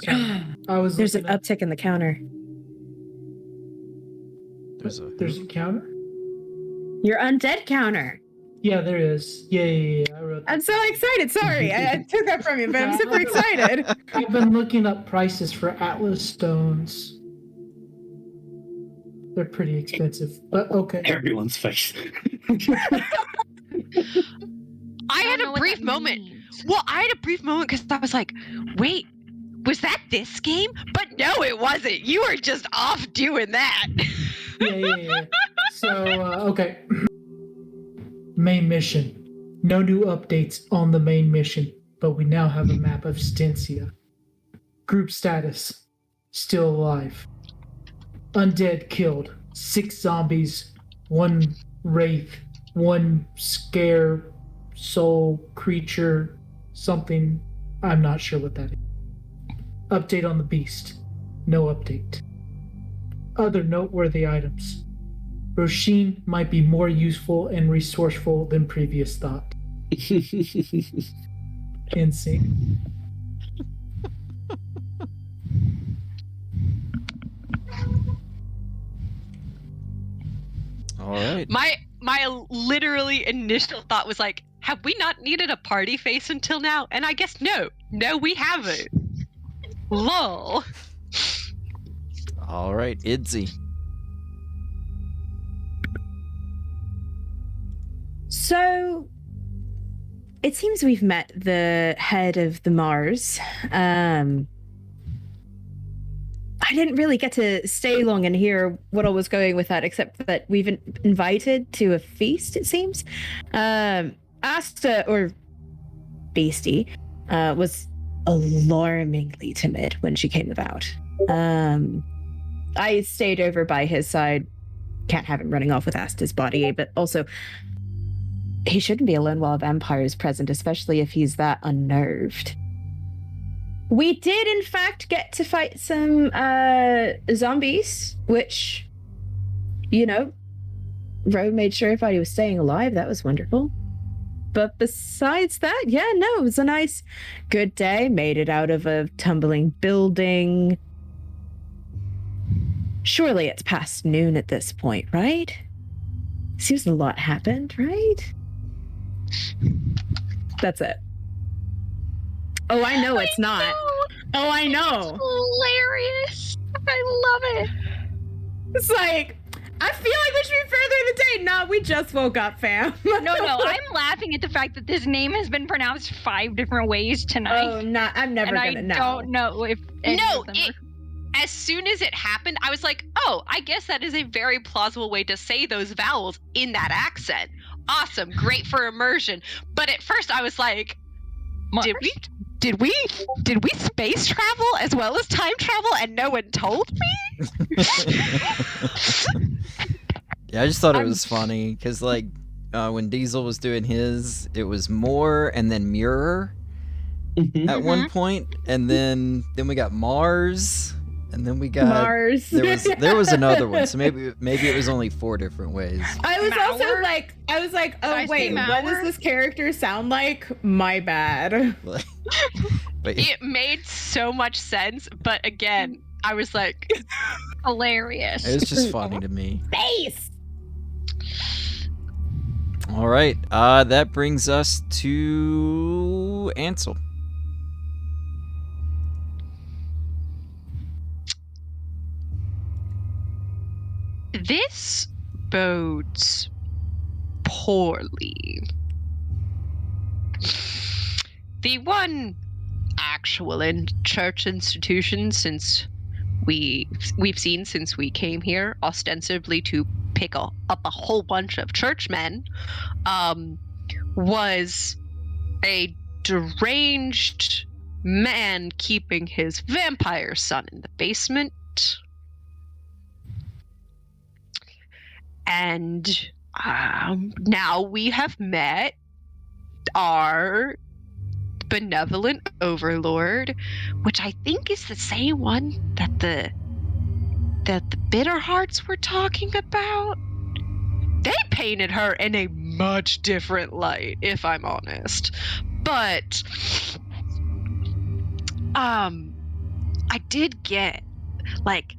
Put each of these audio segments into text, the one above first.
Sorry. There's an uptick in the counter. There's a counter? Your undead counter. Yeah, there is. Yeah. I'm so excited. Sorry, I took that from you, but I'm super excited. I've been looking up prices for Atlas stones. They're pretty expensive, but okay. Everyone's face. I had a brief moment. Well, I had a brief moment because I was like, wait, was that this game? But no, it wasn't. You were just off doing that. Yeah. So, okay. Main mission. No new updates on the main mission, but we now have a map of Stensia. Group status. Still alive. Undead killed. 6 zombies. 1 wraith. 1 scare soul creature. Something. I'm not sure what that is. Update on the beast. No update. Other noteworthy items. Roshin might be more useful and resourceful than previous thought. Insane. All right. My literally initial thought was like, have we not needed a party face until now? And I guess no, we haven't. Lol. All right, Idzy. So, it seems we've met the head of the Mars. I didn't really get to stay long and hear what all was going with that, except that we've been invited to a feast, it seems. Asta, or Beastie, was alarmingly timid when she came about. I stayed over by his side. Can't have him running off with Asta's body, but also he shouldn't be alone while a vampire is present, especially if he's that unnerved. We did, in fact, get to fight some zombies, which, Ro made sure everybody was staying alive. That was wonderful. But besides that, it was a nice, good day. Made it out of a tumbling building. Surely it's past noon at this point, right? Seems a lot happened, right? That's it. Oh, I know it's not. Oh, I know. It's hilarious. I love it. It's like, I feel like we should be further in the day. No, we just woke up, fam. No, I'm laughing at the fact that this name has been pronounced 5 different ways tonight. Oh, no, I'm never gonna know. I don't know if as soon as it happened, I was like, oh, I guess that is a very plausible way to say those vowels in that accent. Awesome, great for immersion. But at first I was like, did we space travel as well as time travel and no one told me? Yeah, I just thought it was funny because when Diesel was doing his, it was more and then mirror at one point, and then we got Mars. And then we got Mars. There was another one, so maybe it was only 4 different ways. I was also like, oh wait, what does this character sound like? My bad. But it made so much sense, but again, I was like, hilarious. It was just funny to me. Space. All right, that brings us to Ansel. This bodes poorly. The one actual church institution since we've seen since we came here, ostensibly to pick up a whole bunch of churchmen, was a deranged man keeping his vampire son in the basement. And now we have met our benevolent overlord, which I think is the same one that the bitter hearts were talking about. They painted her in a much different light, if I'm honest. But I did get, like,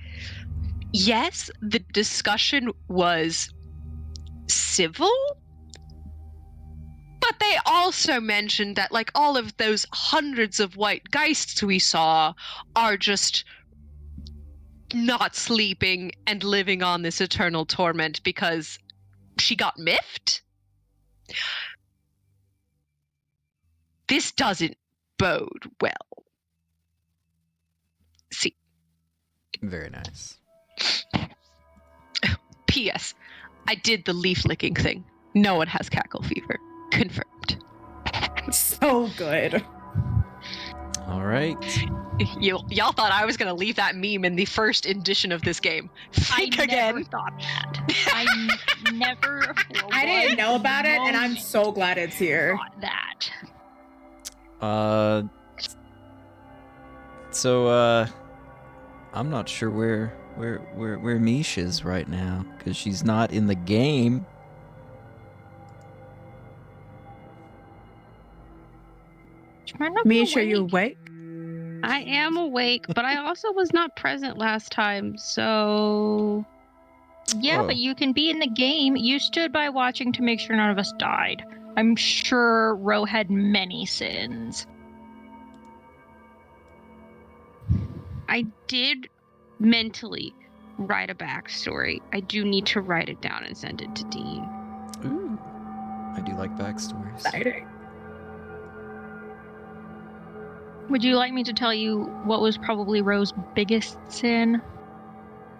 yes, the discussion was civil, but they also mentioned that, like, all of those hundreds of white geists we saw are just not sleeping and living on this eternal torment because she got miffed. This doesn't bode well. See. Very nice. P.S. I did the leaf licking thing. No one has cackle fever. Confirmed. So good. All right. Y'all thought I was going to leave that meme in the first edition of this game. Think I again. never thought that. I never. For I didn't one know about it, and I'm moment so glad it's here. thought that. I'm not sure where Mish is right now because she's not in the game. Mish, are you awake? I am awake, but I also was not present last time, so... Yeah, Oh. but you can be in the game. You stood by watching to make sure none of us died. I'm sure Ro had many sins. I did mentally write a backstory. I do need to write it down and send it to Dean. Ooh, I do like backstories. Exciting. Would you like me to tell you what was probably Ro's biggest sin?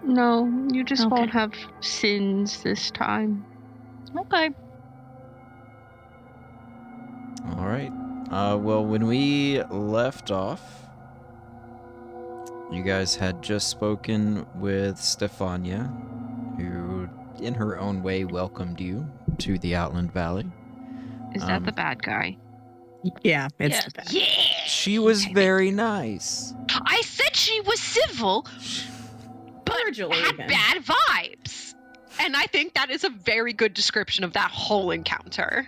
No, you just Okay. won't have sins this time. Okay. All right. Well, when we left off, you guys had just spoken with Stefania, who, in her own way, welcomed you to the Outland Valley. Is that the bad guy? Yeah, it's Yes. the best. Yeah! She was very nice. I said she was civil, but Cordial had even. bad vibes. And I think that is a very good description of that whole encounter.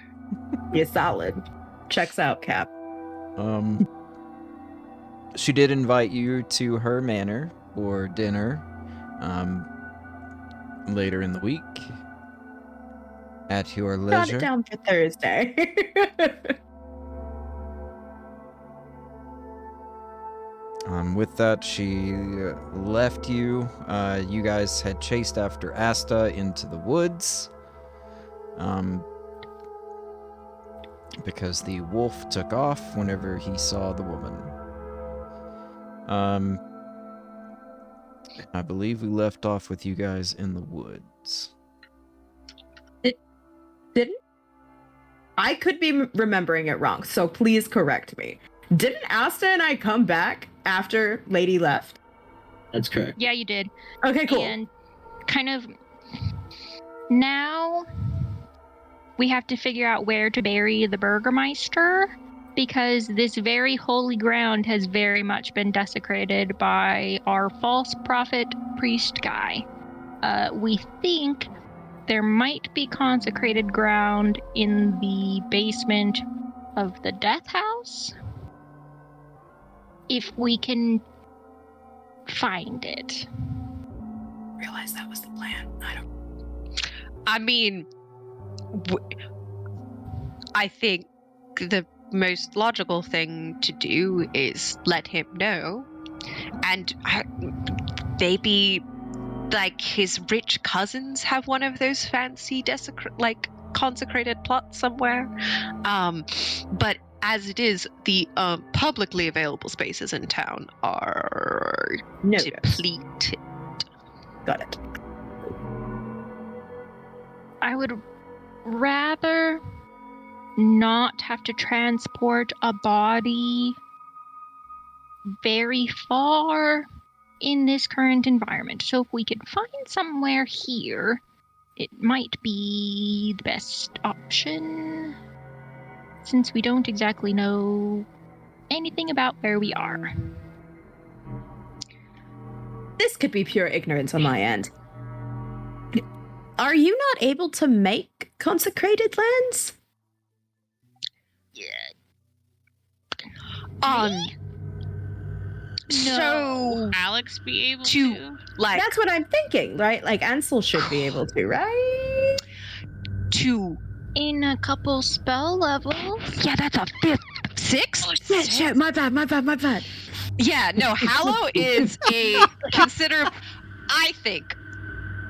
You're solid. Checks out, Cap. She did invite you to her manor for dinner later in the week at your Got leisure. it down for Thursday. With that, she left you. You guys had chased after Asta into the woods. Because the wolf took off whenever he saw the woman. I believe we left off with you guys in the woods. Didn't? I could be remembering it wrong, so please correct me. Didn't Asta and I come back after Lady left? That's correct. Yeah, you did. Okay, cool. And kind of now we have to figure out where to bury the Burgermeister because this very holy ground has very much been desecrated by our false prophet priest guy. We think there might be consecrated ground in the basement of the death house. If we can find it. Realize that was the plan. I mean, I think the most logical thing to do is let him know. And maybe, like, his rich cousins have one of those fancy consecrated plots somewhere. But as it is, the publicly available spaces in town are depleted. Got it. I would rather not have to transport a body very far in this current environment. So if we can find somewhere here, it might be the best option, since we don't exactly know anything about where we are. This could be pure ignorance on my end. Are you not able to make consecrated lands? So Alex be able To- to? like That's what I'm thinking, right? Like Ansel should be able to, right? to In a couple spell levels. yeah, that's a fifth, sixth. Shit, my bad. Yeah, no, Hallow is a considerable, I think,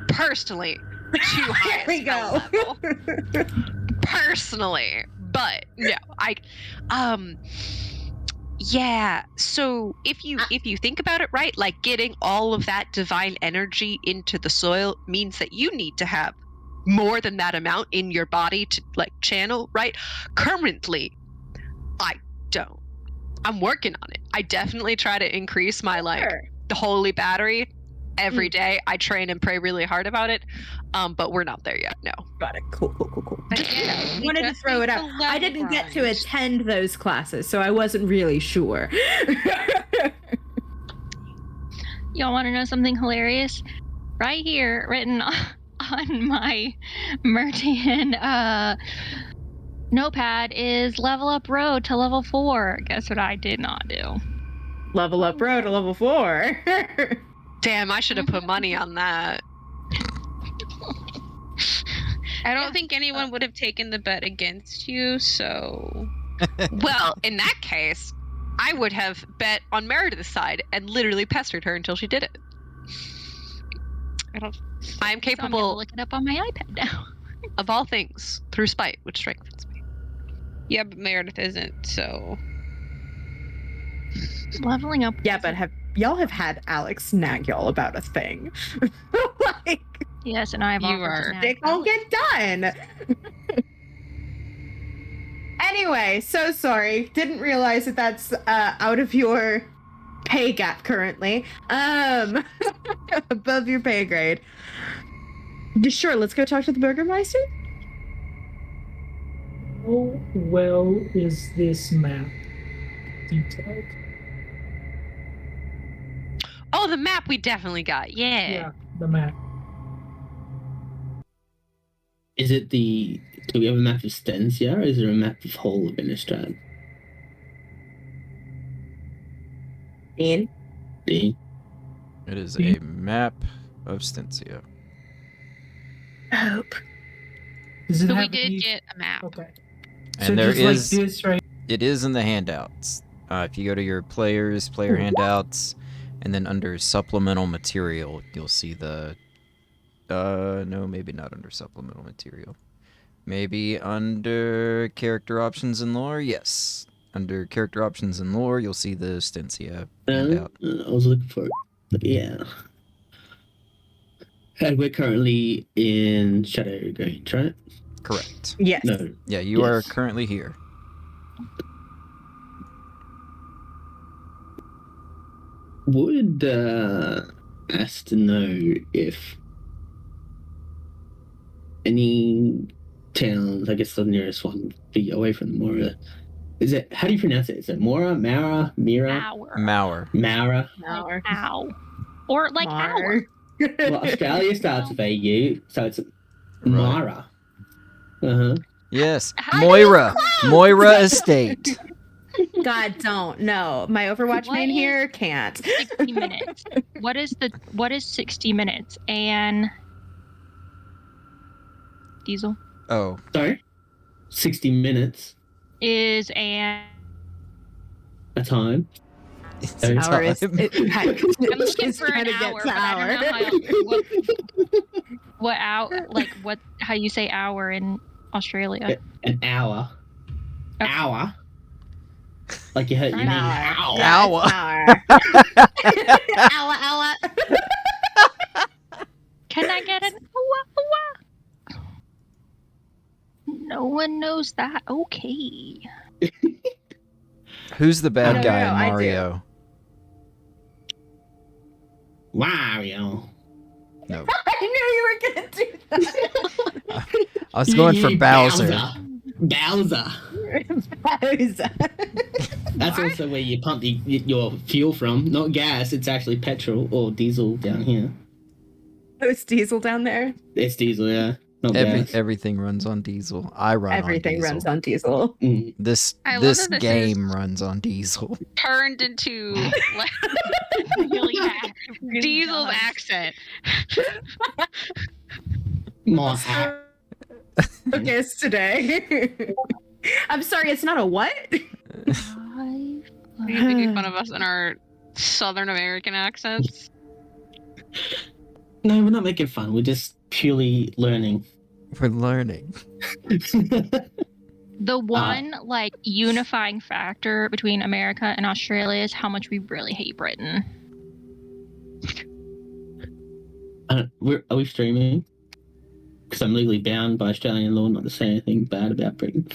personally, too high There a we spell go. level. Personally, but no, yeah. So if you think about it, right, like getting all of that divine energy into the soil means that you need to have more than that amount in your body to like channel, right? Currently, I don't. I'm working on it. I definitely try to increase my like the holy battery every day. I train and pray really hard about it. But we're not there yet. No. Got it. Cool. But yeah, we Wanted to just throw need it out. to I level didn't get to grind. attend those classes, so I wasn't really sure. Y'all want to know something hilarious? Right here, written on my Mertian notepad is level up road to level 4. Guess what I did not do? Level up road to level 4. Damn, I should have put money on that. I don't think anyone would have taken the bet against you, so Well, in that case, I would have bet on Meredith's side and literally pestered her until she did it. I don't. I am So I'm gonna capable look it up on my iPad now. of all things through spite, which strengthens me. Yeah, but Meredith isn't, so. Leveling up. Yeah, but y'all have had Alex nag y'all about a thing? Like, Yes, and I have You offered are. to nag they won't get done. Anyway, so sorry. Didn't realize that that's out of your pay gap currently. Above your pay grade. Sure, let's go talk to the Burgermeister. How well is this map detailed? Oh, the map we definitely got. Yeah. The map. Is it do we have a map of Stensia, or is there a map of whole of Innistrad? Dean. Dean? It is a map of Stensia. Hope. Does it So we have did any- get a map. Okay. And there just is like this, right? it is in the handouts. If you go to your player handouts, and then under supplemental material, you'll see the no, maybe not under supplemental material. Maybe under character options and lore? Yes. Under character options and lore, you'll see the Stensia handout. I was looking for it. Yeah. And we're currently in Shadow Grange, right? Correct. Yes. No. Yeah, you are Yes. currently here. Would Aston know if any towns, I guess the nearest one would be away from Mora. Is it, how do you pronounce it? Is it Mora, Mara, Mira, Hour. Mauer. Mara? Like ow. Or like hour. Well, Australia starts with AU, so it's Right. Mara. Uh-huh. Yes. How Moira. Moira Estate. God, don't. No. My Overwatch What main is- here can't. 60 minutes. What is 60 minutes? And Diesel Oh. Sorry? 60 minutes is an a time. It's Hour Hour is time. I'm looking it's for an trying to hour, get but to I don't know hour. what hour, like what, how you say hour in Australia. An hour. Okay. Hour. Like you heard, you An mean hour. hour. Hour. Hour. Can I get an owa? No one knows that. Okay. Who's the bad No, guy no, in I do. Mario? Wario. No. I knew you were gonna do that. I was going for Bowser. Bowser. Bowser. That's also where you pump your fuel from. Not gas, it's actually petrol or diesel down here. Oh, it's Diesel down there. It's diesel, yeah. not gas. Everything runs on diesel. I run Everything on diesel. runs on diesel. Mm. This I love this that this game runs on diesel. Turned into like, Really bad. Really Diesel's does. accent. More Focus today. I'm sorry, it's not a what? You making fun of us in our Southern American accents. No, we're not making fun. We're just purely learning. We're learning. The one like unifying factor between America and Australia is how much we really hate Britain. Are we streaming? Because I'm legally bound by Australian law not to say anything bad about Britain.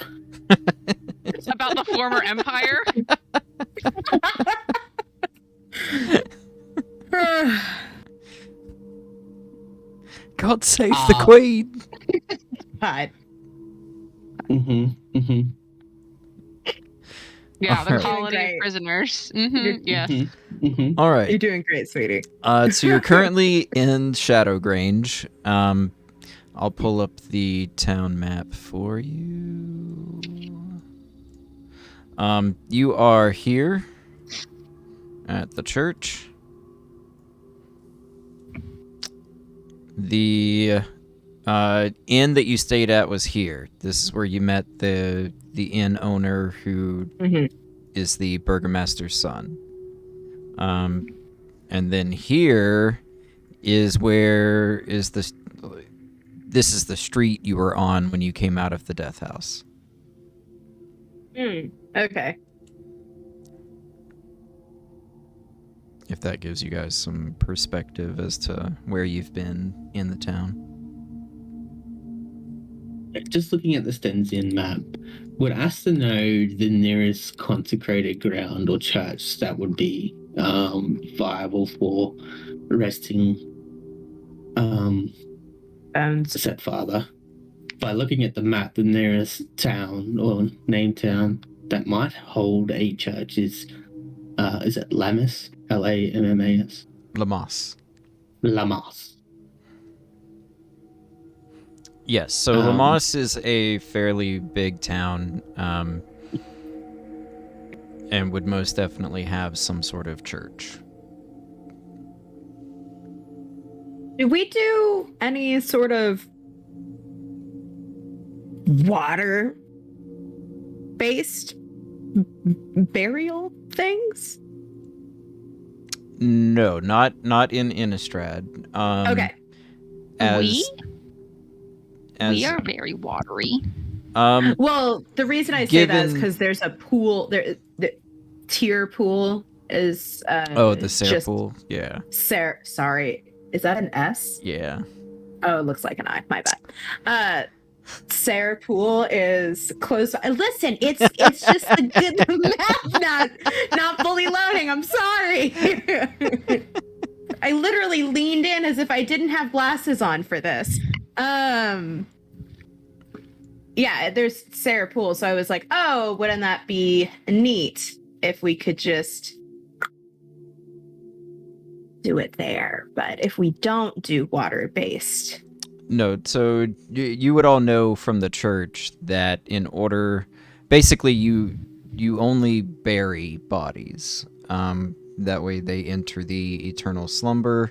About the former empire. God save the Queen. God. Mm-hmm. Mm-hmm. Yeah, the Alright. colony of Great. prisoners. You're- Yes. Mm-hmm. All You're right. doing great, sweetie. So you're currently in Shadowgrange. I'll pull up the town map for you. You are here at the church. The inn that you stayed at was here. This is where you met the inn owner who is the burgomaster's son. And then here is where is this is the street you were on when you came out of the death house. Okay. If that gives you guys some perspective as to where you've been in the town. Just looking at the Stensian map, would Asta know the nearest consecrated ground or church that would be viable for resting said father? By looking at the map, the nearest town or named town that might hold a church is it Lammas? Lammas? Lammas. Lammas. Yes, so Lammas is a fairly big town, and would most definitely have some sort of church. Did we do any sort of water-based burial things? No, not in Innistrad. Okay. We are very watery. Well, the reason I say that is given- because there's a pool. The tier pool is. the Sarah pool. Yeah. Sorry, is that an S? Yeah. Oh, it looks like an I. My bad. Sarah Pool is close. Listen, it's just the map not fully loading. I'm sorry. I literally leaned in as if I didn't have glasses on for this. Yeah, there's Sarah Pool, so I was like, oh, wouldn't that be neat if we could just do it there? But if we don't do water-based. No, so you would all know from the church that in order, basically you only bury bodies. That way they enter the eternal slumber.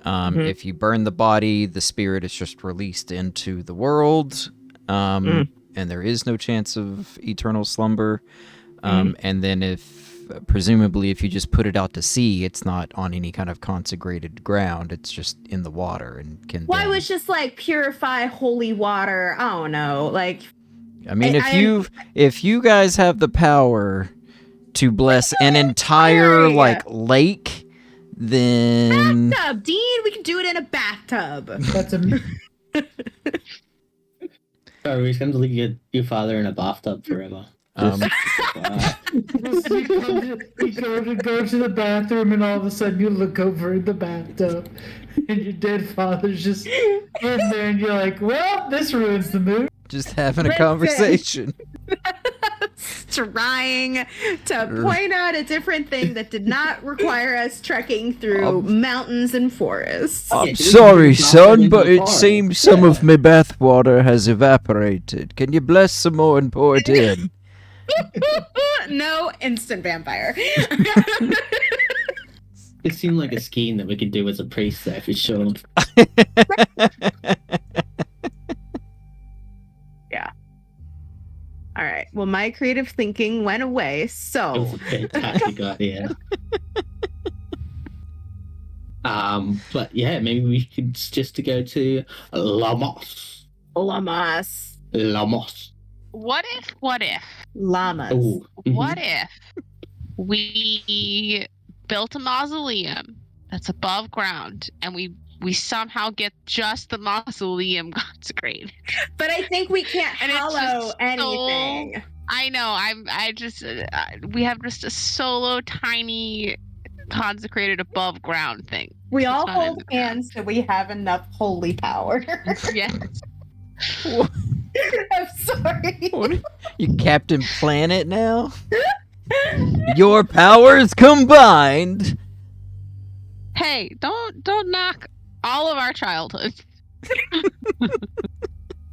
If you burn the body, the spirit is just released into the world, and there is no chance of eternal slumber. And then presumably if you just put it out to sea, it's not on any kind of consecrated ground. It's just in the water and can. Why then... was just like purify holy water? I don't know. Like, I mean, if you guys have the power to bless an entire lake, then bathtub, Dean. We can do it in a bathtub. That's a Sorry, we're going to leave your father in a bathtub forever. you go to the bathroom and all of a sudden you look over in the bathtub and your dead father's just in there and you're like, well, this ruins the mood. just having a conversation. trying to point out a different thing that did not require us trekking through mountains and forests. I'm Yeah, sorry, it's not son, going but too it far. seems some Yeah. of my bathwater has evaporated. Can you bless some more and pour it in? No, instant vampire. It seemed like a scheme that we could do as a priest there for sure. All right. Well, my creative thinking went away, It was so a fantastic idea. But yeah, maybe we could just to go to Lamos. Lamas. Lamos. What if Llamas. Oh, what if we built a mausoleum that's above ground and we somehow get just the mausoleum consecrated? But I think we can't And it's hollow just anything. I know. We have just a solo tiny consecrated above ground thing. We It's all not in hold the ground. hands so we have enough holy power. Yes. I'm sorry. What? You Captain Planet now? Your powers combined. Hey, don't knock all of our childhood.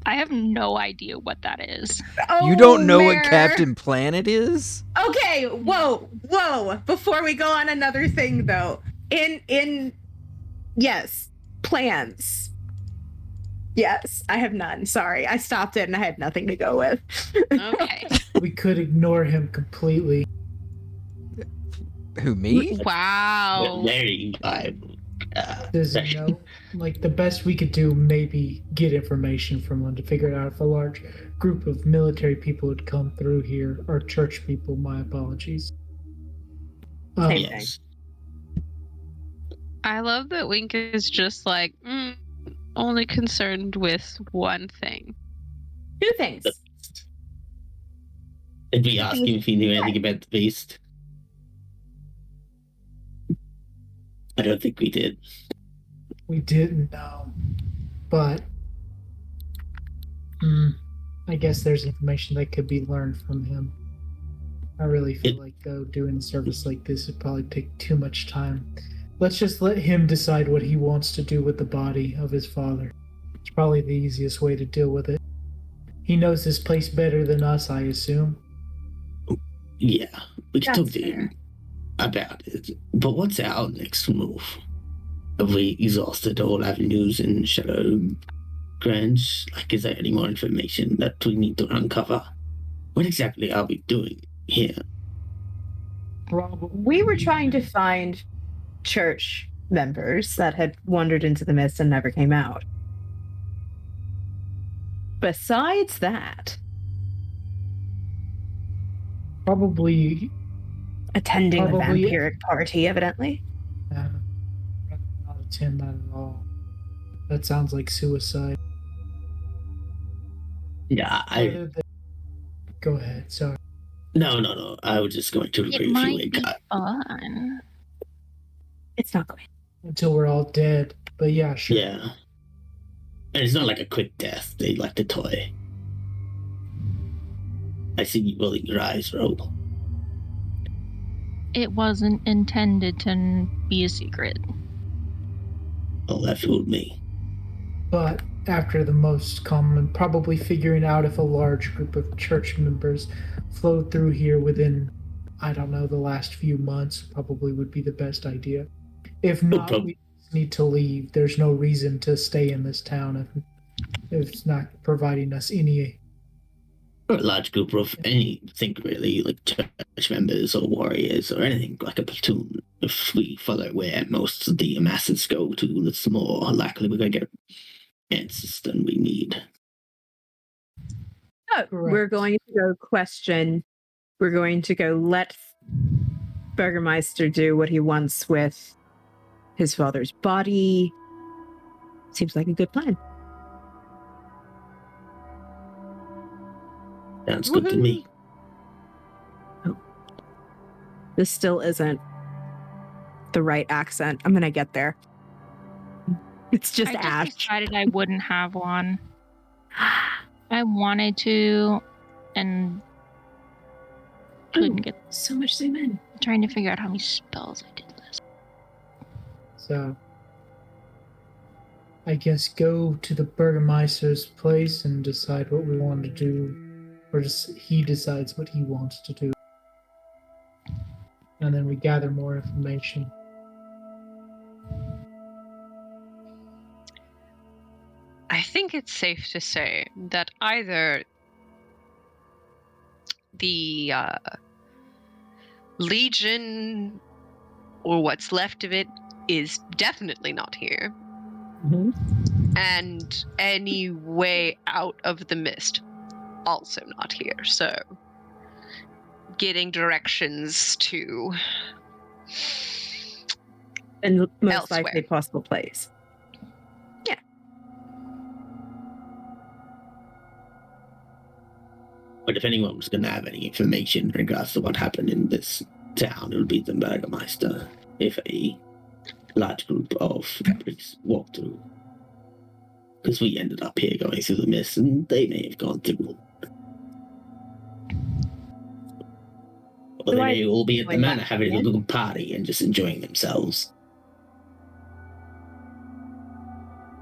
I have no idea what that is. You don't know Mare. what Captain Planet is? Okay, whoa. Before we go on another thing though. Yes, plans. Yes, I have none. Sorry. I stopped it and I had nothing to go with. Okay. We could ignore him completely. Who, me? Wow. very Doesn't know. Like, the best we could do, maybe get information from him to figure out if a large group of military people had come through here, or church people. My apologies. Same yes. I love that Wink is just like only concerned with one thing. Two things. Did we ask him if he knew anything about the beast? I don't think we did. We didn't know, but I guess there's information that could be learned from him. I really feel like, though, doing a service like this would probably take too much time. Let's just let him decide what he wants to do with the body of his father. It's probably the easiest way to deal with it. He knows this place better than us, I assume. Yeah, we can That's talk to him about it. But what's our next move? Have we exhausted all avenues in Shadow Grange? Like, is there any more information that we need to uncover? What exactly are we doing here? We were trying to find church members that had wandered into the mist and never came out. Besides that, Probably attending a Probably- vampiric party, evidently. not attend that at all. That sounds like suicide. Yeah, Other than- Go ahead, sorry. No. I was just going to It agree with you. might Wink. be fun. It's not going. Until we're all dead. But yeah, sure. Yeah. And it's not like a quick death. They like to toy. I see you rolling your eyes, roll. It wasn't intended to be a secret. Oh, that fooled me. But after the most common, probably figuring out if a large group of church members flowed through here within, I don't know, the last few months, probably would be the best idea. If not, we need to leave. There's no reason to stay in this town if it's not providing us any. Or a large group of anything really, like church members or warriors or anything, like a platoon. If we follow where most of the masses go to, it's more likely we're going to get answers than we need. Oh, we're going to go question. We're going to go let Burgermeister do what he wants with his father's body. Seems like a good plan. Sounds good to me. Oh. This still isn't the right accent. I'm going to get there. It's just I Ash. just decided I wouldn't have one. I wanted to, and couldn't get So much zoom in. trying to figure out how many spells I did last. So, I guess go to the Burgermeister's place and decide what we want to do. Or just he decides what he wants to do. And then we gather more information. I think it's safe to say that either the Legion or what's left of it is definitely not here, and any way out of the mist also not here. So getting directions to And most Elsewhere. likely possible place. But if anyone was going to have any information in regards to what happened in this town, it would be the Burgermeister. If a large group of priests walked through. Because we ended up here going through the mist, and they may have gone through. Or they may all be at the manor having a little party and just enjoying themselves.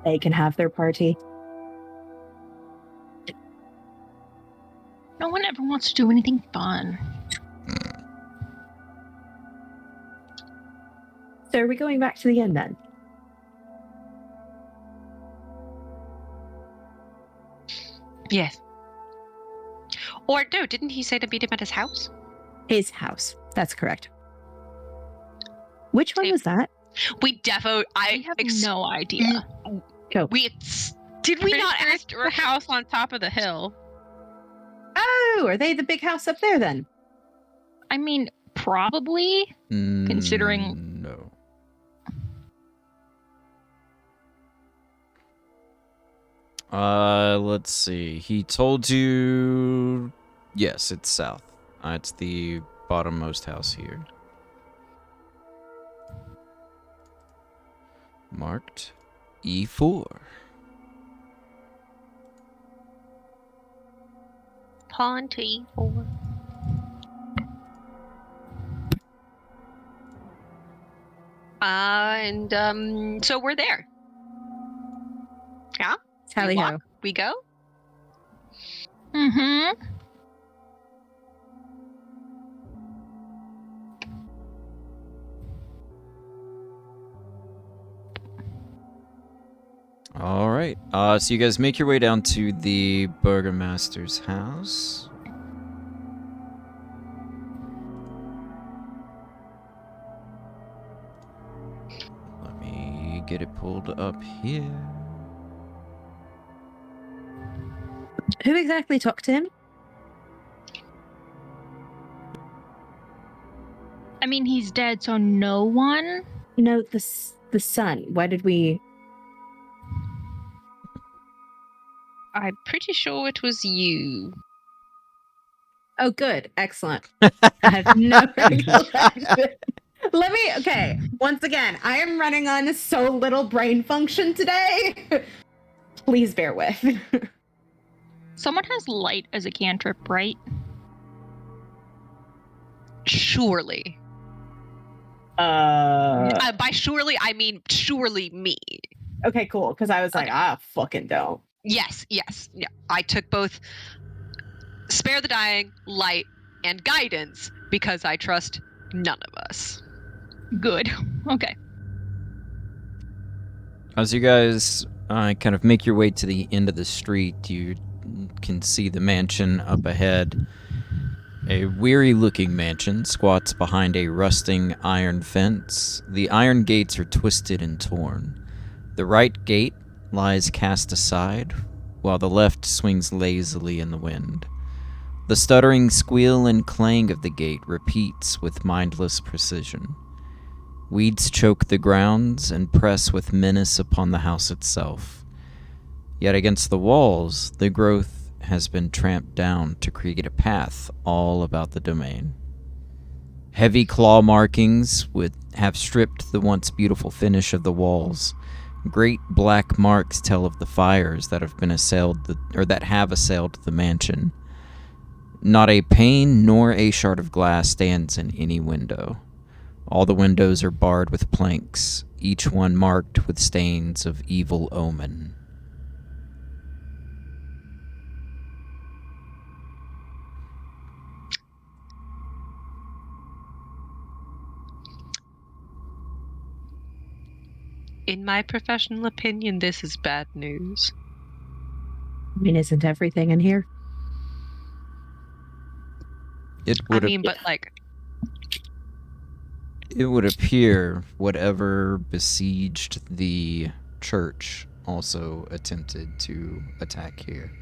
They can have their party. No one ever wants to do anything fun. So are we going back to the inn then? yes. Or no, didn't he say to meet him at his house? His house. That's correct. Which one was that? We defo. I have no idea. Go. Did we not ask her house on top of the hill? Oh, are they the big house up there then? I mean, probably, considering... No. Let's see. He told you... Yes, it's south. It's the bottommost house here. Marked E4. Pawn to E4. So we're there. Yeah? Tally ho. We go? Mm-hmm. All right. So you guys make your way down to the Burgermaster's house. Let me get it pulled up here. Who exactly talked to him? I mean, he's dead, so no one? No, the son. Why did we... I'm pretty sure it was you. Oh, good. Excellent. I have no recollection. Okay, once again, I am running on so little brain function today. Please bear with. Someone has light as a cantrip, right? Surely. By surely, I mean surely me. Okay, cool. Because I was like, fucking don't. Yes. Yeah. I took both spare the dying, light, and guidance because I trust none of us. Good. Okay. As you guys kind of make your way to the end of the street, you can see the mansion up ahead. A weary-looking mansion squats behind a rusting iron fence. The iron gates are twisted and torn. The right gate lies cast aside, while the left swings lazily in the wind. The stuttering squeal and clang of the gate repeats with mindless precision. Weeds choke the grounds and press with menace upon the house itself. Yet against the walls, the growth has been tramped down to create a path all about the domain. Heavy claw markings have stripped the once beautiful finish of the walls. Great black marks tell of the fires that have assailed the mansion. Not a pane nor a shard of glass stands in any window. All the windows are barred with planks, each one marked with stains of evil omen. In my professional opinion, this is bad news. I mean, isn't everything in here? It I would mean, but like, It would appear whatever besieged the church also attempted to attack here.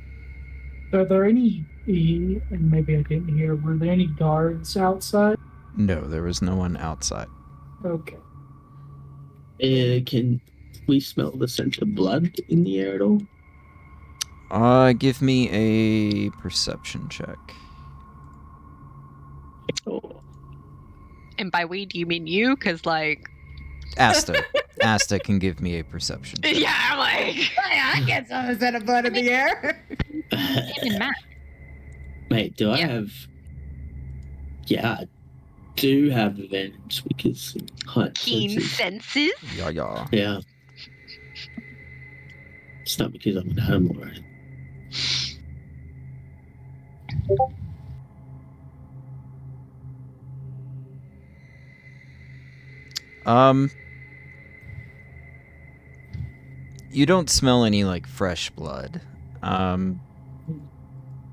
Are there any, and maybe I didn't hear, were there any guards outside? No, there was no one outside. Okay. Can we smell the scent of blood in the air at all? Give me a perception check. Oh. and by we, do you mean you? Because like, Asta. Asta can give me a perception check. yeah, I'm like, I get some set of blood in the air. Even Matt. Mate, do I Yeah. have... Yeah, I do have advantage because... height keen senses. senses. Yeah. Yeah. It's not because I'm an animal or anything. You don't smell any, like, fresh blood.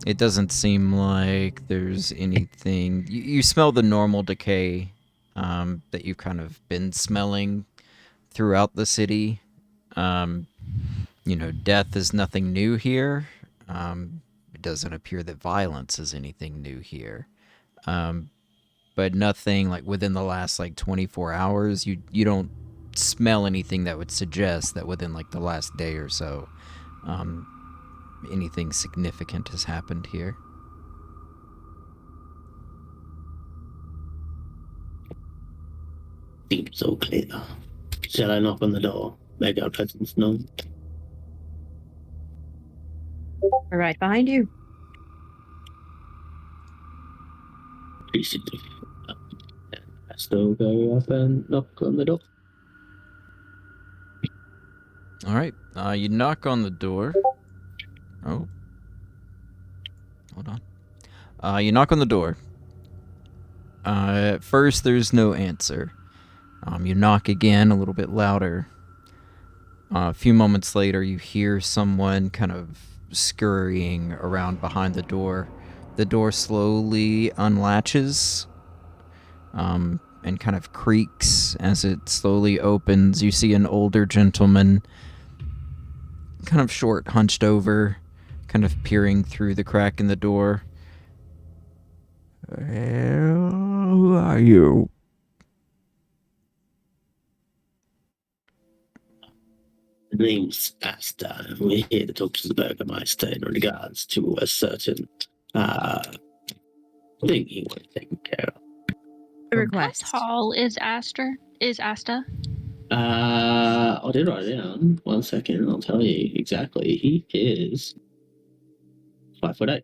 It doesn't seem like there's anything... You smell the normal decay, that you've kind of been smelling throughout the city. Death is nothing new here. It doesn't appear that violence is anything new here. But nothing, like, within the last, 24 hours, you don't smell anything that would suggest that within, the last day or so, anything significant has happened here. Seems so clear. Shall I knock on the door? Make our presence known? We're right behind you. Appreciative. I still go up and knock on the door. All right. You knock on the door. Oh. Hold on. You knock on the door. At first, there's no answer. You knock again, a little bit louder. A few moments later, you hear someone kind of scurrying around behind the door. The door slowly unlatches and kind of creaks as it slowly opens. You see an older gentleman, kind of short, hunched over, kind of peering through the crack in the door. Who are you? The name's Asta, and we're here to talk to the Burgermeister in regards to a certain thing he wants taken care of. Request. How tall is Asta? I did write it down. 1 second, I'll tell you exactly. He is 5'8".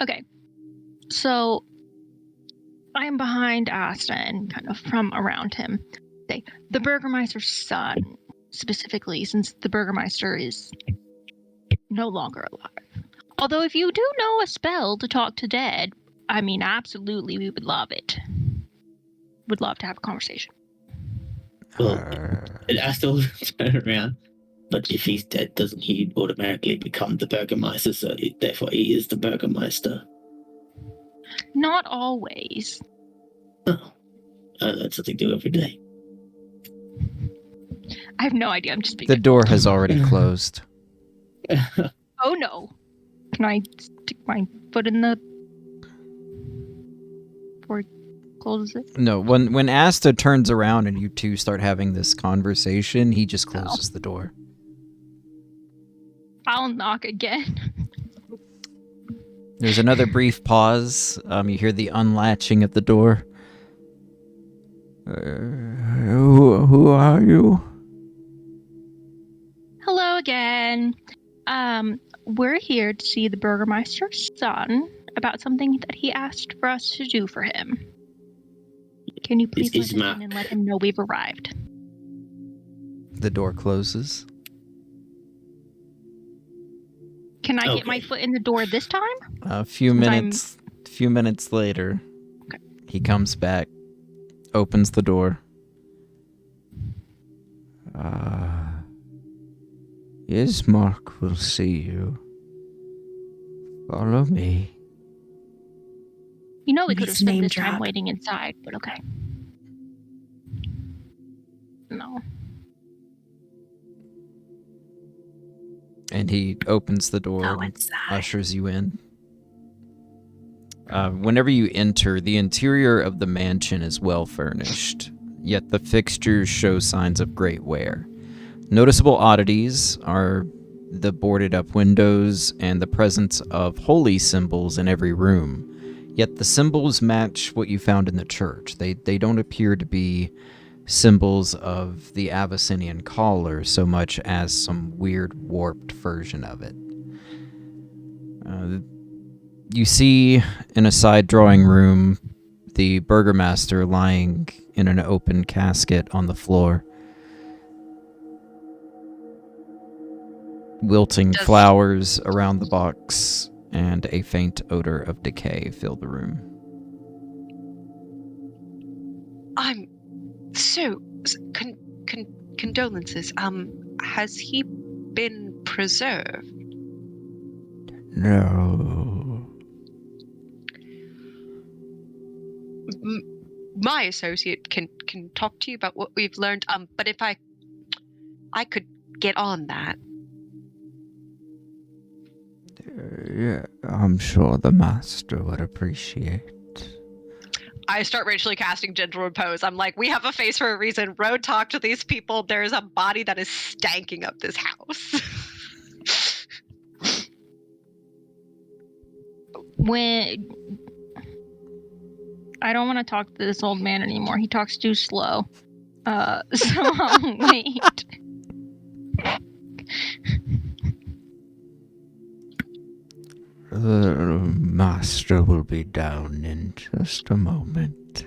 Okay. So I'm behind Asta and kind of from around him. Say, the Burgermeister's son, specifically, since the Burgermeister is no longer alive. Although if you do know a spell to talk to dead, I mean, absolutely, we would love it. Would love to have a conversation. Well, I still turn around. But if he's dead, doesn't he automatically become the Burgermeister? So therefore, he is the Burgermeister. Not always. Oh, I learn something new every day. I have no idea. I'm just being. The door has already closed. Oh no! Can I stick my foot in the before it closes it? No, when Asta turns around and you two start having this conversation, he just closes the door. I'll knock again. There's another brief pause. You hear the unlatching at the door. Who are you? Hello again. We're here to see the Burgermeister's son. about something that he asked for us to do for him. Can you please let is us Matt. in and let him know we've arrived? The door closes. Can I get my Okay. foot in the door this time? A few Since minutes later, Okay. he comes back, opens the door. Yes, Mark will see you. Follow me. You know we could have Nice spent name this time drop. waiting inside, but okay. No. And he opens the door Go and inside. ushers you in. Whenever you enter, the interior of the mansion is well furnished, yet the fixtures show signs of great wear. Noticeable oddities are the boarded up windows and the presence of holy symbols in every room. Yet the symbols match what you found in the church. They don't appear to be symbols of the Abyssinian caller so much as some weird warped version of it. You see in a side drawing room the burgomaster lying in an open casket on the floor. Wilting flowers around the box and a faint odor of decay fill the room. I'm so condolences. Has he been preserved? No. My associate can talk to you about what we've learned. But if I could get on that. Yeah, I'm sure the master would appreciate. I start racially casting gentle repose. I'm like, we have a face for a reason. Road talk to these people. There's a body that is stanking up this house. When I don't want to talk to this old man anymore. He talks too slow. So I'll wait. The master will be down in just a moment.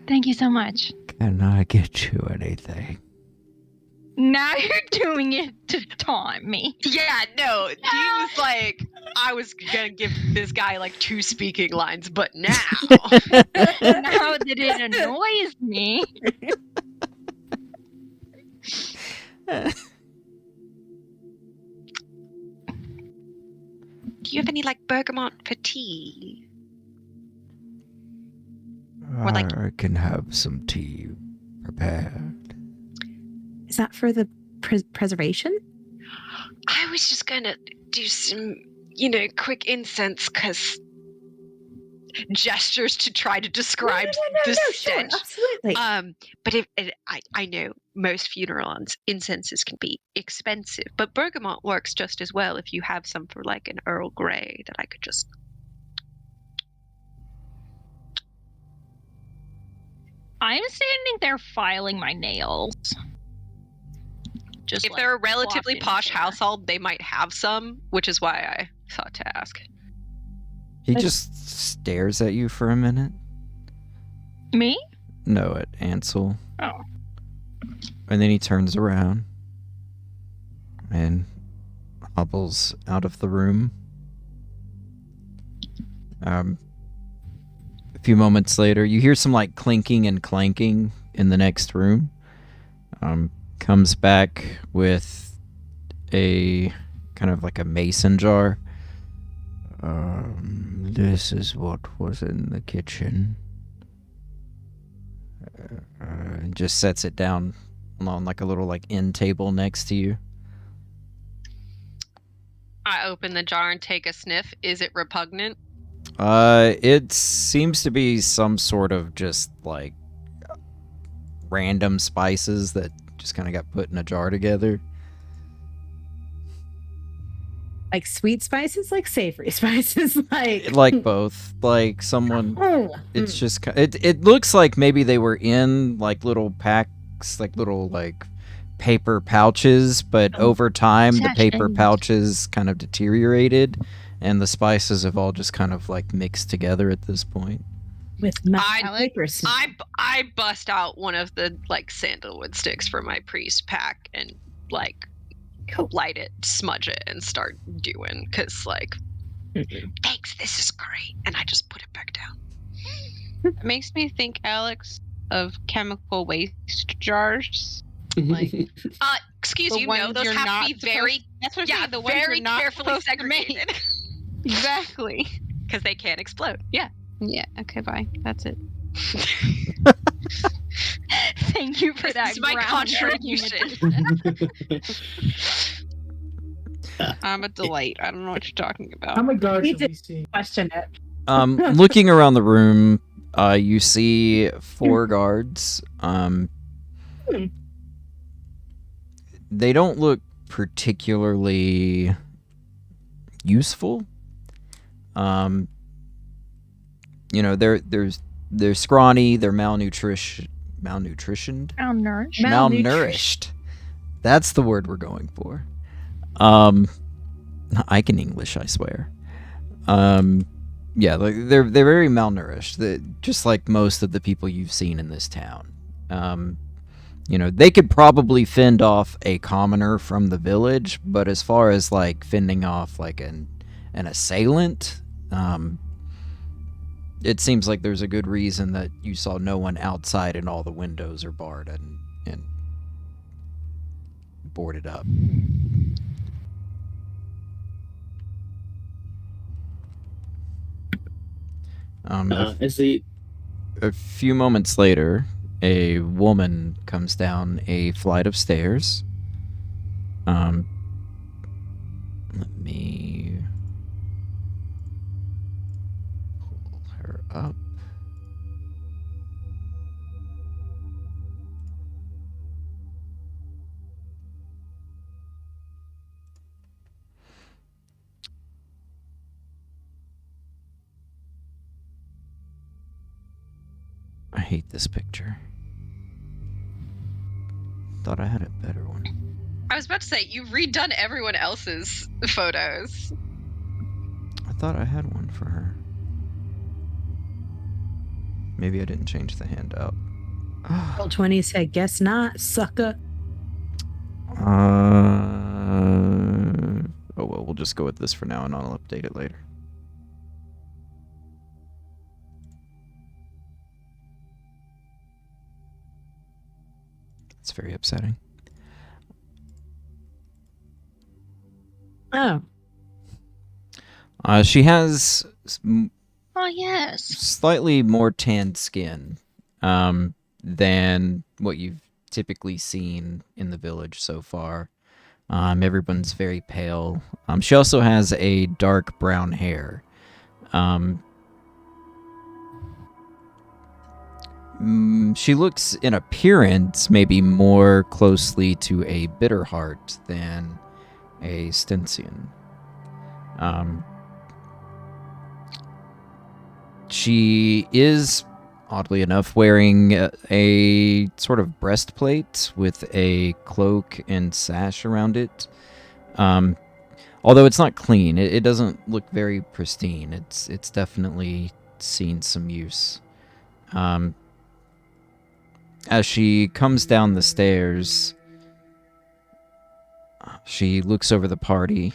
Thank you so much. Can I get you anything? Now you're doing it to taunt me. Yeah, no. Dean was like, I was gonna give this guy like 2 speaking lines, but now. Now that it annoys me. Do you have any like bergamot for tea? Or, like- I can have some tea prepared. Is that for the preservation? I was just gonna do some, quick incense, because gestures to try to describe the stench. Sure, absolutely. But I know most funeral incenses can be expensive, but bergamot works just as well if you have some for like an Earl Grey that I could just. I'm standing there filing my nails. Just If like, they're a relatively flopped in posh the chair. household, they might have some, which is why I thought to ask. He just stares at you for a minute. Me? No, at Ansel. Oh. And then he turns around and hobbles out of the room. A few moments later, you hear some like clinking and clanking in the next room. Comes back with a kind of like a mason jar. This is what was in the kitchen. And just sets it down on like a little like end table next to you. I open the jar and take a sniff. Is it repugnant? It seems to be some sort of just like random spices that just kind of got put in a jar together. Like sweet spices, like savory spices, Like both. Like someone. Oh, It's just it looks like maybe they were in like little packs, like little like paper pouches, but over time the paper Sachets. pouches kind of deteriorated and the spices have all just kind of like mixed together at this point. With my I- paper smell. I bust out one of the like sandalwood sticks from my priest pack and like light it, smudge it, and start doing because like thanks, this is great, and I just put it back down. It makes me think, Alex, of chemical waste jars. Like, Excuse the you, no, ones those you're have not to be very that's what I'm yeah, saying, the ones very you're not carefully supposed to make. segregated Exactly. because they can't explode. Yeah. Yeah, okay, bye. That's it. Thank you for This that. is my groundbreaking contribution. addition. I'm a delight. I don't know what you're talking about. How many guards Need have we seen? Question it. Looking around the room, you see 4 guards. They don't look particularly useful. You know, they're scrawny, they're malnutritioned. Malnourished. Malnourished. That's the word we're going for. I can English, I swear. Yeah, like they're very malnourished, just like most of the people you've seen in this town. You know, they could probably fend off a commoner from the village, but as far as like fending off like an assailant, it seems like there's a good reason that you saw no one outside and all the windows are barred and boarded up. Is the A few moments later, a woman comes down a flight of stairs. Let me pull her up. I hate this picture. Thought I had a better one. I was about to say, you've redone everyone else's photos. I thought I had one for her. Maybe I didn't change the handout. Roll 20 said, guess not, sucker. Oh well, we'll just go with this for now and I'll update it later. It's very upsetting. Oh. She has Oh yes. slightly more tanned skin than what you've typically seen in the village so far. Everyone's very pale. She also has a dark brown hair. She looks, in appearance, maybe more closely to a Bitterheart than a Stensian. She is, oddly enough, wearing a sort of breastplate with a cloak and sash around it. Although it's not clean, it doesn't look very pristine. It's definitely seen some use. As she comes down the stairs, she looks over the party.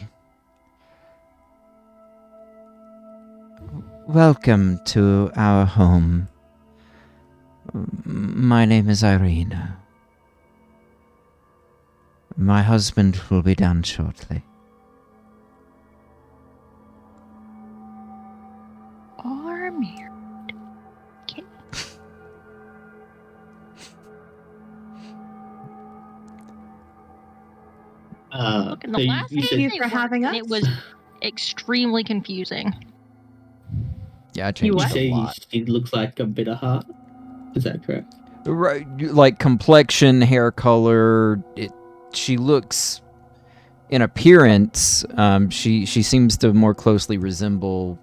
Welcome to our home. My name is Irina. My husband will be down shortly. Or married. Okay. Look, in the last you game said- you they for worked, having and us. it was extremely confusing. Yeah, I You changed what? it a say lot. she looks like a bit of heart. Is that correct? Right, like complexion, hair color. She looks, in appearance, she seems to more closely resemble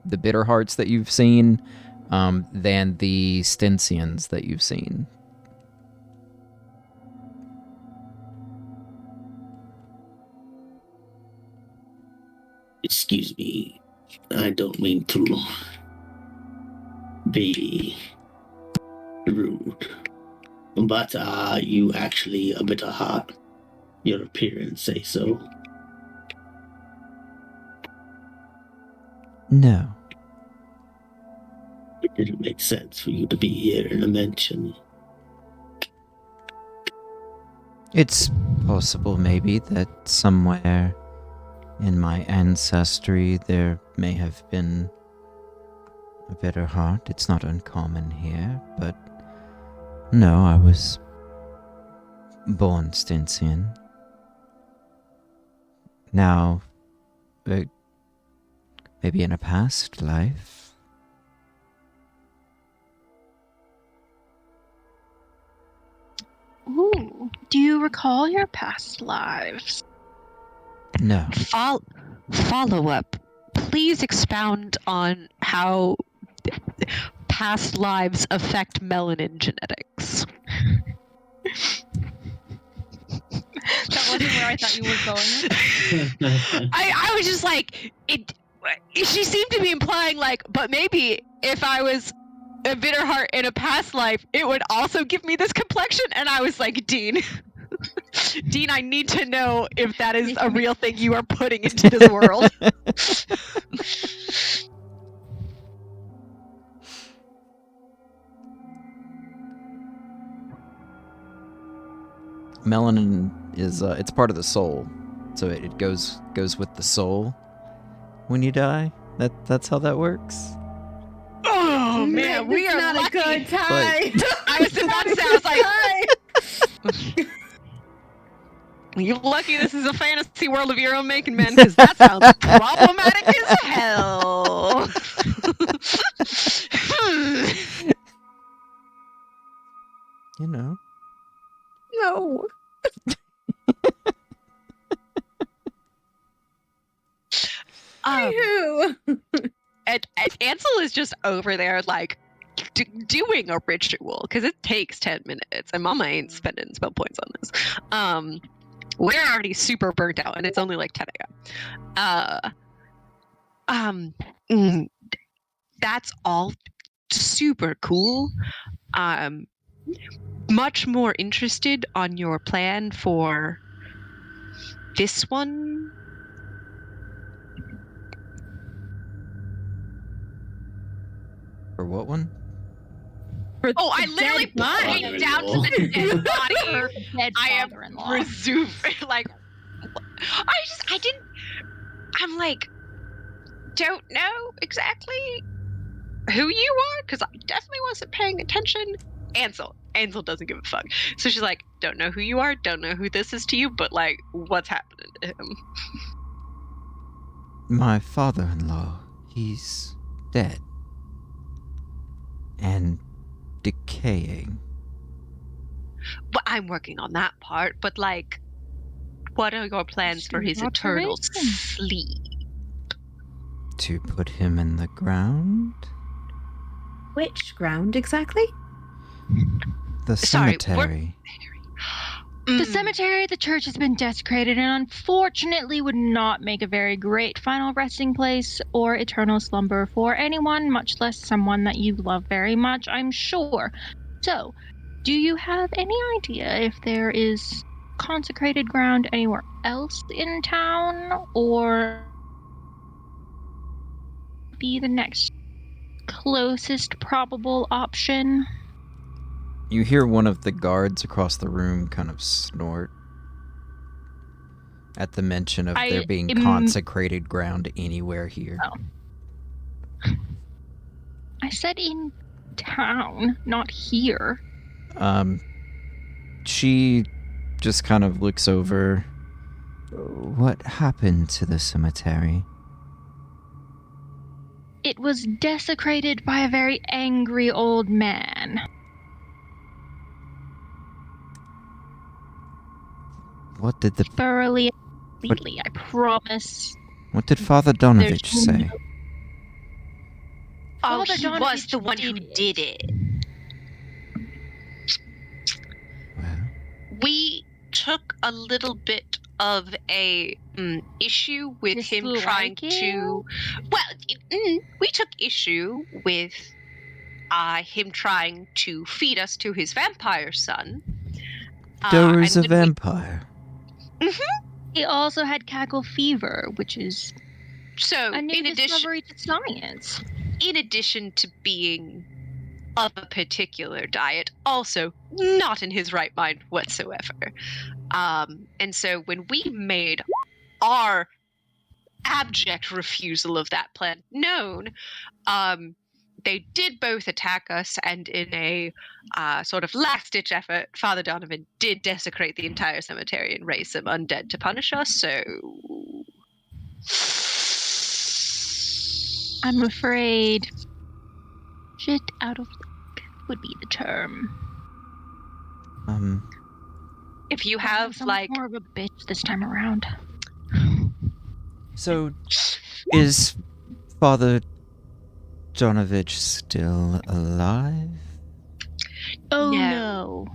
the Bitterhearts that you've seen than the Stensians that you've seen. Excuse me. I don't mean to be rude. But are you actually a bit hot? Your appearance say so. No. It didn't make sense for you to be here in a mansion. It's possible, maybe, that somewhere in my ancestry there may have been a bitter heart. It's not uncommon here, but no, I was born Stensian. Now, maybe in a past life. Ooh, do you recall your past lives? No. Follow up. Please expound on how past lives affect melanin genetics. That wasn't where I thought you were going. I was just like, she seemed to be implying like, but maybe if I was a bitter heart in a past life, it would also give me this complexion. And I was like, Dean, I need to know if that is a real thing you are putting into this world. Melanin is it's part of the soul, so it goes with the soul when you die. That's how that works. Oh man, we are not lucky. a good time. I was about to say, I was like, you're lucky this is a fantasy world of your own making, man, because that sounds problematic as hell. You know. No. Who? And Ansel is just over there, like, doing a ritual, because it takes 10 minutes, and Mama ain't spending spell points on this. We're already super burnt out, and it's only like 10 a.m. That's all super cool. Much more interested on your plan for this one. For what one? Oh, I literally pointed down to the dead body. Dead I am father-in-law. resume like I'm like, don't know exactly who you are, because I definitely wasn't paying attention. Ansel doesn't give a fuck. So she's like, don't know who you are, don't know who this is to you, but like, what's happening to him? My father-in-law, he's dead. And decaying. Well, I'm working on that part, but like, what are your plans for his eternal sleep? To put him in the ground? Which ground exactly? The cemetery. The cemetery, the church has been desecrated and unfortunately would not make a very great final resting place or eternal slumber for anyone, much less someone that you love very much, I'm sure. So, do you have any idea if there is consecrated ground anywhere else in town, or be the next closest probable option? You hear one of the guards across the room kind of snort at the mention of there being consecrated ground anywhere here. Oh. I said in town, not here. She just kind of looks over. What happened to the cemetery? It was desecrated by a very angry old man. What did the... Thoroughly and completely, I promise. What did Father Donovich say? Oh, he was the one who did it. Well, We took a little bit of a issue with him trying to. Well, we took issue with him trying to feed us to his vampire son. Doer is a and when we- vampire. He also had cackle fever, which is So, a new in addition, discovery to science. in addition to being of a particular diet, also not in his right mind whatsoever. And so when we made our abject refusal of that plan known, they did both attack us, and in a sort of last-ditch effort, Father Donovan did desecrate the entire cemetery and raise some undead to punish us, so... I'm afraid shit out of luck would be the term. If you have, I'm like... more of a bitch this time around. So, is Father Donovich still alive? Oh No. no.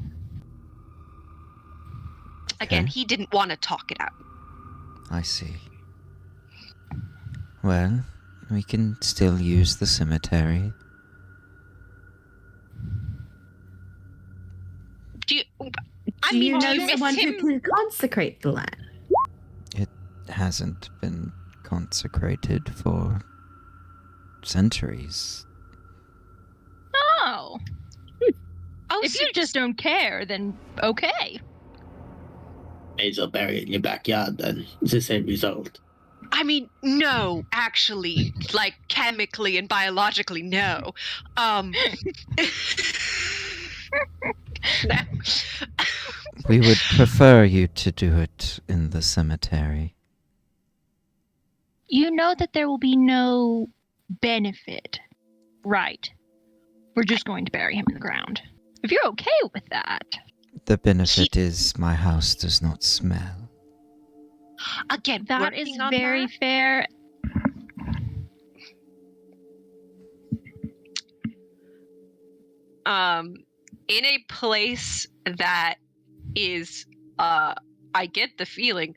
Again, Okay. he didn't want to talk it out. I see. Well, we can still use the cemetery. Do you Do you know miss someone who him? can consecrate the land? It hasn't been consecrated for centuries. Oh. Oh, If you just don't care, then okay. May as well bury it in your backyard then. It's the same result. I mean, no, actually, like chemically and biologically, no. We would prefer you to do it in the cemetery. You know that there will be no benefit, right? We're just going to bury him in the ground. If you're okay with that. The benefit is my house does not smell. Again, That is working on very that. fair. In a place that is, I get the feeling,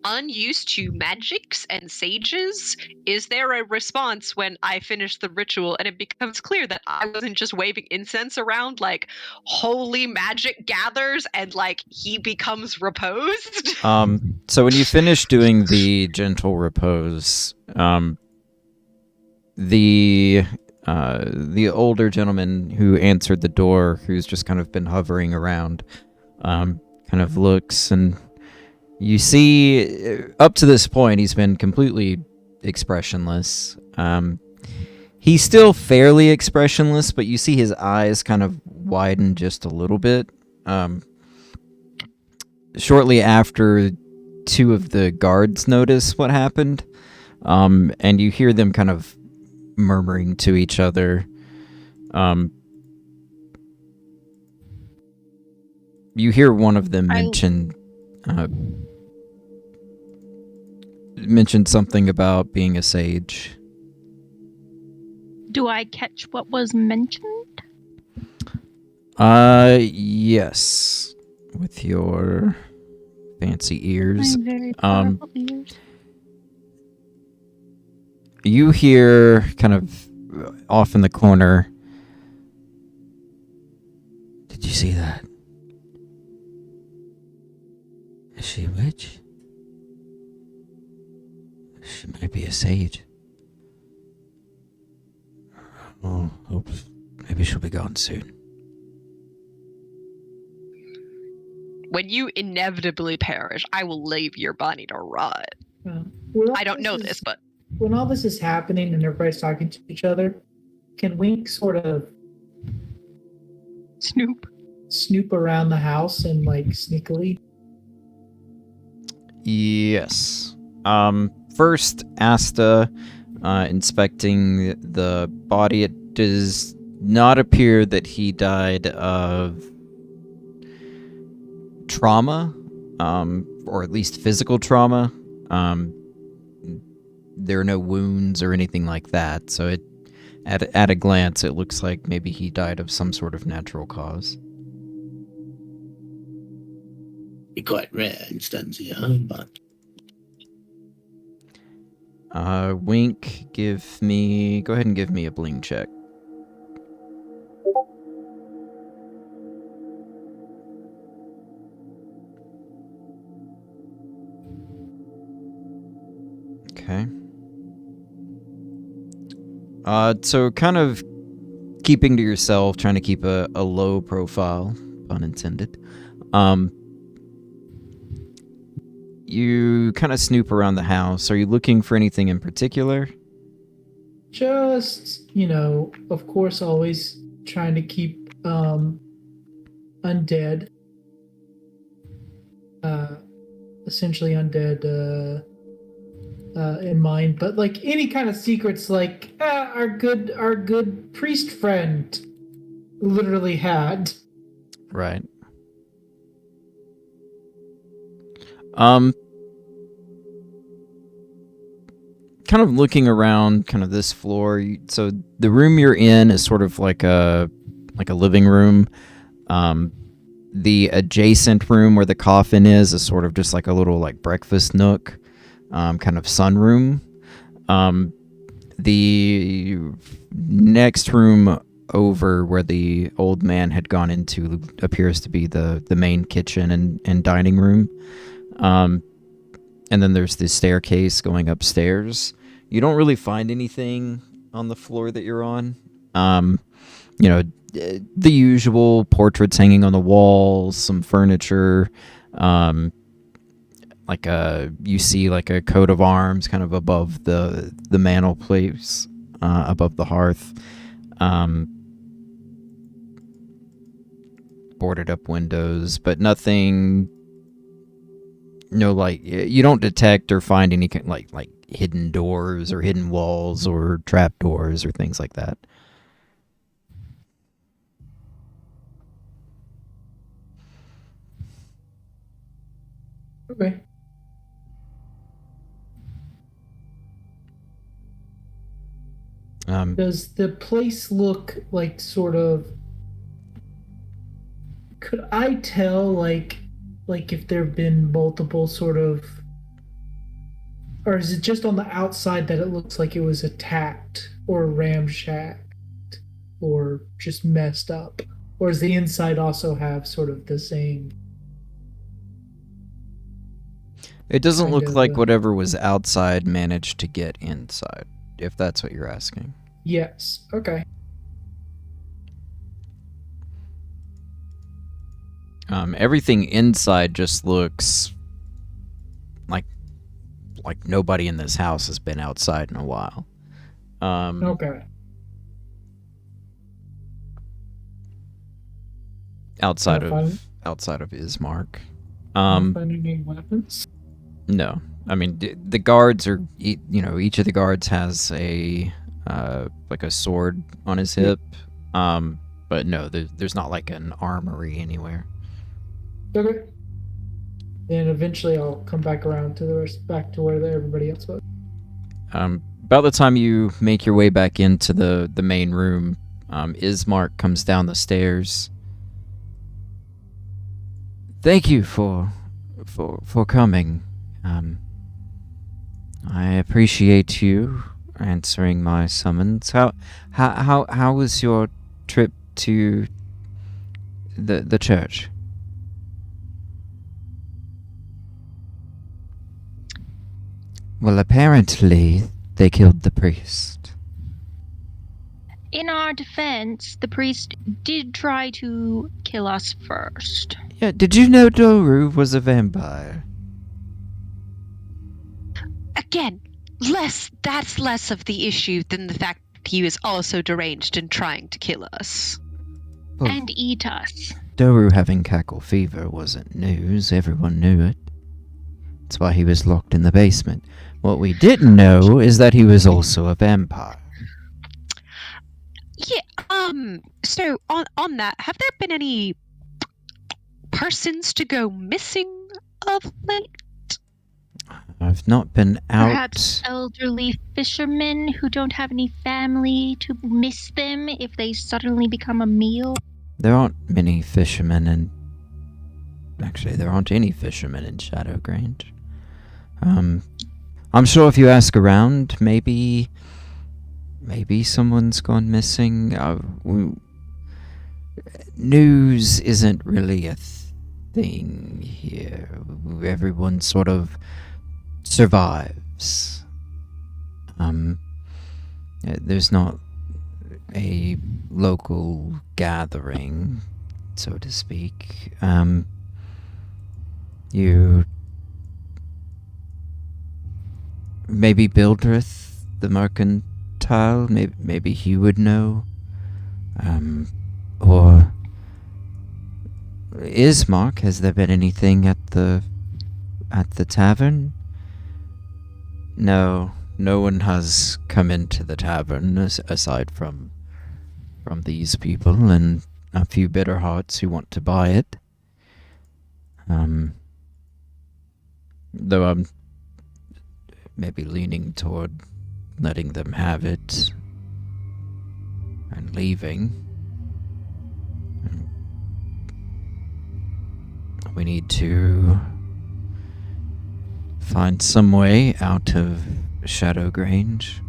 unused to magics and sages, is there a response when I finish the ritual and it becomes clear that I wasn't just waving incense around, like holy magic gathers and like he becomes reposed? So when you finish doing the gentle repose, the older gentleman who answered the door, who's just kind of been hovering around, kind of looks, and you see, up to this point, he's been completely expressionless. He's still fairly expressionless, but you see his eyes kind of widen just a little bit. Shortly after, two of the guards notice what happened, and you hear them kind of murmuring to each other. You hear one of them mention something about being a sage. Do I catch what was mentioned? Yes. With your fancy ears. My very powerful ears. You hear kind of off in the corner. Did you see that? Is she a witch? She might be a sage. Oh, hope maybe she'll be gone soon. When you inevitably perish, I will leave your body to rot. I don't know this, but when all this is happening and everybody's talking to each other, can Wink sort of snoop around the house and like sneakily? Yes. First, Asta, inspecting the body, it does not appear that he died of trauma, or at least physical trauma. There are no wounds or anything like that, so at a glance, it looks like maybe he died of some sort of natural cause. be quite rare in Stensia, but Wink, go ahead and give me a bling check. Okay. So kind of keeping to yourself, trying to keep a low profile, pun intended. You kind of snoop around the house. Are you looking for anything in particular? Just, of course, always trying to keep undead, essentially undead in mind, but like any kind of secrets, like our good priest friend literally had. Right. Kind of looking around kind of this floor, so the room you're in is sort of like a living room. The adjacent room where the coffin is sort of just like a little like breakfast nook, kind of sunroom. The next room over where the old man had gone into appears to be the main kitchen and dining room. And then there's the staircase going upstairs. You don't really find anything on the floor that you're on. The usual portraits hanging on the walls, some furniture, you see like a coat of arms kind of above the mantelpiece, above the hearth. Boarded up windows, but nothing. No, like you don't detect or find any like hidden doors or hidden walls or trap doors or things like that. Okay. Does the place look like sort of? Could I tell like if there have been multiple sort of, or is it just on the outside that it looks like it was attacked or ramshacked or just messed up, or does the inside also have sort of the same? It doesn't kind look of, like whatever was outside managed to get inside, if that's what you're asking. Yes. Okay. Everything inside just looks like nobody in this house has been outside in a while. Okay. Outside of Ismark. Find any weapons? No, I mean the guards are. Each of the guards has a like a sword on his hip. But no, there's not like an armory anywhere. Okay. Then eventually I'll come back around to back to where everybody else was. About the time you make your way back into the main room, Ismark comes down the stairs. Thank you for coming. I appreciate you answering my summons. How was your trip to the church? Well, apparently they killed the priest. In our defense, the priest did try to kill us first. Yeah, did you know Doru was a vampire? Again, that's less of the issue than the fact that he was also deranged and trying to kill us. Well, And eat us. Doru having cackle fever wasn't news. Everyone knew it. That's why he was locked in the basement. What we didn't know is that he was also a vampire. Yeah, so on that, have there been any persons to go missing of late? I've not been out. Perhaps elderly fishermen who don't have any family to miss them if they suddenly become a meal? There aren't many fishermen actually, there aren't any fishermen in Shadowgrange. I'm sure if you ask around, maybe someone's gone missing. News isn't really a thing here. Everyone sort of survives. There's not a local gathering, so to speak. You maybe Bildrith, the mercantile, maybe he would know. Or Ismark, has there been anything at the tavern? No one has come into the tavern aside from these people and a few bitter hearts who want to buy it. Though I'm maybe leaning toward letting them have it and leaving. We need to find some way out of Shadowgrange.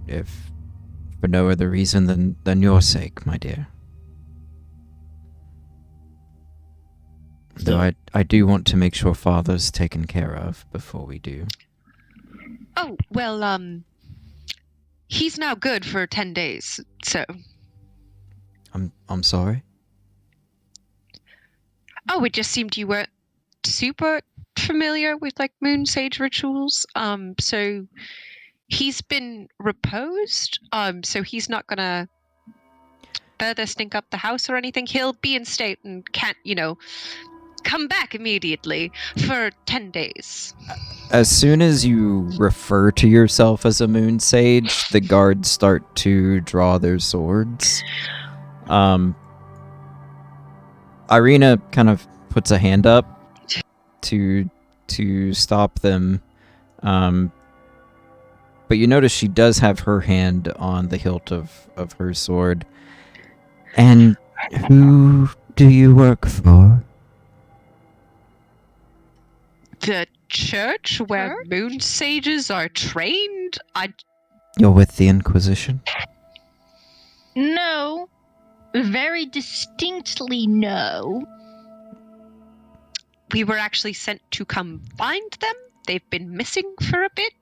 If for no other reason than your sake, my dear. Though I do want to make sure Father's taken care of before we do. Oh, well, he's now good for 10 days, so... I'm sorry? Oh, it just seemed you weren't super familiar with, like, moon sage rituals. So he's been reposed, so he's not gonna further stink up the house or anything. He'll be in state and can't, come back immediately for 10 days. As soon as you refer to yourself as a moon sage, the guards start to draw their swords. Irina kind of puts a hand up to stop them. But you notice she does have her hand on the hilt of her sword. And who do you work for? The church where moon sages are trained? You're with the Inquisition? No. Very distinctly no. We were actually sent to come find them. They've been missing for a bit.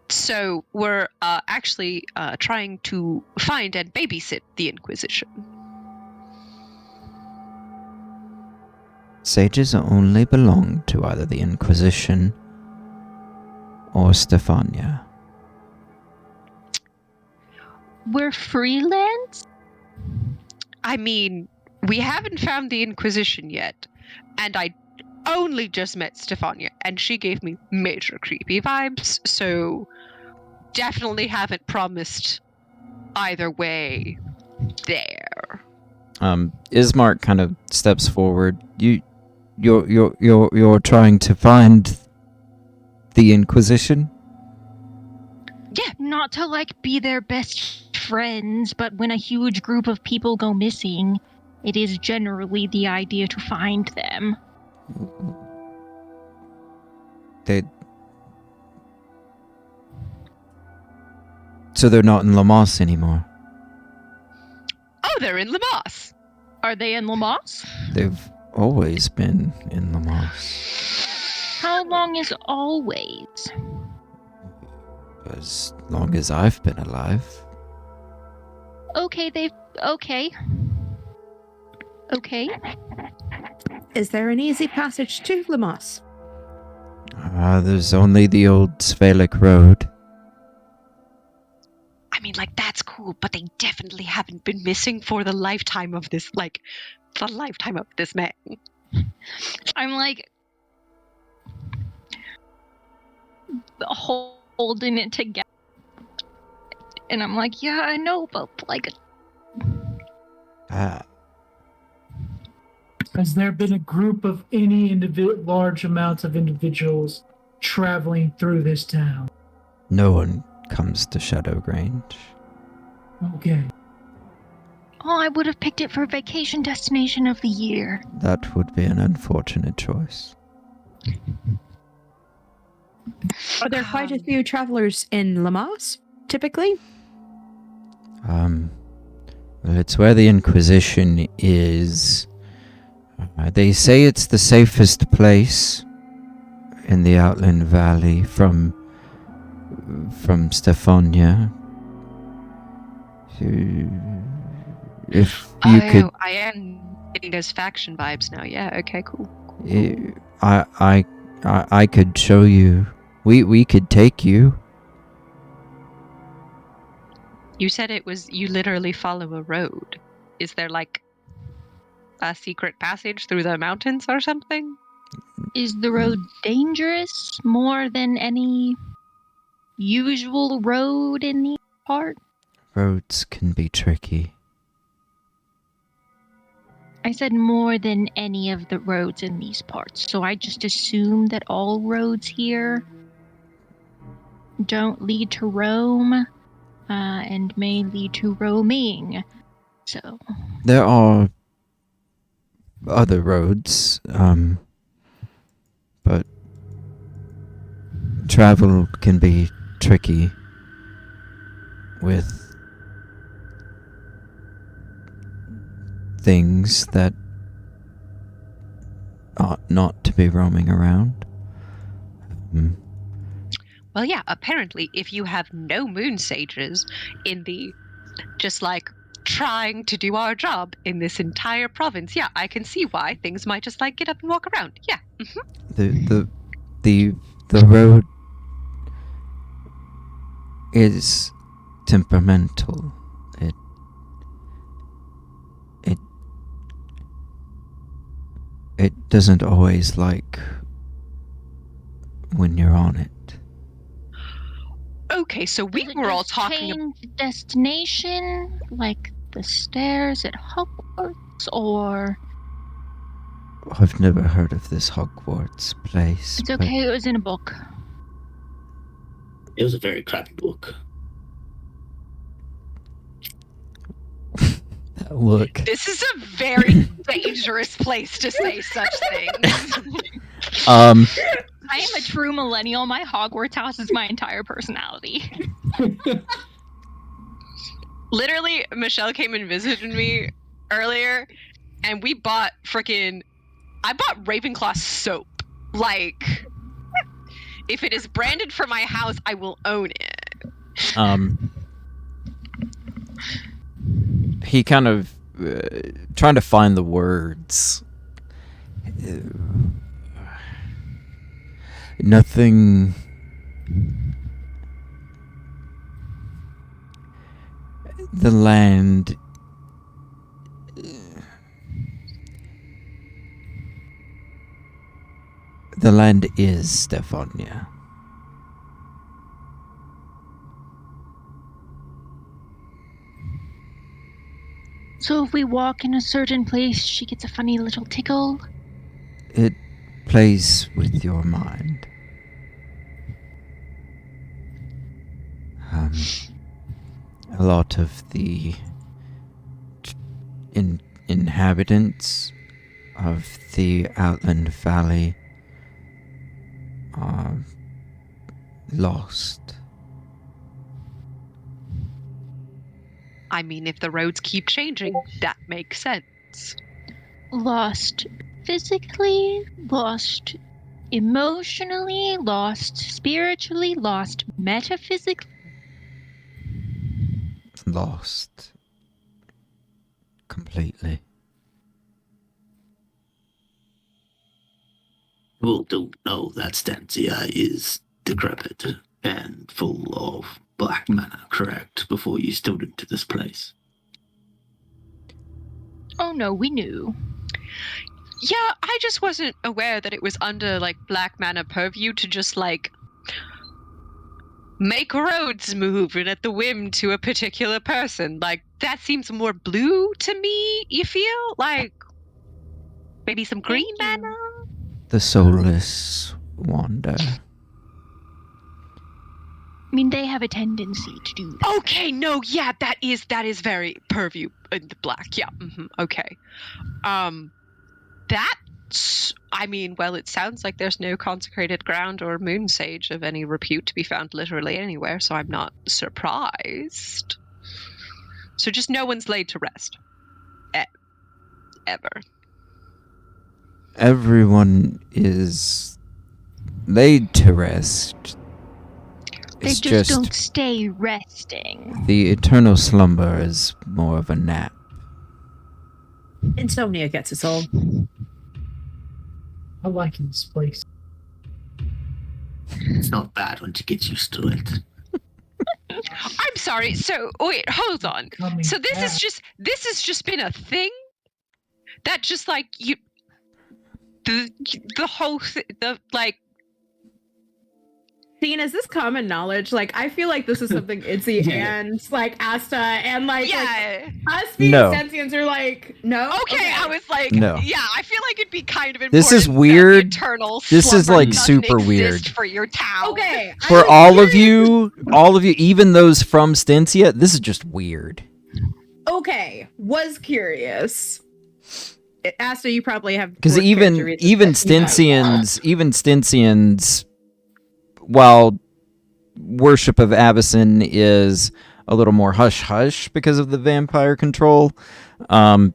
So we're actually trying to find and babysit the Inquisition. Sages only belong to either the Inquisition or Stefania. We're freelance? I mean, we haven't found the Inquisition yet, and I only just met Stefania, and she gave me major creepy vibes, so definitely haven't promised either way there. Ismark kind of steps forward. You're trying to find the Inquisition? Yeah. Not to, be their best friends, but when a huge group of people go missing, it is generally the idea to find them. So they're not in Lamas anymore? Oh, they're in Lamas. Are they in Lamas? They've always been in Lamas. How long is always? As long as I've been alive. Okay. Is there an easy passage to Lamas? There's only the old Svalik Road. I mean, that's cool, but they definitely haven't been missing for the lifetime of this, the lifetime of this man. I'm holding it together. And I'm yeah, I know, but Has there been a group of any large amounts of individuals traveling through this town? No one comes to Shadowgrange. Okay. I would have picked it for vacation destination of the year. That would be an unfortunate choice. Are there quite a few travelers in Lamas, typically? Well, it's where the Inquisition is. They say it's the safest place in the Outland Valley from Stefania. If you could, I am getting those faction vibes now. Yeah. Okay. Cool. I could show you. We could take you. You said it was you literally follow a road. Is there like a secret passage through the mountains or something? Is the road dangerous more than any usual road in the part? Roads can be tricky. I said more than any of the roads in these parts, so I just assume that all roads here don't lead to Rome, and may lead to roaming. So There are other roads, but travel can be tricky with things that ought not to be roaming around. Well, yeah, apparently if you have no moon sages in the just like trying to do our job in this entire province, yeah, I can see why things might just like get up and walk around. Yeah. The road is temperamental. It doesn't always like when you're on it. Okay, so we does it were all just talking change destination, like the stairs at Hogwarts, or I've never heard of this Hogwarts place. it's okay. It was in a book. It was a very crappy book. Look. This is a very dangerous place to say such things. I am a true millennial. My Hogwarts house is my entire personality. Literally, Michelle came and visited me earlier, and we bought I bought Ravenclaw soap. Like, if it is branded for my house, I will own it. He kind of trying to find the words. Nothing. The land. The land is Stefania. So if we walk in a certain place, she gets a funny little tickle. It plays with your mind. A lot of the inhabitants of the Outland Valley are lost. I mean, if the roads keep changing, that makes sense. Lost physically, lost emotionally, lost spiritually, lost metaphysically. Lost. Completely. People don't know that Stensia is decrepit and full of black mana, correct, before you stumbled into this place. Oh no, we knew. Yeah, I just wasn't aware that it was under, like, black mana purview to just, like, make roads move and at the whim to a particular person. Like, that seems more blue to me, you feel? Like, maybe some green mana? The soulless wander. I mean, they have a tendency to do that. Okay, no, yeah, that is very purview in the black. Yeah, okay. That's, I mean, well, it sounds like there's no consecrated ground or moon sage of any repute to be found literally anywhere, so I'm not surprised. So just no one's laid to rest. Ever. Everyone is laid to rest. They It's just don't stay resting. the eternal slumber is more of a nap. Insomnia gets us all. I like this place. It's not bad once you get used to it. I'm sorry. So wait, hold on. Coming So this back. has just been a thing that just like you the whole the like. Dean, is this common knowledge? Like, I feel like this is something Itzy Yeah. and like Asta and like us being No. sentients are like, no. Okay, I was like, No. yeah, I feel like it'd be kind of important. This is that weird. the eternal This is, slumber like, doesn't super exist weird. for your town. Okay. I For was all of curious. you, even those from Stensia, this is just weird. Okay, was curious. Asta, you probably have Because more even character reasons that you know. even Stensians, while worship of Avacyn is a little more hush hush because of the vampire control, even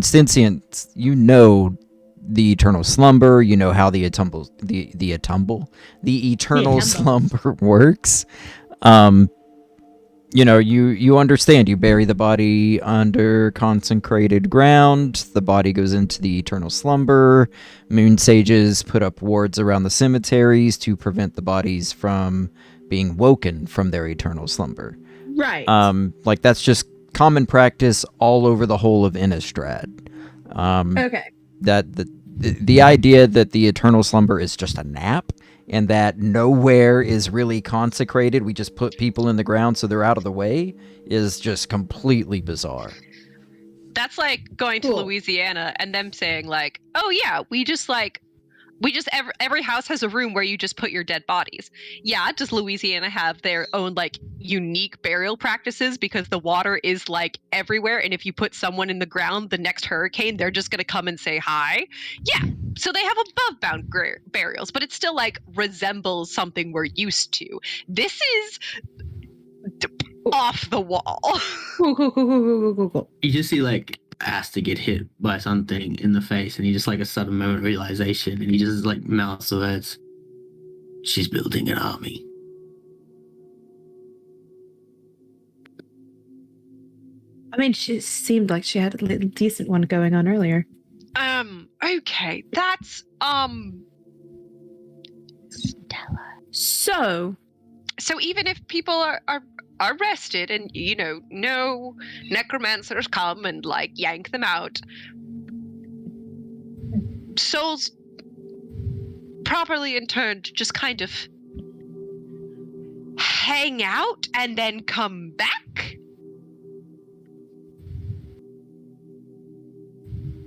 Stensians, you know the eternal slumber, you know how the eternal slumber works. You know, you understand. You bury the body under consecrated ground. The body goes into the eternal slumber. Moon sages put up wards around the cemeteries to prevent the bodies from being woken from their eternal slumber. Right. Like that's just common practice all over the whole of Innistrad. Okay. That the idea that the eternal slumber is just a nap and that nowhere is really consecrated, we just put people in the ground so they're out of the way, is just completely bizarre. That's like going to Louisiana and them saying like, oh yeah, every house has a room where you just put your dead bodies. Yeah, does Louisiana have their own like unique burial practices because the water is like everywhere, and if you put someone in the ground, the next hurricane, they're just gonna come and say hi? Yeah, so they have above ground burials, but it still like resembles something we're used to. This is off the wall. Cool. You just see like Asta get hit by something in the face, and he just like a sudden moment of realization, and he just like mouths the words, "She's building an army." I mean, she seemed like she had a little decent one going on earlier. Okay, that's So even if people are arrested and you know no necromancers come and like yank them out, souls properly interned just kind of hang out and then come back.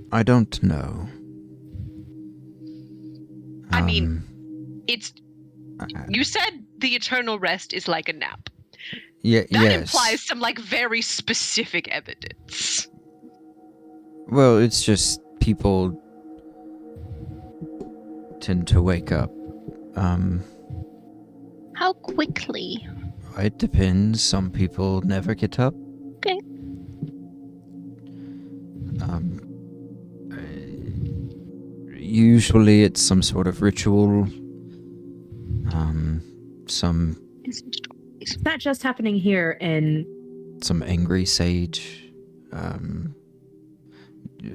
I don't know. I mean, it's you said the eternal rest is like a nap. Yeah, That yes. implies some like very specific evidence. Well, it's just people tend to wake up. How quickly? It depends. Some people never get up. Okay. Usually it's some sort of ritual. Some is that just happening here in angry sage.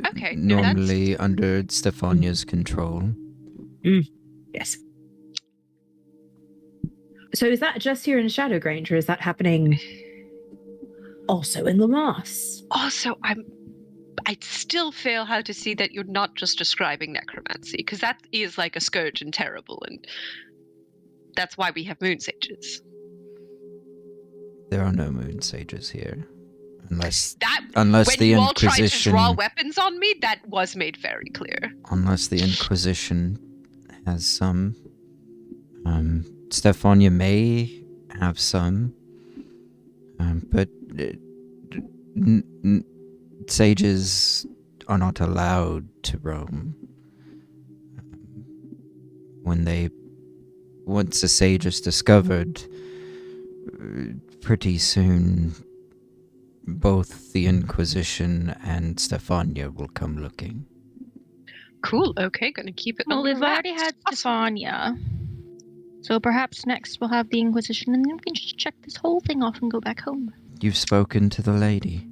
Okay, no, normally under Stefania's control. Yes. So is that just here in Shadowgrange, or is that happening also in Lamas? Also, I still fail how to see that you're not just describing necromancy, because that is like a scourge and terrible, and that's why we have moon sages. There are no moon sages here, unless when the you all tried to Inquisition. draw weapons on me, that was made very clear. Unless the Inquisition has some. Stefania may have some. But sages are not allowed to roam. Once a sage is discovered, pretty soon both the Inquisition and Stefania will come looking. Cool. Okay, gonna keep it. Well, under we've already wraps. had Awesome. Stefania. So perhaps next we'll have the Inquisition and then we can just check this whole thing off and go back home. You've spoken to the lady.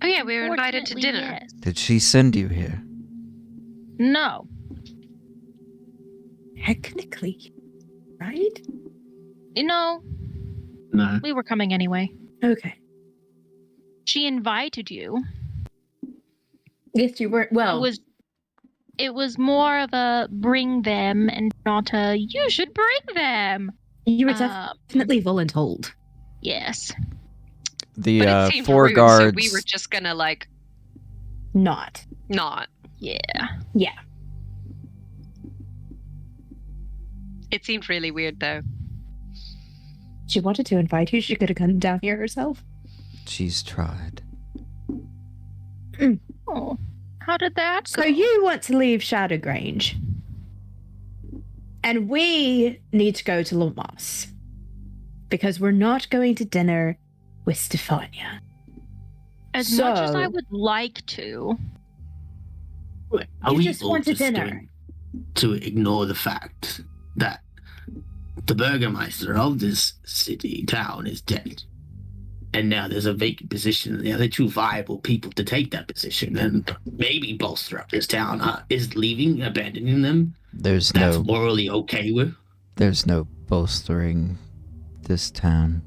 Oh yeah, we were invited to Fortunately, dinner. yes. Did she send you here? No. Technically, right? You know, No. we were coming anyway. Okay. She invited you. Yes, you were. Well, It was more of a bring them and not a you should bring them. you were Um, definitely voluntold. Yes. The But it seemed 4 rude, guards. so we were just gonna like Not. not. Yeah. Yeah. It seemed really weird though. She wanted to invite you. She could have come down here herself. She's tried. Oh. How did that go? So you want to leave Shadowgrange. And we need to go to Lumos. Because we're not going to dinner with Stefania. As much as I So- would like to. Wait, are You we just all want a just dinner. going to ignore the fact that the Burgermeister of this town is dead? And now there's a vacant position, and the other two viable people to take that position and maybe bolster up this town. Is leaving, abandoning them, There's that's no morally okay with? There's no bolstering this town.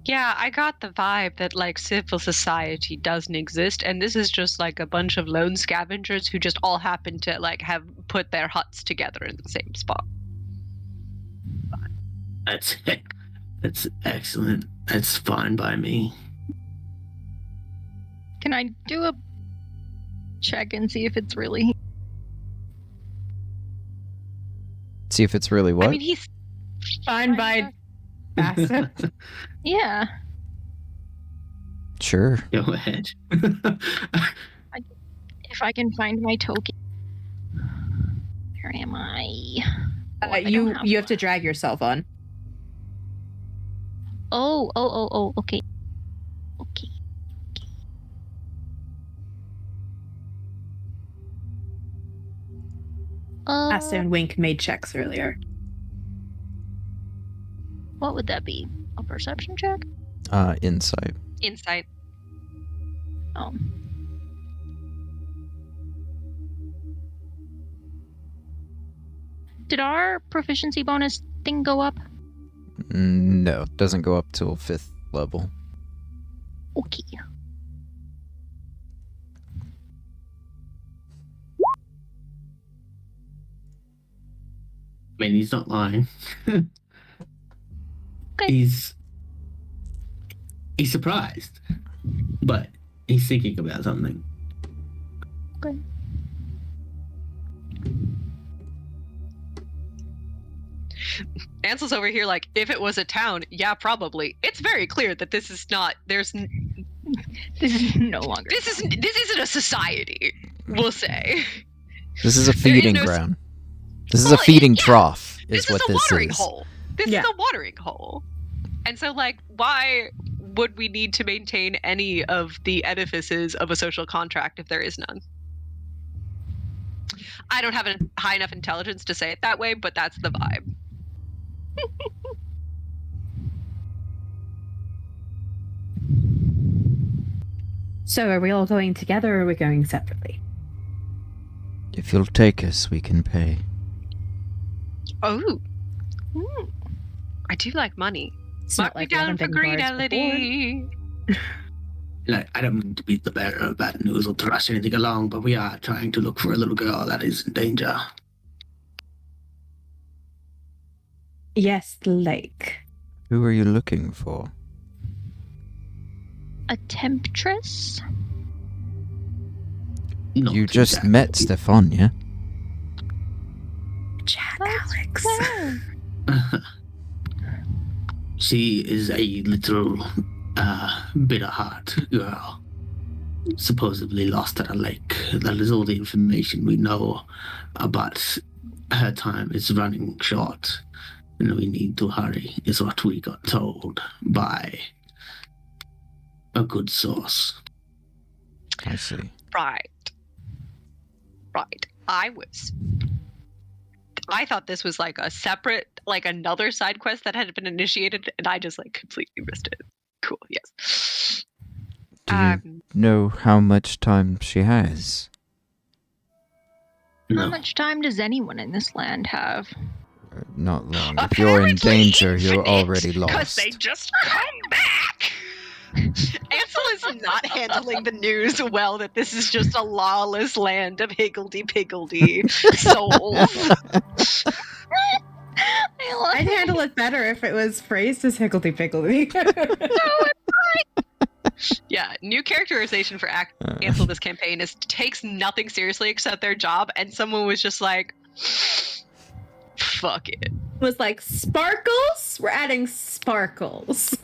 Yeah, I got the vibe that like civil society doesn't exist, and this is just like a bunch of lone scavengers who just all happen to like have put their huts together in the same spot. That's excellent. That's fine by me. Can I do a check and see if it's really See if it's really what? I mean, he's Fine by Bassa. Yeah. Sure. Go ahead. If I can find my token. Where am I? Oh, I don't you have have to one. drag yourself on. Oh, okay. Okay. Asta and Wink made checks earlier. What would that be? A perception check? Insight. insight. Oh. Did our proficiency bonus thing go up? No, doesn't go up till 5th level. Okay. I mean, he's not lying. Okay. He's surprised, but he's thinking about something. Okay. Ansel's over here like, if it was a town, yeah, probably. It's very clear that this is not. This is no longer. This isn't a society. We'll say. This is a There is feeding no- ground. This is Well, a feeding yeah, trough, is This what is a this watering is. hole. This Yeah. is a watering hole. And so, like, why would we need to maintain any of the edifices of a social contract if there is none? I don't have a high enough intelligence to say it that way, but that's the vibe. So are we all going together or are we going separately? If you'll take us, we can pay. Oh. I do like money. It's Mark not me like we down haven't for been guards before. greedality. Like, I don't mean to be the bearer of bad news or to rush anything along, but we are trying to look for a little girl that is in danger. Yes, the lake. Who are you looking for? A temptress? Not You just exactly. met Stefania. Chat, That's Alex. Thanks. She is a little bitter heart girl, supposedly lost at a lake. That is all the information we know, but her time is running short, and we need to hurry, is what we got told by a good source. I see. Right. I thought this was like a separate, like another side quest that had been initiated, and I just like completely missed it. Cool, yes. Do you know how much time she has? How No. much time does anyone in this land have? Not long. If you're in danger, you're already Because lost. they just come back. Ansel is not handling the news well that this is just a lawless land of higgledy-piggledy souls. I'd handle it better if it was phrased as higgledy-piggledy. Yeah, new characterization for Ansel this campaign is takes nothing seriously except their job, and someone was just like, fuck it. Was like, sparkles? We're adding sparkles.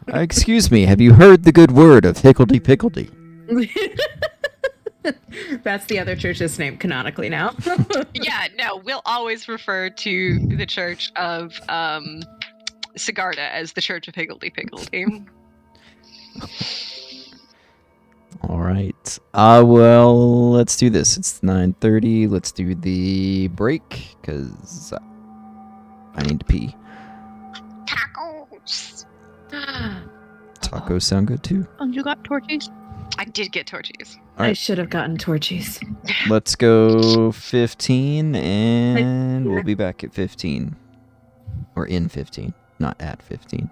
Excuse me, have you heard the good word of higgledy-piggledy? That's the other church's name canonically now. Yeah, no, we'll always refer to the church of Sigarda as the Church of Higgledy-Piggledy. All right. Well, let's do this. It's 9:30. Let's do the break, because I need to pee. Tacos! Tacos sound good, too. Oh, you got torches? I did get torches. All right. I should have gotten torches. Let's go 15, and we'll be back at 15. Or in 15, not at 15.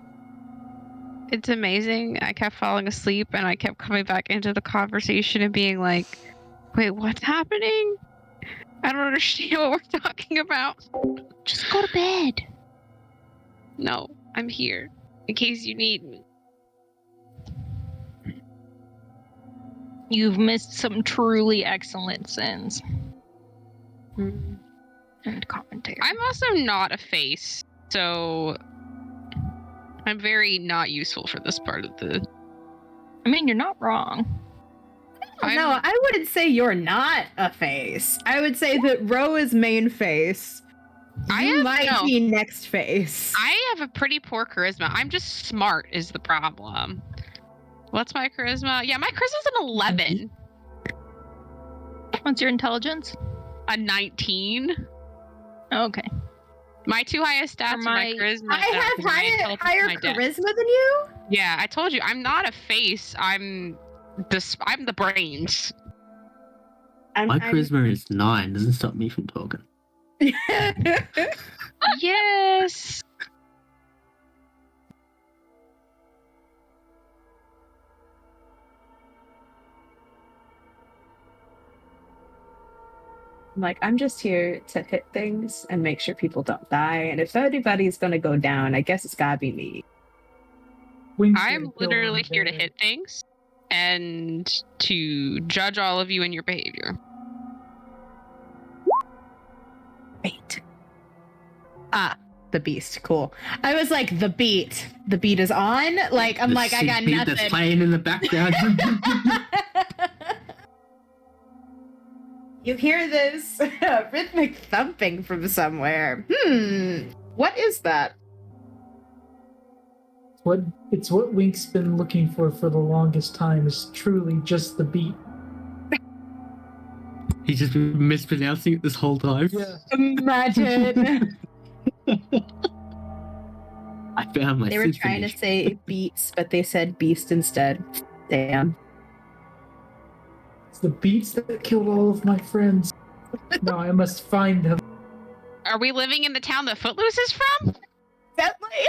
It's amazing. I kept falling asleep and I kept coming back into the conversation and being like, wait, what's happening? I don't understand what we're talking about. Just go to bed. No, I'm here in case you need me. You've missed some truly excellent sins. And commentary. I'm also not a face, so I'm very not useful for this part of the. I mean, you're not wrong. No, I wouldn't say you're not a face. I would say that Ro is main face. You might be next face. I have a pretty poor charisma. I'm just smart is the problem. What's my charisma? Yeah, my charisma's an 11. What's your intelligence? A 19. Okay. My two highest stats are my charisma. I have higher charisma than you? Yeah, I told you I'm not a face. I'm the brains. My charisma is 9. Doesn't stop me from talking. Yes. I'm just here to hit things and make sure people don't die. And if anybody's gonna go down, I guess it's gotta be me. I'm literally here to hit things and to judge all of you and your behavior. Wait. The beast. Cool. I was like, the beat. The beat is on. Like, I'm like, I got nothing. That's playing in the background. You hear this rhythmic thumping from somewhere. What is that? It's what Wink's been looking for the longest time. Is truly just the beat. He's just been mispronouncing it this whole time. Yeah. Imagine. I found my They were trying to say beats, but they said beast instead. Damn. It's the beats that killed all of my friends. Now I must find them. Are we living in the town that Footloose is from? Definitely.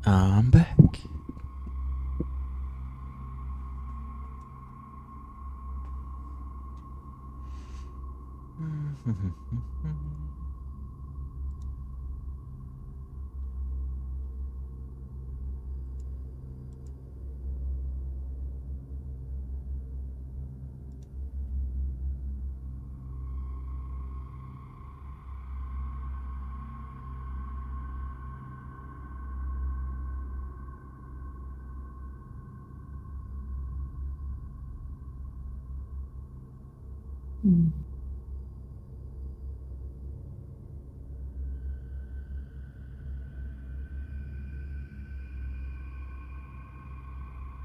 I'm back.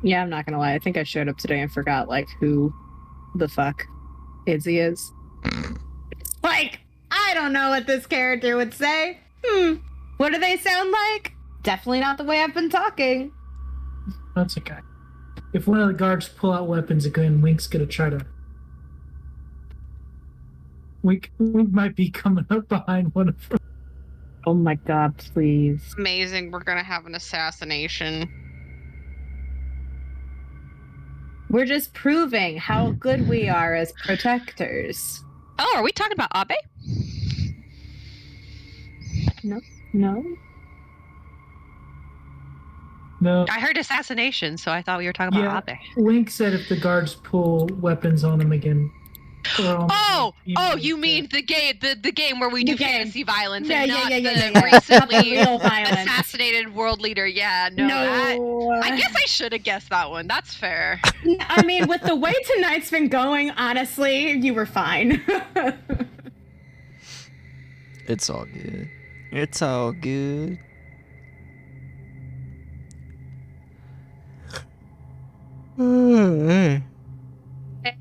Yeah, I'm not gonna lie. I think I showed up today and forgot like who the fuck Izzy is. Like, I don't know what this character would say. What do they sound like? Definitely not the way I've been talking. That's okay. If one of the guards pull out weapons again, Wink's gonna try to. Wink might be coming up behind one of them. Oh my god, please. Amazing. We're gonna have an assassination. We're just proving how good we are as protectors. Oh, are we talking about Abe? No? No. I heard assassination, so I thought we were talking about Abe. Wink said if the guards pull weapons on him again. Oh, you mean the game where we do fantasy violence and not the yeah. recently Real violence. assassinated world leader. Yeah, no. I guess I should have guessed that one. That's fair. I mean, with the way tonight's been going, honestly, you were fine. It's all good. It's all good.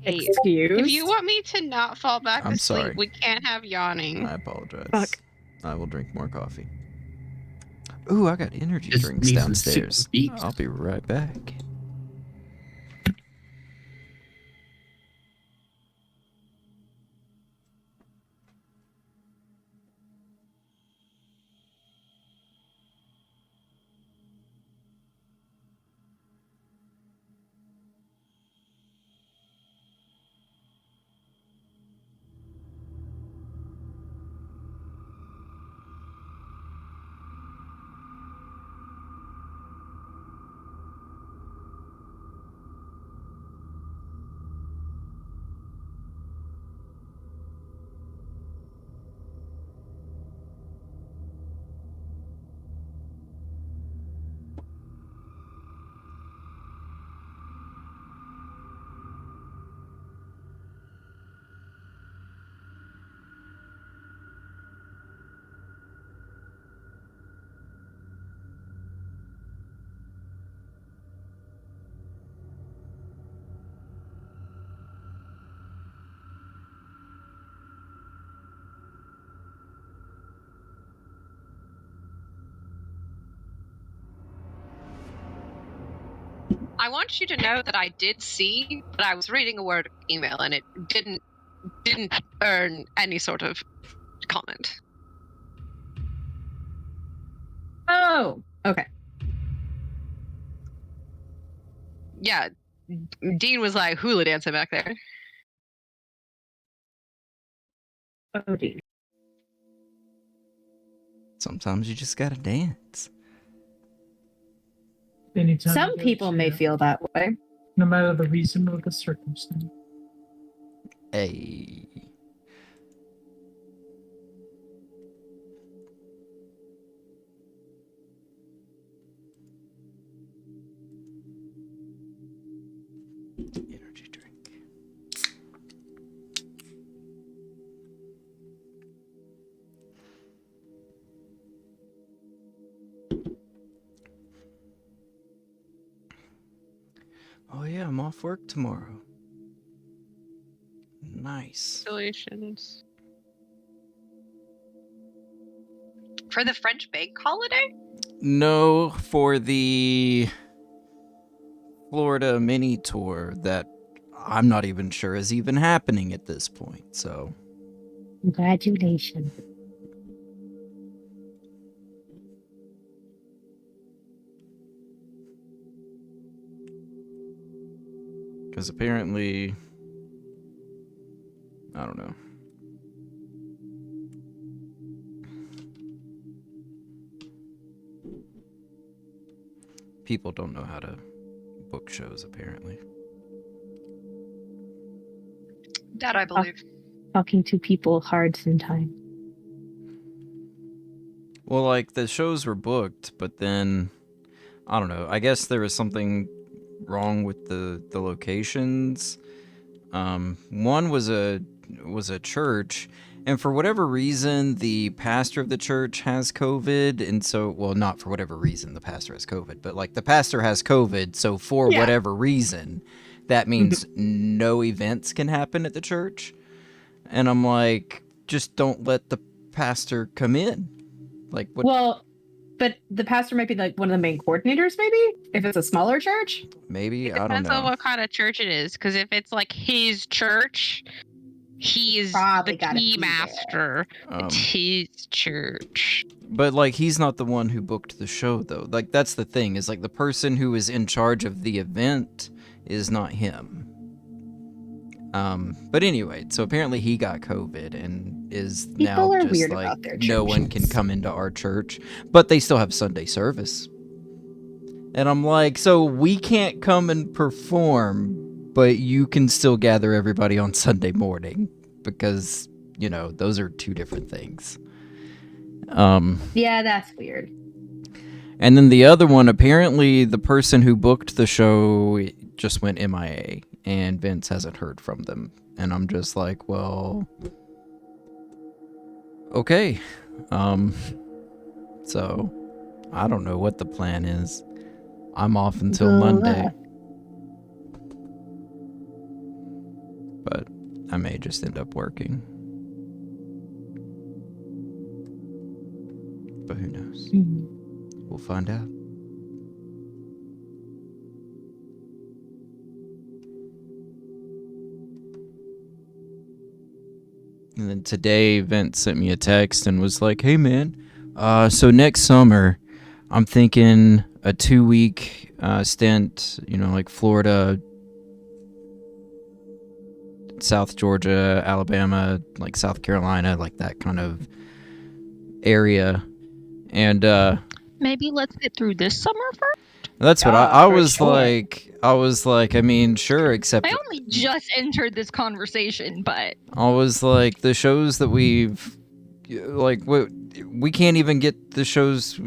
Excuse? If you want me to not fall back I'm asleep, sorry. we can't have yawning. I apologize. Fuck. I will drink more coffee. Ooh, I got energy Just drinks need some downstairs. super beats. I'll be right back. I want you to know that I did see, but I was reading a Word email and it didn't earn any sort of comment. Oh, okay. Yeah, Dean was like hula dancing back there. Oh, Dean. Sometimes you just gotta dance. Anytime Some you go people may to- feel that way. No matter the reason or the circumstance. Hey. Energy drink. Oh yeah, I'm off work tomorrow. Nice. Congratulations. For the French bank holiday? No, for the Florida mini tour that I'm not even sure is even happening at this point, so. Congratulations. Because apparently, I don't know. People don't know how to book shows, apparently. That I believe. Talking to people hard sometimes. Well, like, the shows were booked, but then, I don't know. I guess there was something wrong with the locations. One was a church, and for whatever reason, the pastor of the church has COVID, and so, well, not for whatever reason the pastor has COVID, but like the pastor has COVID, so for whatever reason, that means no events can happen at the church. And I'm like, just don't let the pastor come in. Like, what? Well, but the pastor might be like one of the main coordinators, maybe if it's a smaller church. Maybe, I don't Depends know. on what kind of church it is, because if it's like his church, he's Probably the gotta key be there. master. It's his church. But, like, he's not the one who booked the show, though. Like, that's the thing, is, like, the person who is in charge of the event is not him. But anyway, so apparently he got COVID and is now are just weird like, about their no one can churches. come into our church. But they still have Sunday service. And I'm like, so we can't come and perform, but you can still gather everybody on Sunday morning. Because, you know, those are two different things. Yeah, that's weird. And then the other one, apparently the person who booked the show just went MIA, and Vince hasn't heard from them. And I'm just like, well, okay. So I don't know what the plan is. I'm off until Monday. But I may just end up working. But who knows? We'll find out. And then today, Vince sent me a text and was like, hey, man, so next summer, I'm thinking a 2-week stint, you know, like Florida, South Georgia, Alabama, like South Carolina, like that kind of area. And Maybe let's get through this summer first. that's what Yeah, I for was sure. like. I was like, I mean, sure, except I only just entered this conversation, but I was like, the shows that we've, like, we can't even get the shows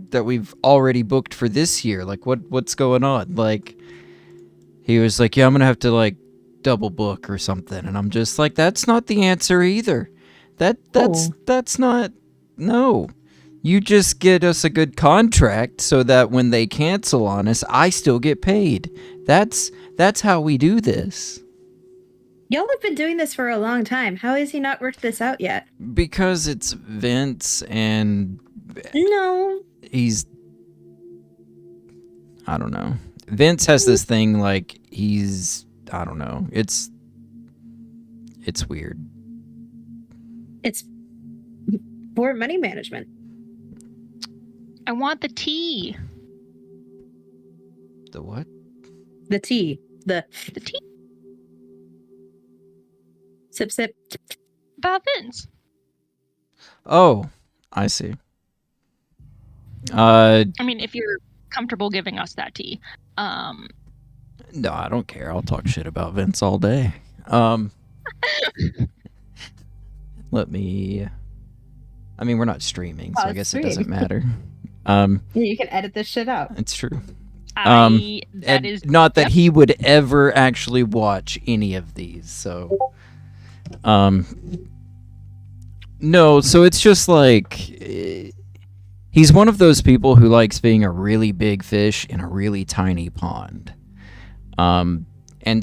that we've already booked for this year. Like, what's going on? Like, he was like, yeah, I'm gonna have to like double book or something, and I'm just like, that's not the answer either. That's not. No, you just get us a good contract so that when they cancel on us, I still get paid. That's how we do this. Y'all have been doing this for a long time. How has he not worked this out yet? Because it's Vince and No. he's, I don't know. Vince has this thing like he's, I don't know. It's weird. It's poor money management. I want the tea. The what? The tea. The The tea sip sip. about Vince. Oh, I see. I mean, if you're comfortable giving us that tea. No, I don't care. I'll talk shit about Vince all day. Let me. I mean, we're not streaming, so I guess it doesn't matter. You can edit this shit out. It's true. That And is not that he would ever actually watch any of these. So, no. So it's just like he's one of those people who likes being a really big fish in a really tiny pond. And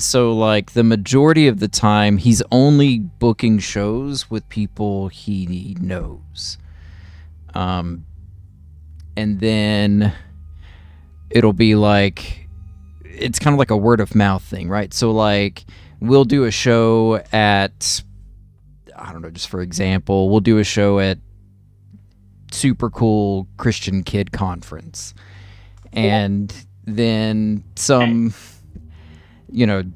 so, like, the majority of the time, he's only booking shows with people he knows. And then it'll be like, it's kind of like a word of mouth thing, right? So, like, we'll do a show at, I don't know, just for example, we'll do a show at Super Cool Christian Kid Conference. And then some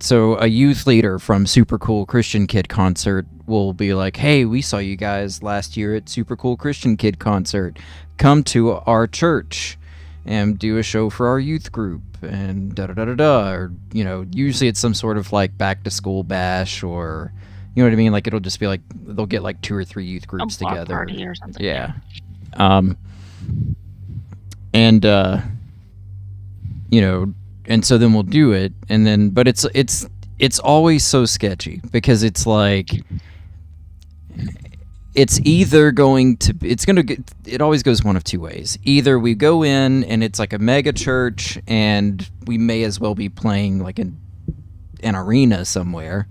so a youth leader from Super Cool Christian Kid Concert will be like, hey, we saw you guys last year at Super Cool Christian Kid Concert. Come to our church and do a show for our youth group and da-da-da-da-da. Or, usually it's some sort of like back to school bash or, you know what I mean? Like it'll just be like, they'll get like 2 or 3 youth groups a block together. party or something. Yeah. And so then we'll do it, and then, but it's always so sketchy because it's like, it's either it always goes one of 2 ways. Either we go in and it's like a mega church and we may as well be playing like an arena somewhere,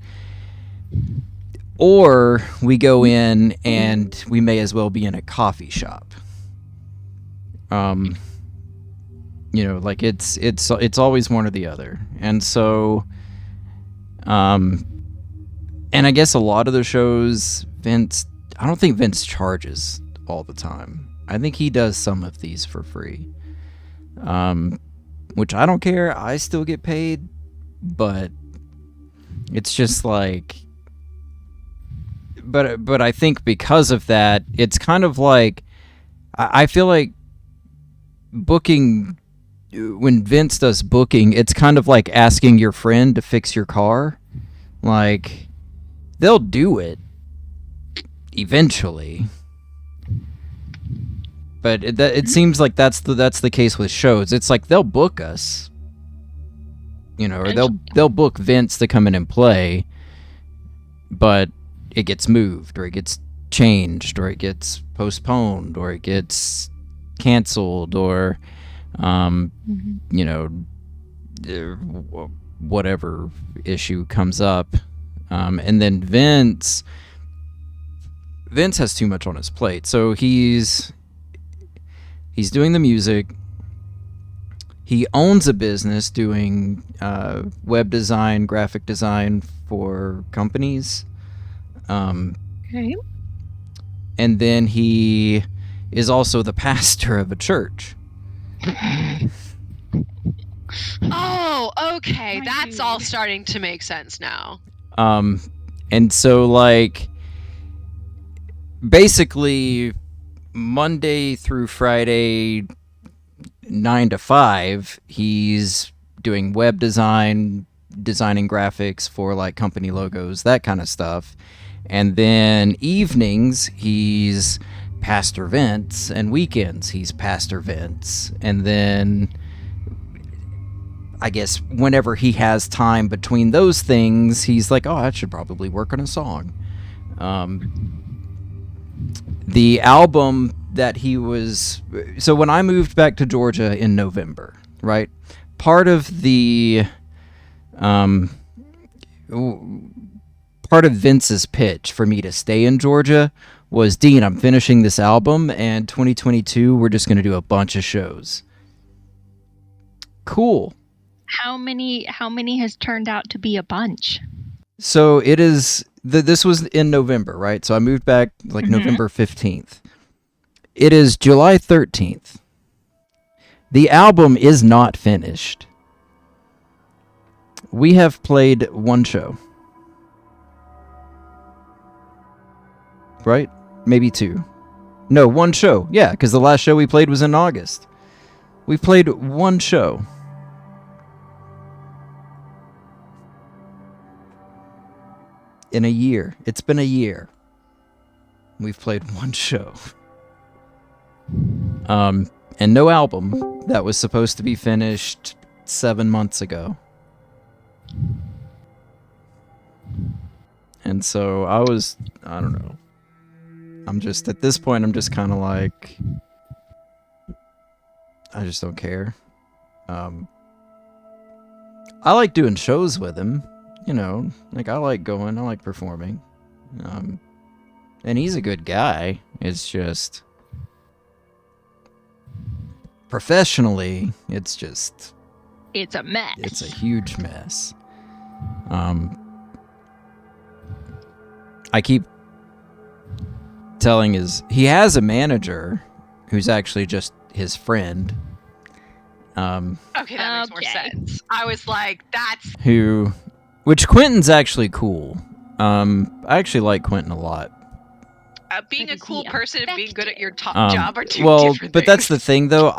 or we go in and we may as well be in a coffee shop. Like it's always one or the other. And so, and I guess a lot of the shows, I don't think Vince charges all the time. I think he does some of these for free. Which I don't care. I still get paid, but it's just like, but I think because of that, it's kind of like, I feel like booking, when Vince does booking, it's kind of like asking your friend to fix your car. Like, they'll do it eventually, but it seems like that's the case with shows. It's like they'll book us, or they'll book Vince to come in and play, but it gets moved or it gets changed or it gets postponed or it gets canceled or whatever issue comes up, and then Vince has too much on his plate, so he's doing the music. He owns a business doing web design, graphic design for companies, Okay. and then he is also the pastor of a church. Oh, okay. That's all starting to make sense now. And so like basically Monday through Friday 9 to 5, he's doing web design, designing graphics for like company logos, that kind of stuff. And then evenings he's Pastor Vince, and weekends he's Pastor Vince. And then I guess whenever he has time between those things, he's like, oh, I should probably work on a song. The album that he was... So when I moved back to Georgia in November, right? Part of Vince's pitch for me to stay in Georgia was, Dean, I'm finishing this album, and 2022, we're just going to do a bunch of shows. Cool. How many has turned out to be a bunch? So it is, this was in November, right? So I moved back like November 15th. It is July 13th. The album is not finished. We have played 1 show. Right? Maybe 2. No, 1 show. Yeah, because the last show we played was in August. We played 1 show. In a year. It's been a year. We've played 1 show. And no album that was supposed to be finished 7 months ago. And so I don't know. I'm just, at this point, I'm just kind of like, I just don't care. I like doing shows with him, like I like going, I like performing. And he's a good guy. It's just, professionally, it's a mess. It's a huge mess. I keep telling he has a manager who's actually just his friend, Okay, that makes more Okay. sense. I was like, that's which Quentin's actually cool. I actually like Quentin a lot. being But a is cool he person and being good at your job are two Well, different but things. that's the thing, though.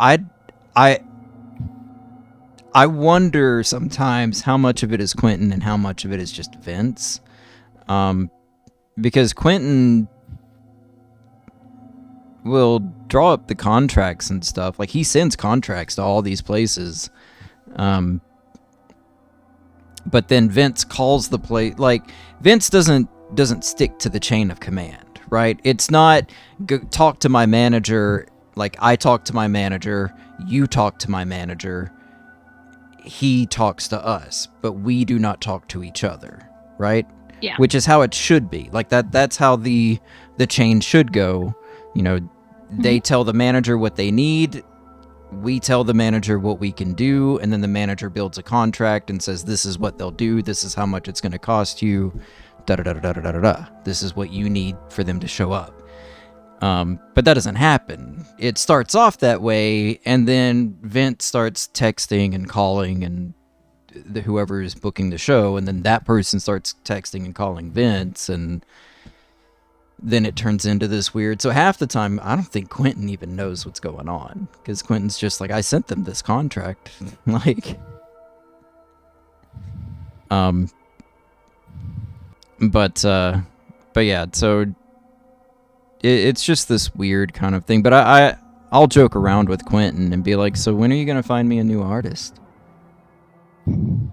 I wonder sometimes how much of it is Quentin and how much of it is just Vince. Because Quentin will draw up the contracts and stuff. Like, he sends contracts to all these places. But then Vince calls the place. Like, Vince doesn't stick to the chain of command, right? It's not talk to my manager. Like, I talk to my manager, you talk to my manager. He talks to us, but we do not talk to each other, right? Yeah. Which is how it should be. Like, that's how the chain should go. You know, they tell the manager what they need, we tell the manager what we can do, and then the manager builds a contract and says, this is what they'll do, this is how much it's going to cost you, da-da-da-da-da-da-da. This is what you need for them to show up. But that doesn't happen. It starts off that way, and then Vince starts texting and calling and whoever is booking the show, and then that person starts texting and calling Vince, and then it turns into this weird. So half the time, I don't think Quentin even knows what's going on, because Quentin's just like, I sent them this contract. Like, but yeah, so it's just this weird kind of thing. But I'll joke around with Quentin and be like, so when are you gonna find me a new artist? And,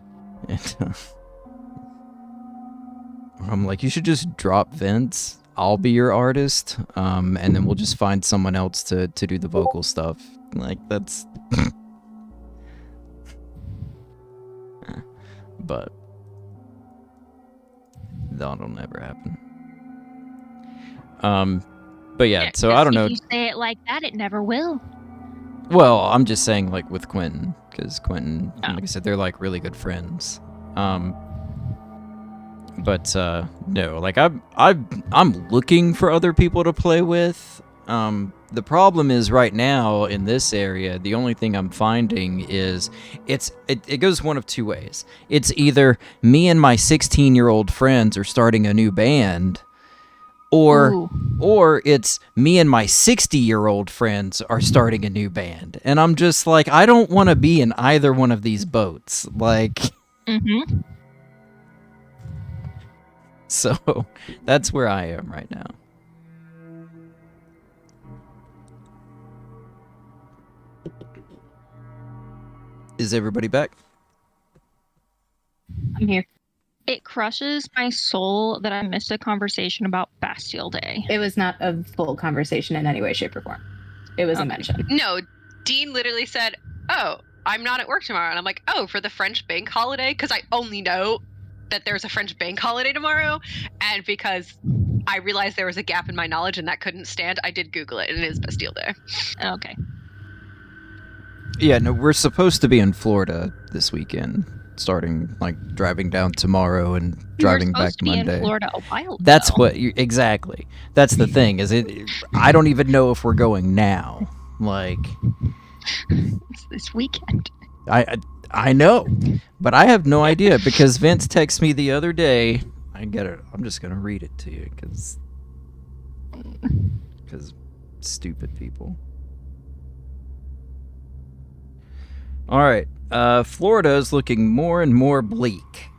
I'm like, you should just drop Vince. I'll be your artist, and then we'll just find someone else to do the vocal stuff. Like, that's... But that'll never happen. But yeah, so I don't know. If you say it like that, it never will. Well, I'm just saying, like, with Quentin, because Quentin, like I said, they're like really good friends. But no, like I'm looking for other people to play with. The problem is right now in this area, the only thing I'm finding is it goes one of two ways. It's either me and my 16-year-old friends are starting a new band, or it's me and my 60-year-old friends are starting a new band. And I'm just like, I don't want to be in either one of these boats. Like, so that's where I am right now. Is everybody back? I'm here. It crushes my soul that I missed a conversation about Bastille Day. It was not a full conversation in any way, shape, or form. It was a mention. No, Dean literally said, oh, I'm not at work tomorrow. And I'm like, oh, for the French bank holiday? Because I only know that there's a French bank holiday tomorrow. And because I realized there was a gap in my knowledge and that couldn't stand, I did Google it, and it is Bastille Day. Okay. Yeah, no, we're supposed to be in Florida this weekend, starting, like, driving down tomorrow and driving back We were supposed to be Monday. in Florida a while ago. That's what exactly. That's the thing. Is it? I don't even know if we're going now. Like, It's this weekend. I know, but I have no idea because Vince texted me the other day. I get it. I'm just gonna read it to you because stupid people. All right. Florida is looking more and more bleak.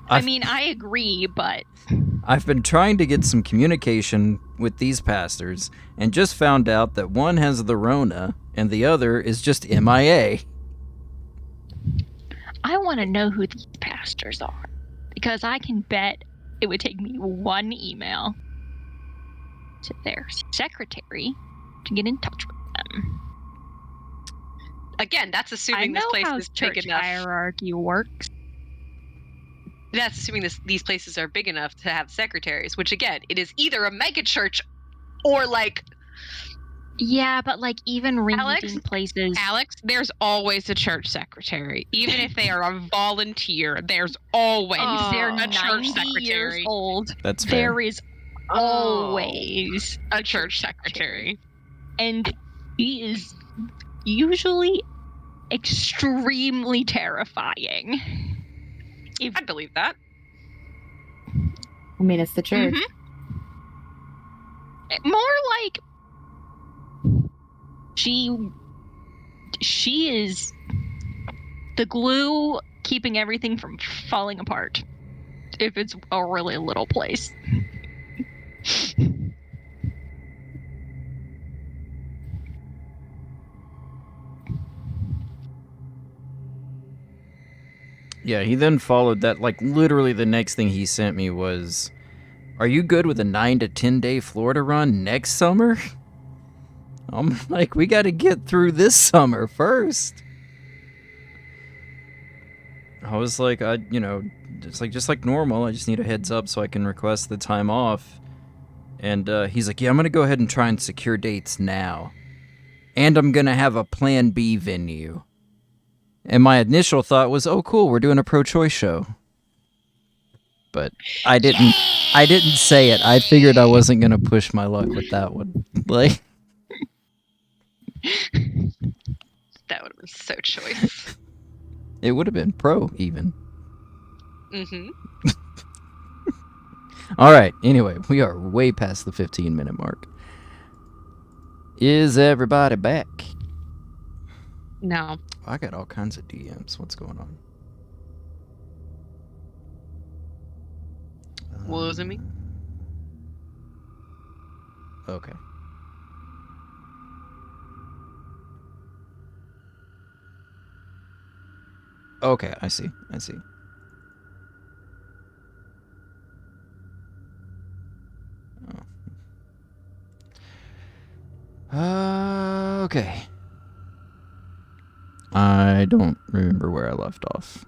I mean, I agree, but I've been trying to get some communication with these pastors and just found out that one has the Rona and the other is just MIA. I want to know who these pastors are because I can bet it would take me one email to their secretary to get in touch with them. Again, that's assuming this place is big church enough. hierarchy works. That's assuming these places are big enough to have secretaries, which again, it is either a mega church or like... Yeah, but like even Alex? reading places. Alex, there's always a church secretary. Even if they are a volunteer, there's always If they're a church 90 years secretary. old, That's fair. there is always A church secretary. and he is usually extremely terrifying. I'd believe that. I mean, it's the church. More like she is the glue keeping everything from falling apart if it's a really little place. Yeah, he then followed that, like, literally the next thing he sent me was, are you good with a 9 to 10 day Florida run next summer? I'm like, we gotta get through this summer first. I was like, just like normal, I just need a heads up so I can request the time off. And he's like, yeah, I'm gonna go ahead and try and secure dates now. And I'm gonna have a plan B venue. And my initial thought was, oh cool, we're doing a pro-choice show. But I didn't say it. I figured I wasn't gonna push my luck with that one. Like, That would have been so choice. it would have been pro even. Mm-hmm. Alright, anyway, we are way past the 15-minute mark. Is everybody back? No. I got all kinds of DMs. What's going on? Losing me? Okay. Okay, I see. Okay. I don't remember where I left off.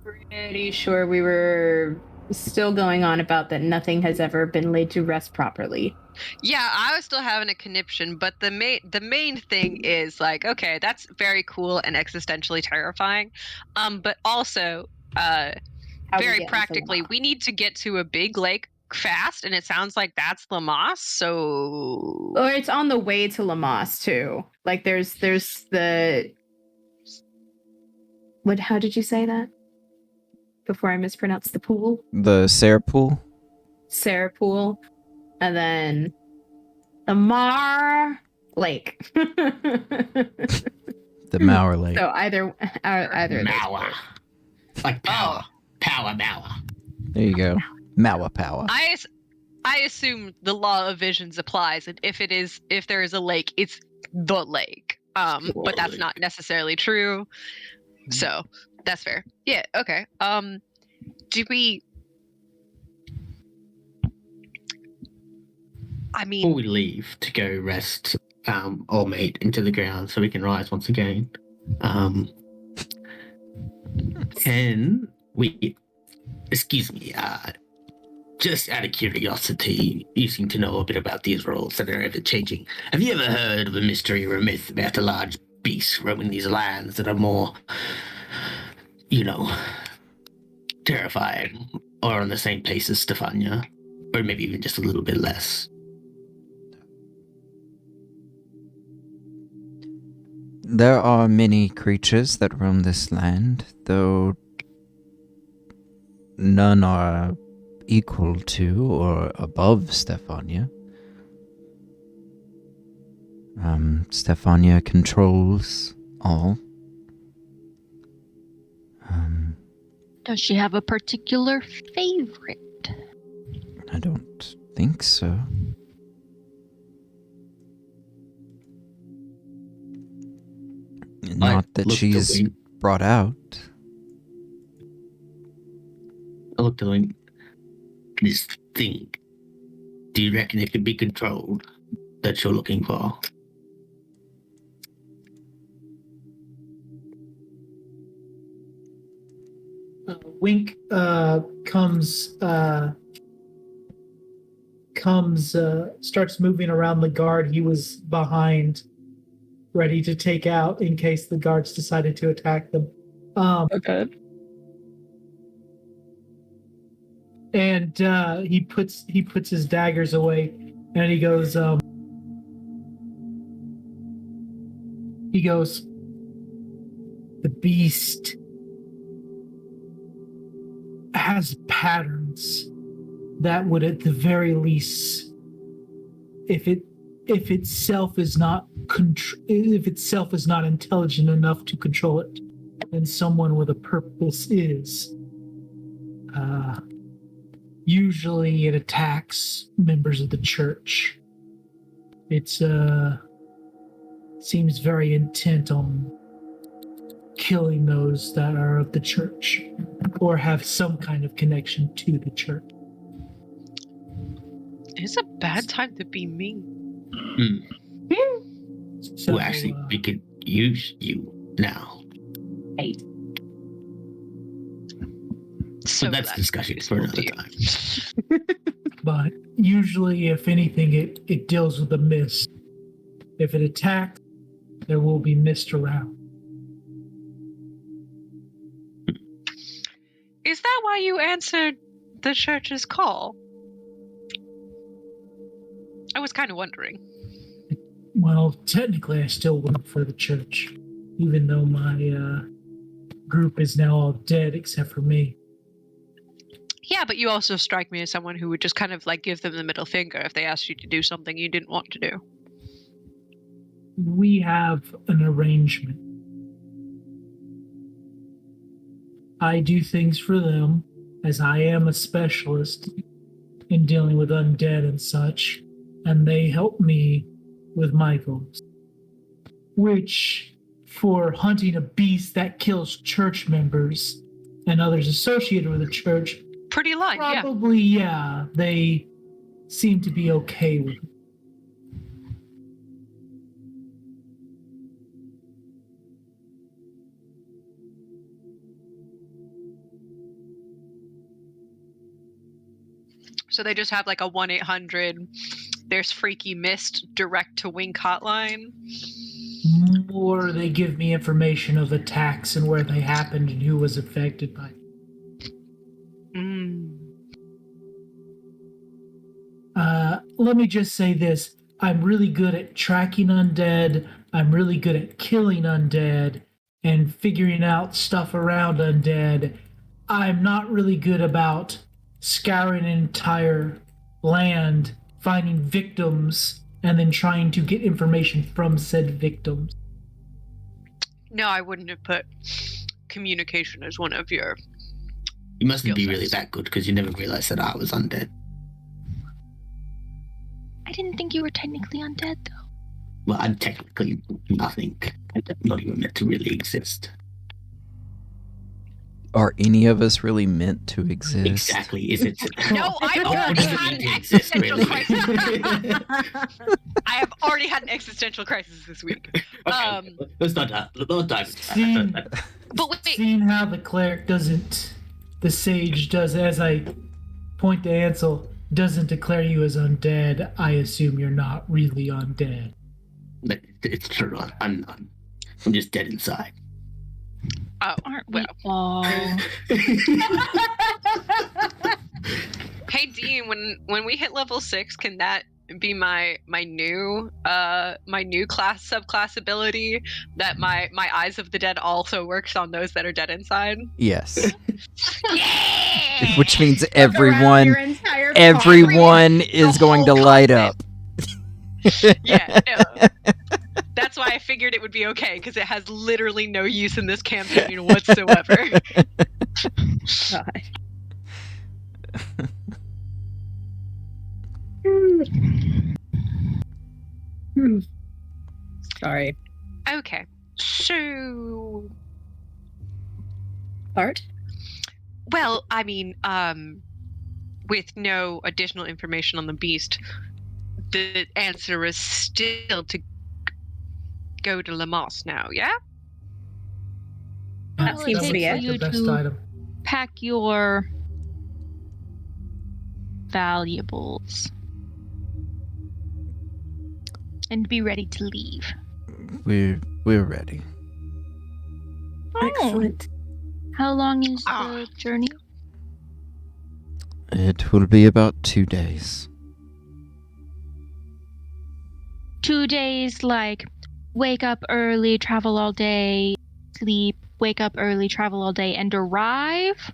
Pretty sure we were still going on about that nothing has ever been laid to rest properly. Yeah, I was still having a conniption, but the main thing is like, okay, that's very cool and existentially terrifying. But also, How we very get into practically, Lamas. we need to get to a big lake fast, and it sounds like that's Lamas. So, Or it's on the way to Lamas too. Like there's the what? How did you say that? Before I mispronounced the pool, The Sarah Pool? Sarah Pool, and then the Mar Lake. The Mauer Lake. So either of those Mawa. Like power. Power. There you go. Maua Power. I assume the law of visions applies, and if there is a lake, it's the lake. But that's not necessarily true. So that's fair. Yeah. Okay. Do we? I mean, Before we leave to go rest our mate into the ground so we can rise once again, can we? Excuse me. Just out of curiosity, you seem to know a bit about these roles that are ever changing. Have you ever heard of a mystery or a myth about a large beast roaming these lands that are more, terrifying, or on the same pace as Stefania, or maybe even just a little bit less? There are many creatures that roam this land, though none are equal to or above Stefania. Stefania controls all. Does she have a particular favorite? I don't think so. Not that looked she's away. brought out. I looked at him. This thing, do you reckon it could be controlled that you're looking for? Wink starts moving around the guard he was behind, ready to take out in case the guards decided to attack them. Okay. And he puts his daggers away And he goes, the beast has patterns that would, at the very least, if itself is not intelligent enough to control it, then someone with a purpose is. Usually, it attacks members of the church. It's seems very intent on killing those that are of the church or have some kind of connection to the church. It's a bad time to be me. So, Well, actually, we could use you now. So But that's glad discussion you for spoke another to time. but usually, if anything, it deals with the mist. If it attacks, there will be mist around. Is that why you answered the church's call? I was kind of wondering. Well, technically, I still work for the church, even though my group is now all dead except for me. Yeah, but you also strike me as someone who would just kind of like give them the middle finger if they asked you to do something you didn't want to do. We have an arrangement. I do things for them, as I am a specialist in dealing with undead and such, and they help me with my goals. Which, for hunting a beast that kills church members and others associated with the church, Pretty line, yeah. probably, yeah, they seem to be okay with it. So they just have like a 1-800, there's freaky mist direct to Wink hotline. Or they give me information of attacks and where they happened and who was affected by it. Let me just say this. I'm really good at tracking undead. I'm really good at killing undead and figuring out stuff around undead. I'm not really good about scouring an entire land, finding victims, and then trying to get information from said victims. No, I wouldn't have put communication as one of your... You mustn't be Skill really sets. that good because you never realized that I was undead. I didn't think you were technically undead, though. Well, I'm technically nothing. I'm not even meant to really exist. Are any of us really meant to exist? Exactly. Is it? No, I've What already does it had mean an to exist, existential really? crisis. I have already had an existential crisis this week. Okay, let's not dive into that. Seeing, But wait, seeing how the cleric doesn't, the sage does, as I point to Ansel, doesn't declare you as undead, I assume you're not really undead. But it's true. I'm not. I'm just dead inside. oh, Aren't well. we all? Hey Dean, when we hit level 6, can that be my new class subclass ability that my Eyes of the Dead also works on those that are dead inside? Yes. Yeah! Which means Look around everyone your entire everyone is going to whole light continent. up. Yeah, no. That's why I figured it would be okay, because it has literally no use in this campaign whatsoever. God. Sorry. Okay, so Bart? well, I mean, with no additional information on the beast, the answer is still to go to Lamos now, yeah? That Well, seems it to be takes it. you The best to item. pack your valuables and be ready to leave. We're ready. Excellent. How long is the journey? It will be about 2 days. 2 days, like, wake up early, travel all day, sleep, wake up early, travel all day, and arrive?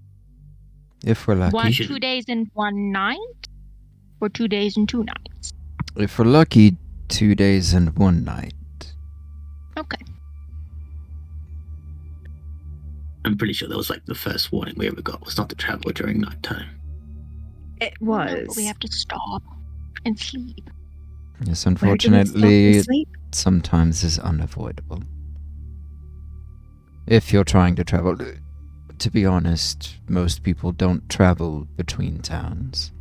If we're lucky. 2 days and 1 night? Or 2 days and 2 nights? If we're lucky, 2 days and 1 night. Okay. I'm pretty sure that was like the first warning we ever got was not to travel during nighttime. It No, was. but we have to stop and sleep. Yes, Where do we stop unfortunately, and sleep? sometimes is unavoidable. If you're trying to travel, to be honest, most people don't travel between towns.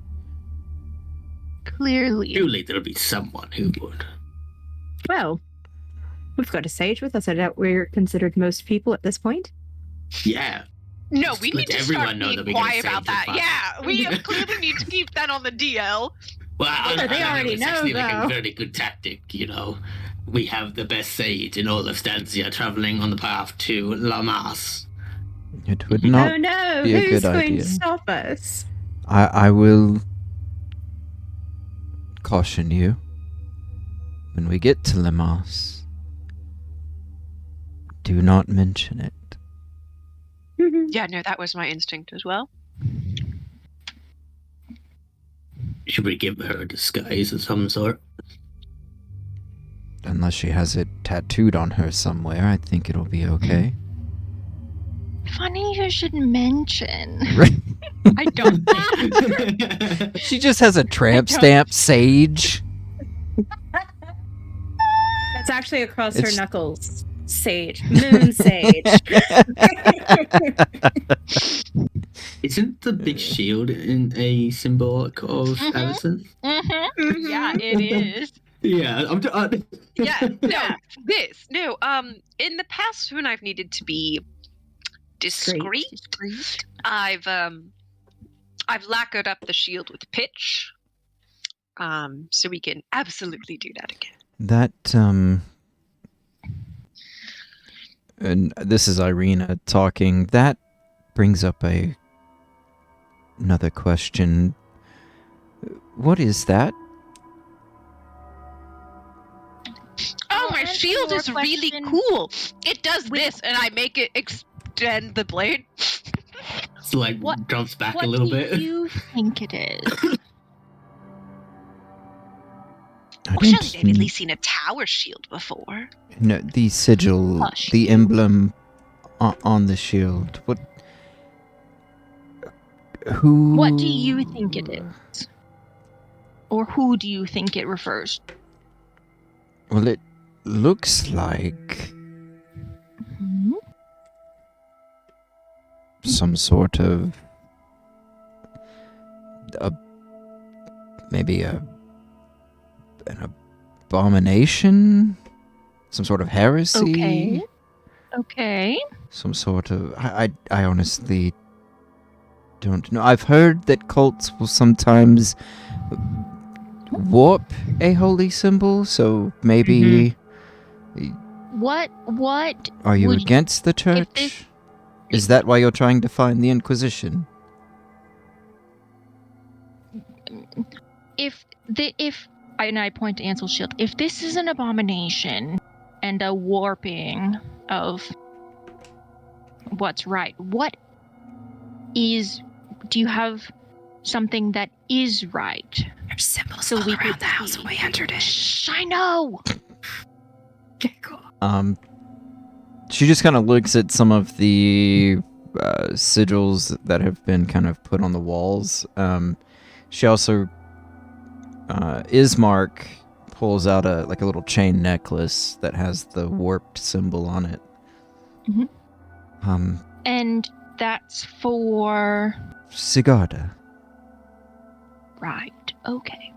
Clearly. Surely there'll be someone who would. Well, we've got a sage with us. I doubt we're considered most people at this point. Yeah. No, Just we let need to everyone start know being that we got a quiet about sage that. with us. Yeah, we clearly need to keep that on the DL. Well, They already it's know, actually like though. a very good tactic, you know. We have the best sage in all of Stensia traveling on the path to La Masse. It would not Oh no, be a who's good going idea. to stop us? I will caution you. When we get to Lemas, do not mention it. Yeah, no, that was my instinct as well. Should we give her a disguise of some sort? Unless she has it tattooed on her somewhere, I think it'll be okay. Funny you should mention. I don't think. She just has a tramp I don't- stamp sage. That's actually across It's- her knuckles. Sage. Moon sage. Isn't the big shield in a symbolic of Mhm. Allison? Mm-hmm. Yeah, it is. Yeah, Yeah, no, no. In the past, when I've needed to be discreet, I've lacquered up the shield with pitch. So we can absolutely do that again. That, and this is Irina talking. That brings up another question. What is that? Oh, I'll my answer shield your is really question cool. It does with- this, and I make it extend the blade. So like What- jumps back What a little do bit. you think it is? I Well, surely don't they've at least seen a tower shield before. No, the sigil, Hush. the emblem on the shield. What? Who? What do you think it is? Or who do you think it refers to? Well, it looks like Hmm? some sort of maybe an abomination, some sort of heresy. Okay. Some sort of. I honestly don't know. I've heard that cults will sometimes warp a holy symbol, so maybe. What Are you would- against the church? this- Is that why you're trying to find the Inquisition? if and I point to Ansel's shield, if this is an abomination and a warping of what's right, do you have something that is right? There's symbols So all we around could the house see. when we entered it. Shh, I know. Okay, cool. She just kind of looks at some of the sigils that have been kind of put on the walls. She also, Ismark pulls out a little chain necklace that has the warped symbol on it. Mhm. And that's for Sigarda. right. Okay.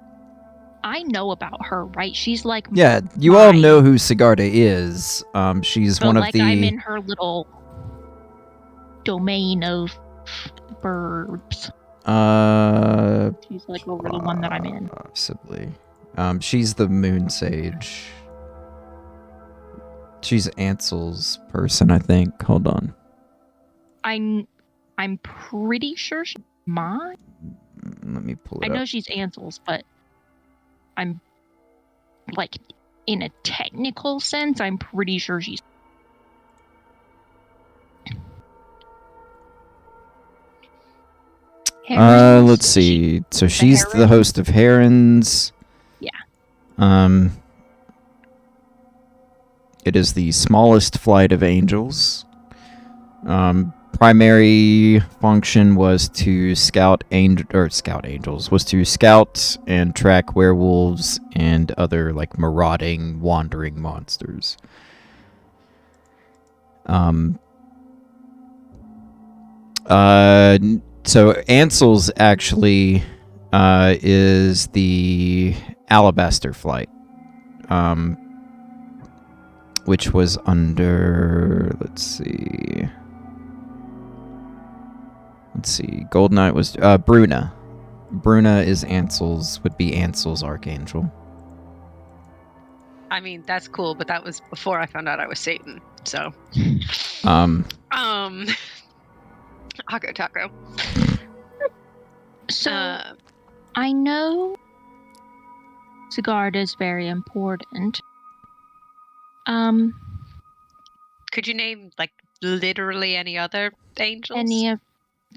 I know about her, right? She's like Yeah, you all mine. know who Sigarda is. She's but one of like the. I'm in her little domain of birds. She's like over the one that I'm in. Possibly. She's the moon sage. She's Ansel's person, I think. Hold on. I'm pretty sure she's mine. Let me pull I it know up. she's Ansel's, but I'm like in a technical sense, I'm pretty sure she's. Herons? Let's see. So she's the host of Herons. Yeah. It is the smallest flight of angels. Primary function was to scout angels, was to scout and track werewolves and other like marauding, wandering monsters. So Ansel's actually is the Alabaster flight, which was under, let's see, Gold Knight was Bruna. Bruna is would be Ansel's archangel. I mean, that's cool, but that was before I found out I was Satan. So, Taco. So I know Sigard is very important. Could you name like literally any other angels? Any of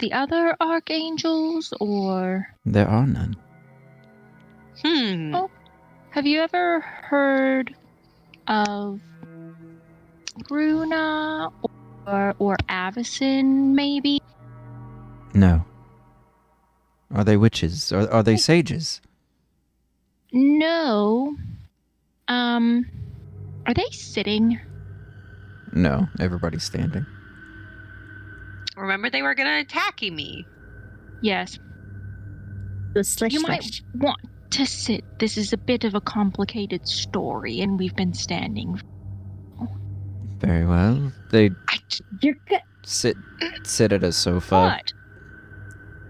the other archangels, or There are none. Oh, have you ever heard of Bruna or Avacyn, maybe? No. Are they witches? Are they sages? No. Are they sitting? No, everybody's standing. Remember, they were gonna attack me. Yes. The slash You might slash. want to sit. This is a bit of a complicated story, and we've been standing. Very well. They You're good. sit at a sofa. But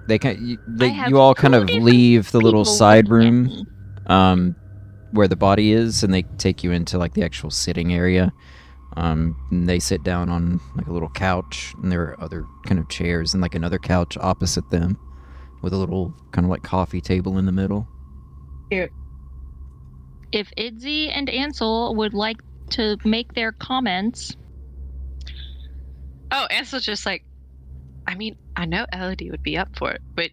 They can. I have You all two kind of different leave the little people side looking at room, me. where the body is, and they take you into like the actual sitting area. And they sit down on like a little couch, and there are other kind of chairs and like another couch opposite them, with a little kind of like coffee table in the middle. If Idzi and Ansel would like to make their comments. Oh, Ansel's just like, I mean, I know Elodie would be up for it, but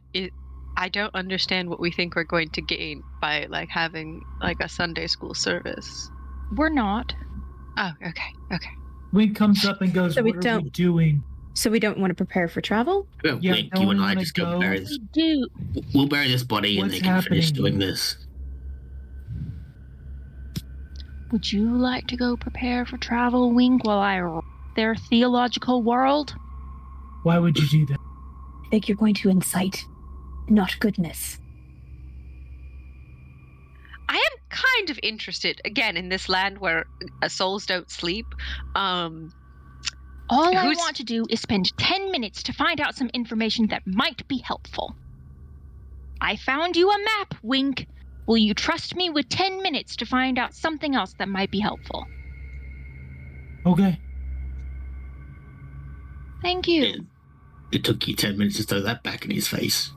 I don't understand what we think we're going to gain by like having like a Sunday school service. We're not. Oh, okay. Wink comes up and goes, So we "What are we don't- doing?" So we don't want to prepare for travel? Well, Yeah, Wink, don't you we and I wanna just go go? bury this. We do. We'll bury this body and What's they can finish happening doing here? this. Would you like to go prepare for travel, Wink, while I rock their theological world? Why would you do that? I think you're going to incite, not goodness. I am kind of interested again in this land where souls don't sleep. All I Who's- want to do is spend 10 minutes to find out some information that might be helpful. I found you a map, Wink. Will you trust me with 10 minutes to find out something else that might be helpful? Okay. Thank you. It took you 10 minutes to throw that back in his face.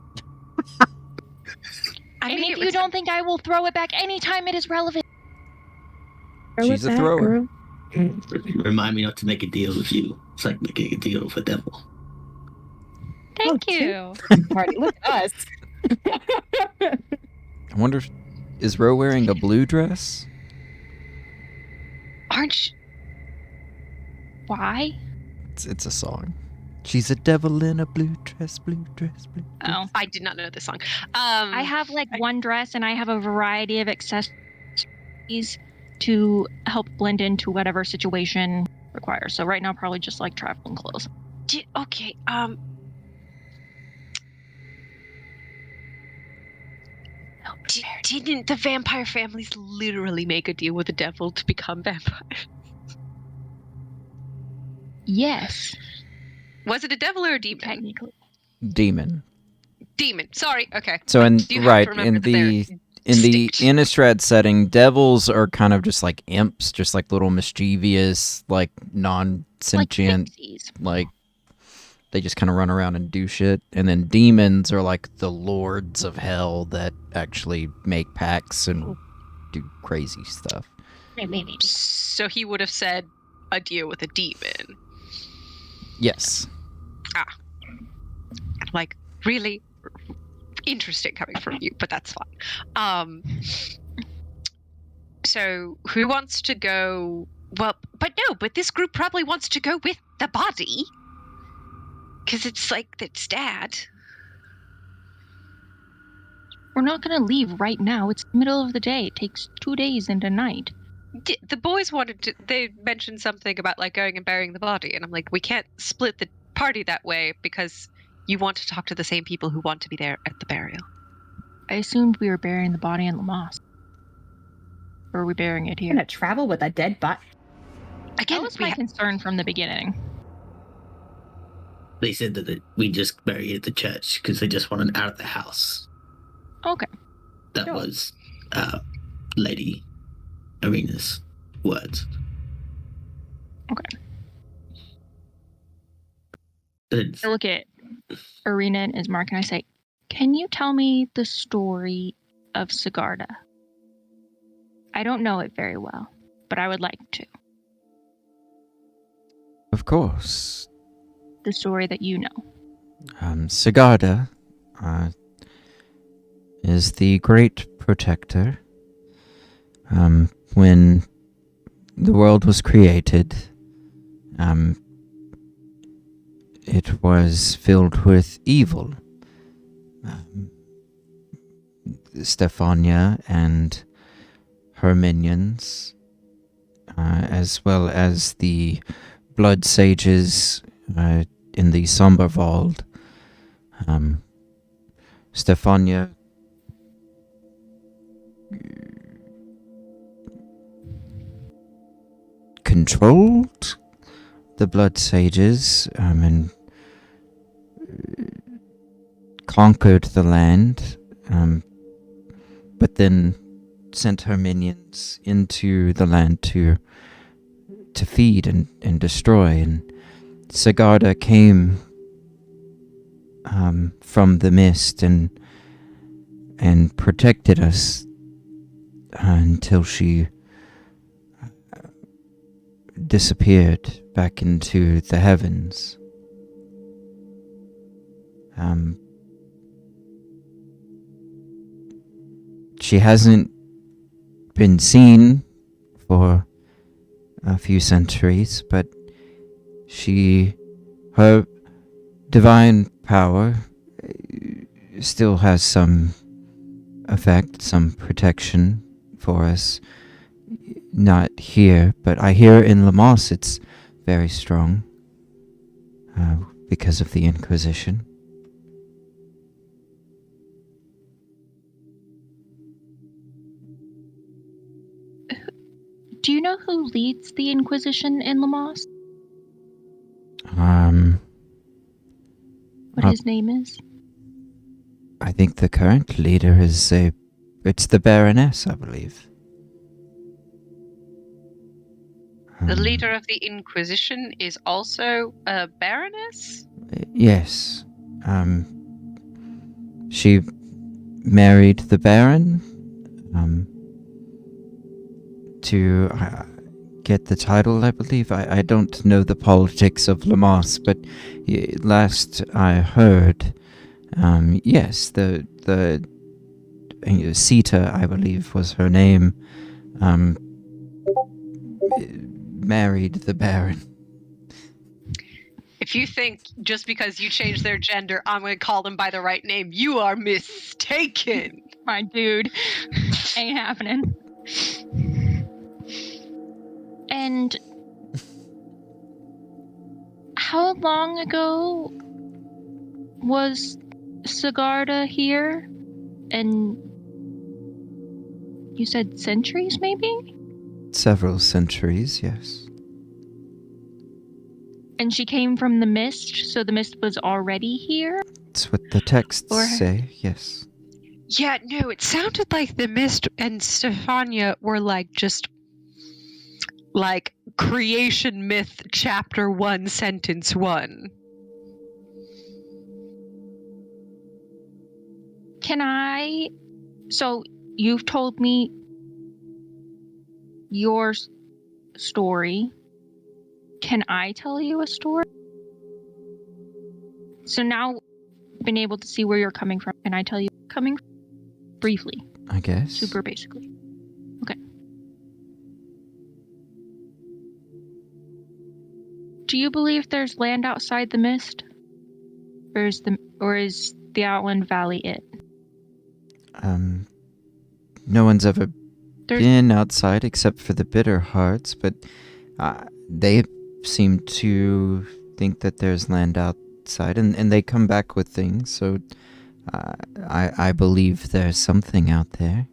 I And mean, if it you was- don't think I will throw it back anytime it is relevant. Throw She's it a back, thrower. girl. Remind me not to make a deal with you. It's like making a deal with the devil. Thank Oh, you. Party, look at us. I wonder, is Ro wearing a blue dress? aren't you? Why? It's a song. She's a devil in a blue dress, blue dress, blue dress. Oh. I did not know this song. I have like one dress and I have a variety of accessories to help blend into whatever situation requires. So right now, probably just like traveling clothes. Okay. Didn't the vampire families literally make a deal with the devil to become vampires? Yes, Was it a devil or a demon? technically. Demon. Demon. Sorry. Okay. So in You have to remember in that they're the distinct. Innistrad setting, devils are kind of just like imps, just like little mischievous, like Like non-sentient, pixies. like they just kind of run around and do shit. And then demons are like the lords of hell that actually make pacts and do crazy stuff. Maybe. So he would have said a deal with a demon. Yes. Like, really interesting coming from you, but that's fine. So who wants to go? Well, but this group probably wants to go with the body. Because it's like, it's Dad. We're not going to leave right now. It's the middle of the day. It takes 2 days and a night. The boys they mentioned something about like going and burying the body, and I'm like, we can't split the party that way because you want to talk to the same people who want to be there at the burial. I assumed we were burying the body in Lamas. Or are we burying it here? Gonna travel with a dead body. Again, That was my concern from the beginning. They said that we just bury it at the church because they just want it out of the house. Okay. That was Lady Arena's words. Okay. It's, I look at Arena and Ismark and I say, can you tell me the story of Sigarda? I don't know it very well, but I would like to. Of course. The story that you know. Sigarda is the great protector. When the world was created, it was filled with evil. Stefania and her minions, as well as the blood sages in the Somber Vault. Stefania controlled the blood sages and conquered the land, but then sent her minions into the land to feed and destroy. And Sigarda came from the mist and protected us until she disappeared back into the heavens. She hasn't been seen for a few centuries, but her divine power still has some effect, some protection for us. Not here, but I hear in Lamas it's very strong because of the Inquisition. Do you know who leads the Inquisition in Lamas? What his name is? I think the current leader is it's the Baroness, I believe. The leader of the Inquisition is also a Baroness? Yes. She married the Baron to get the title, I believe. I don't know the politics of Lamas, but last I heard, yes, the Sita, I believe, was her name, married the Baron. If you think just because you changed their gender, I'm going to call them by the right name, you are mistaken. My dude. Ain't happening. And how long ago was Sigarda here? And you said centuries, maybe? Several centuries, yes. And she came from the mist, so the mist was already here? That's what the texts Or- say, yes. Yeah, no, it sounded like the Mist and Stefania were like just like creation myth chapter 1 sentence 1. So you've told me your story, can I tell you a story? So now I've been able to see where you're coming from. Can I tell you coming from? Briefly? I guess. Super basically. Okay. Do you believe there's land outside the mist? Or is the Outland Valley it? No one's ever been outside except for the Bitter Hearts, but they seem to think that there's land outside, and they come back with things, so I believe there's something out there.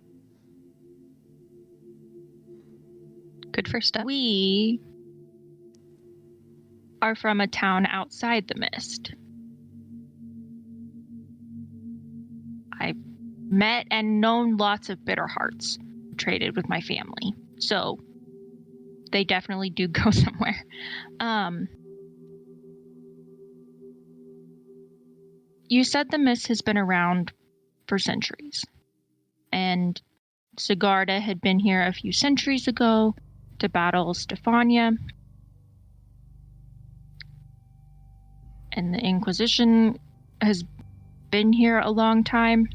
Good first step. We are from a town outside the mist. I've met and known lots of Bitter Hearts, traded with my family, so they definitely do go somewhere. You said the mist has been around for centuries, and Sigarda had been here a few centuries ago to battle Stefania, and the Inquisition has been here a long time.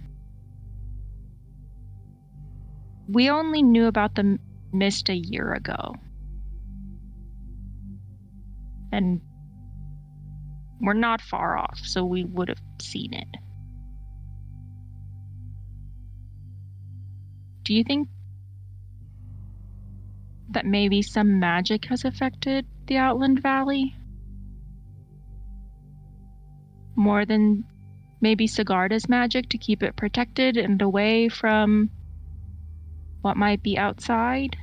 We only knew about the mist a year ago. And we're not far off, so we would have seen it. Do you think that maybe some magic has affected the Outland Valley? More than maybe Sigarda's magic to keep it protected and away from what might be outside?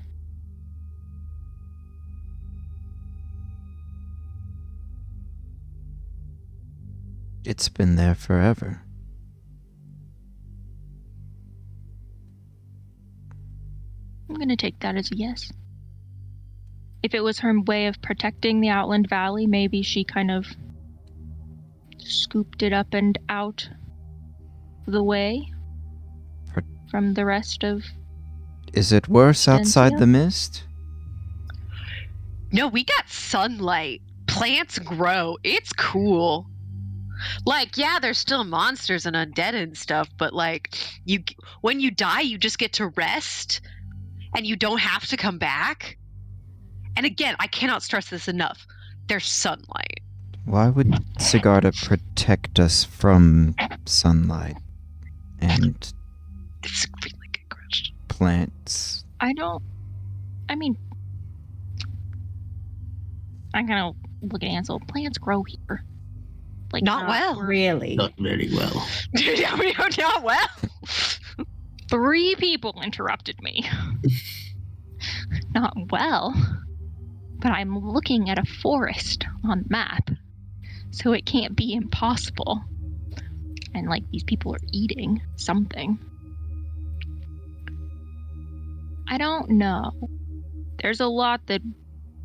It's been there forever. I'm gonna take that as a yes. If it was her way of protecting the Outland Valley, maybe she kind of scooped it up and out of the way from the rest of... Is it worse outside Stensia? the mist? No, we got sunlight. Plants grow. It's cool. Like, yeah, there's still monsters and undead and stuff, but like, when you die, you just get to rest, and you don't have to come back. And again, I cannot stress this enough. There's sunlight. Why would Sigarda protect us from sunlight and It's a really good question. plants? I'm gonna look at Ansel. Plants grow here. Like, Not well. Really? Not very well. Not well. 3 people interrupted me. Not well. But I'm looking at a forest on the map, so it can't be impossible. And like, these people are eating something. I don't know. There's a lot that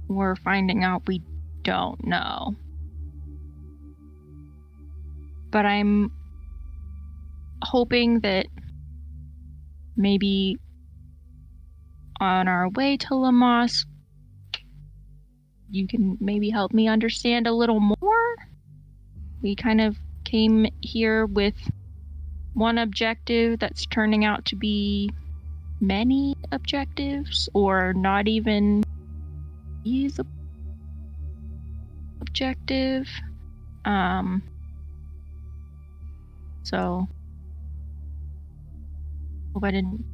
we're finding out we don't know. But I'm hoping that maybe on our way to Lamos, you can maybe help me understand a little more. We kind of came here with one objective that's turning out to be many objectives, or not even is objective. So hope I didn't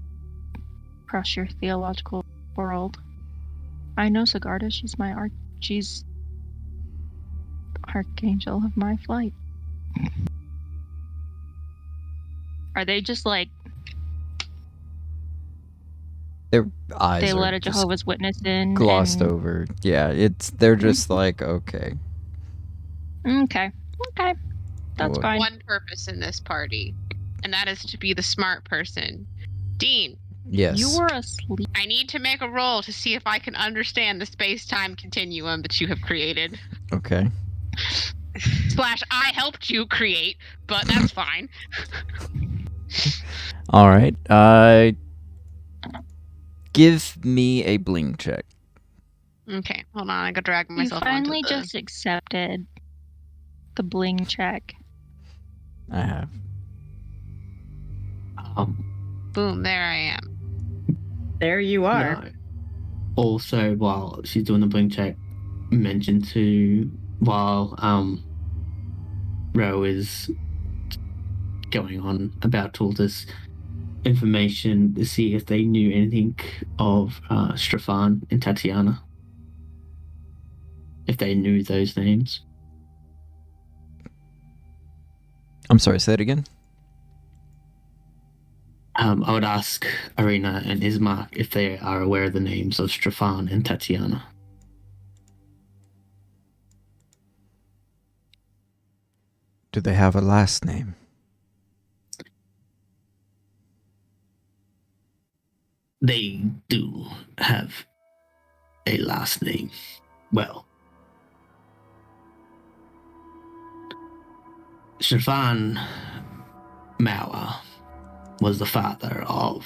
crush your theological world. I know Sigarda, she's Archangel of my flight. Are they just like, Their eyes they are let a just Jehovah's Witness in? glossed and... over. Yeah, they're just like, okay. Okay. That's Well, fine. One purpose in this party, and that is to be the smart person. Dean, Yes. You were asleep. I need to make a roll to see if I can understand the space-time continuum that you have created. Okay. / I helped you create, but that's fine. All right. Give me a bling check. Okay, hold on. I gotta drag You myself finally onto the... just accepted the bling check. I have. Boom, there I am. There you are. No. Also, while she's doing the blink check, mention to while Ro is going on about all this information to see if they knew anything of Strafan and Tatiana. If they knew those names. I'm sorry, say it again. I would ask Arena and Ismark if they are aware of the names of Strafan and Tatiana. Do they have a last name? They do have a last name. Well, Stefan Mauer was the father of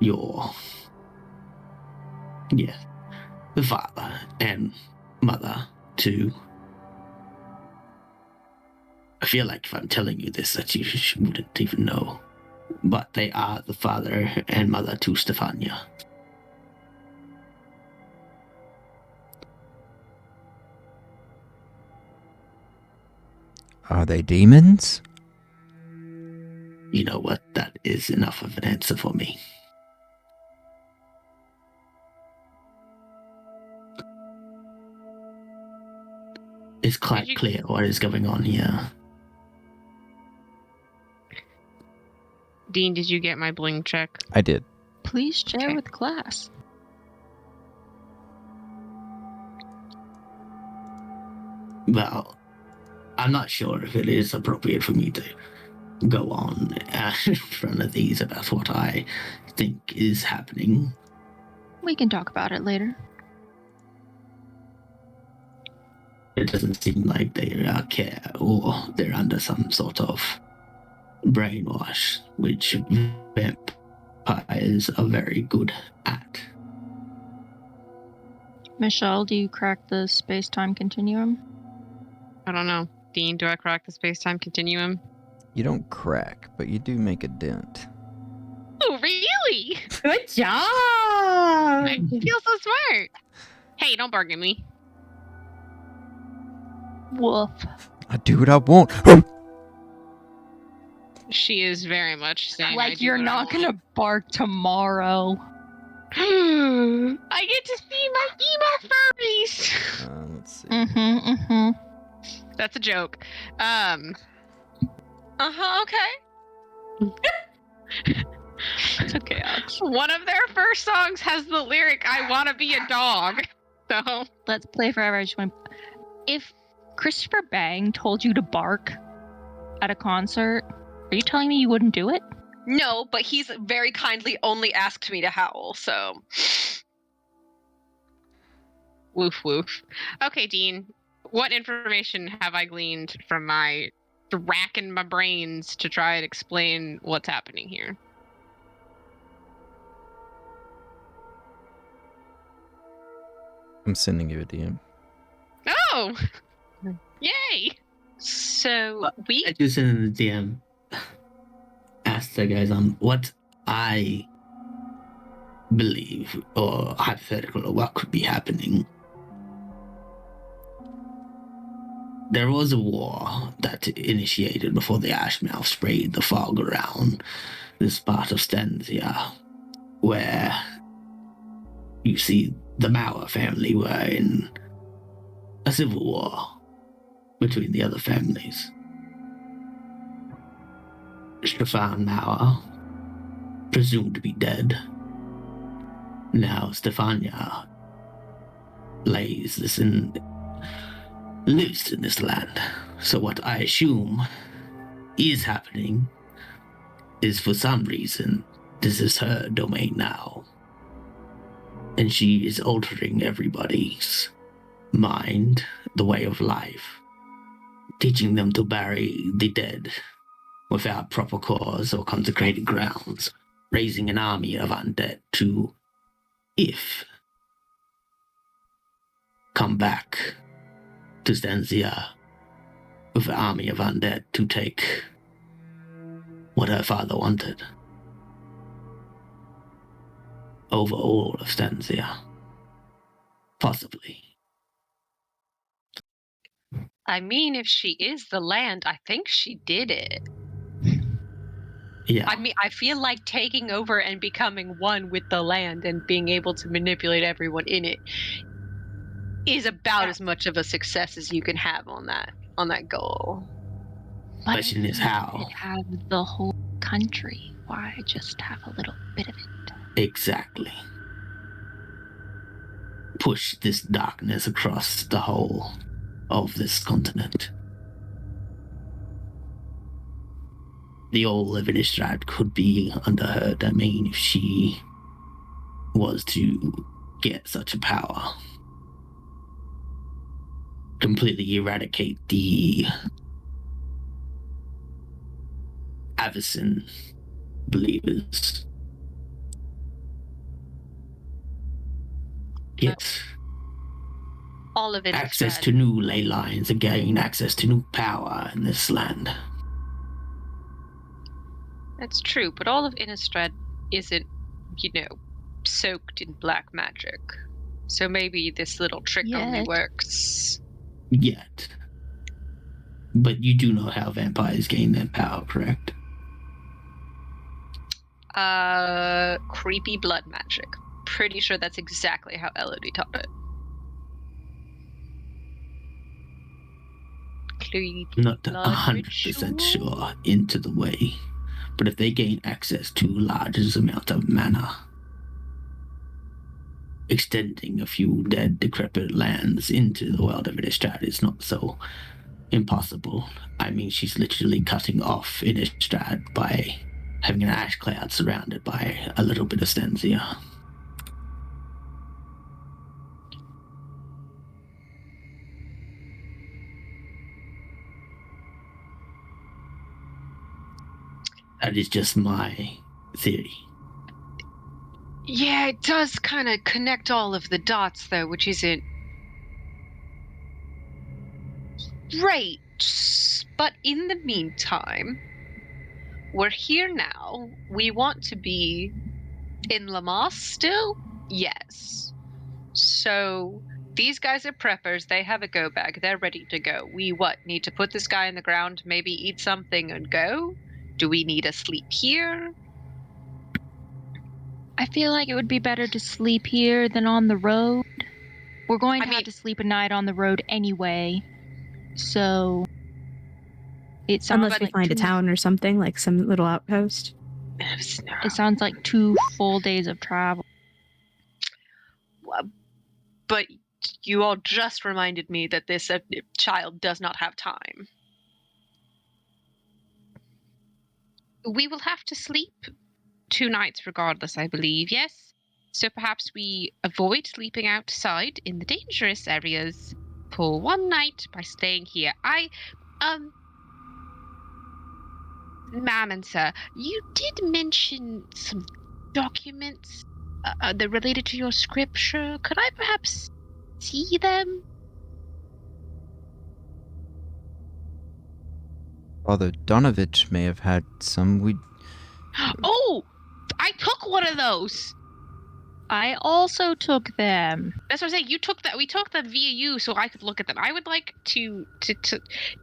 the father and mother to... I feel like if I'm telling you this that you wouldn't even know. But they are the father and mother to Stefania. Are they demons? You know what? That is enough of an answer for me. It's quite clear what is going on here. Dean, did you get my bling check? I did. Please share Okay. with class. Well, I'm not sure if it is appropriate for me to go on in front of these about what I think is happening. We can talk about it later. It doesn't seem like they care or they're under some sort of brainwash, which vampires are very good at. Michelle, do you crack the space-time continuum? I don't know. Dean, do I crack the space-time continuum? You don't crack, but you do make a dent. Oh, really? Good job. I feel so smart. Hey, don't bark at me. Woof. I do what I want. She is very much saying I Like do you're what I not want. gonna bark tomorrow. I get to see my emo furries. Let's see. Mm-hmm. That's a joke. Okay. Okay, Alex. One of their first songs has the lyric, I wanna be a dog. So Let's play forever. I just want. If Christopher Bang told you to bark at a concert, are you telling me you wouldn't do it? No, but he's very kindly only asked me to howl, so... woof woof. Okay, Dean, what information have I gleaned from my racking my brains to try and explain what's happening here? I'm sending you a DM. Oh! Yay! So, we... I just in the DM asked the guys what I believe or hypothetical or what could be happening. There was a war that initiated before the Ashmouth sprayed the fog around this part of Stensia, where you see the Mauer family were in a civil war between the other families. Stefan Mauer, presumed to be dead. Now Stefania lives in this land. So what I assume is happening is, for some reason, this is her domain now. And she is altering everybody's mind, the way of life, teaching them to bury the dead without proper cause or consecrated grounds, raising an army of undead to, if, come back to Stensia with an army of undead to take what her father wanted over all of Stensia. Possibly. I mean, if she is the land, I think she did it. Yeah. I mean, I feel like taking over and becoming one with the land and being able to manipulate everyone in it is about as much of a success as you can have on that goal. But Question is how. could have the whole country. Why just have a little bit of it? Exactly. Push this darkness across the whole of this continent. The old of Innistrad could be under her domain if she was to get such a power. Completely eradicate the Avacyn believers. Get All of it. access to new ley lines and gain access to new power in this land. That's true, but all of Innistrad isn't, soaked in black magic. So maybe this little trick only Yet. works. Yet. But you do know how vampires gain their power, correct? Creepy blood magic. Pretty sure that's exactly how Elodie taught it. Creepy Not blood 100% ritual? sure into the way. But if they gain access to largest amount of mana, extending a few dead, decrepit lands into the world of Innistrad is not so impossible. I mean, she's literally cutting off Innistrad by having an ash cloud surrounded by a little bit of Stensia. That is just my theory. Yeah, it does kind of connect all of the dots, though, which isn't great. But in the meantime, we're here now. We want to be in Lamass still? Yes. So these guys are preppers. They have a go bag. They're ready to go. We need to put this guy in the ground, maybe eat something and go? Do we need to sleep here? I feel like it would be better to sleep here than on the road. We're going to have to sleep a night on the road anyway. So it sounds Unless we like find a town or something, like some little outpost. It sounds like 2 full days of travel. But you all just reminded me that this child does not have time. We will have to sleep 2 nights regardless, I believe, yes? So perhaps we avoid sleeping outside in the dangerous areas for 1 night by staying here. Ma'am and sir, you did mention some documents that related to your scripture. Could I perhaps see them? Father Donovich may have had some. Oh! I took one of those! I also took them. That's what I'm saying. You took that. We took them via you, so I could look at them. I would like to.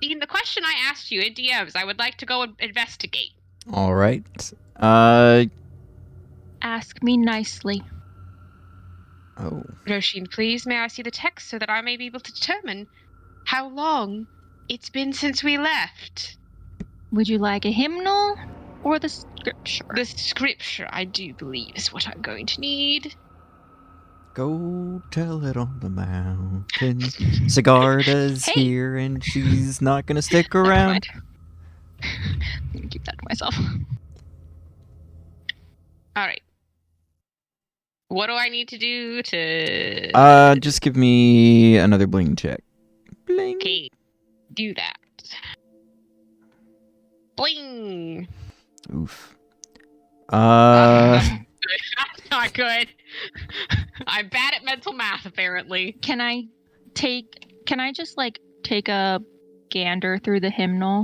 Dean, the question I asked you in DMs, I would like to go and investigate. All right. Ask me nicely. Oh. Roshin, please, may I see the text so that I may be able to determine how long it's been since we left? Would you like a hymnal or the scripture? The scripture, I do believe, is what I'm going to need. Go tell it on the mountain. Sigarda's Hey! here and she's not gonna stick Never around. mind. I'm gonna keep that to myself. All right. What do I need to do to... Just give me another bling check. Bling. Okay, do that. Bling! Oof. That's not good. I'm bad at mental math, apparently. Can I just like take a gander through the hymnal?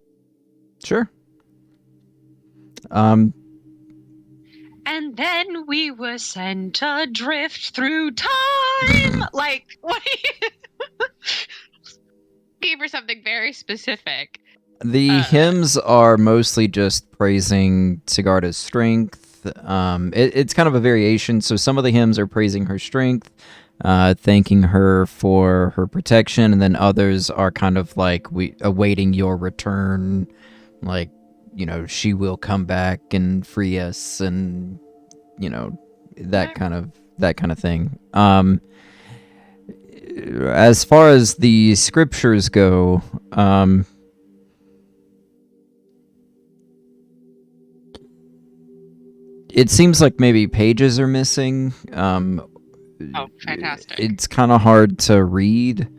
Sure. And then we were sent adrift through time. Like, what? Gave her something very specific. The hymns are mostly just praising Sigarda's strength. It's kind of a variation. So some of the hymns are praising her strength, thanking her for her protection, and then others are kind of like we awaiting your return, like, you know, she will come back and free us, and you know, that kind of thing. As far as the scriptures go, it seems like maybe pages are missing. Oh, fantastic. It's kind of hard to read.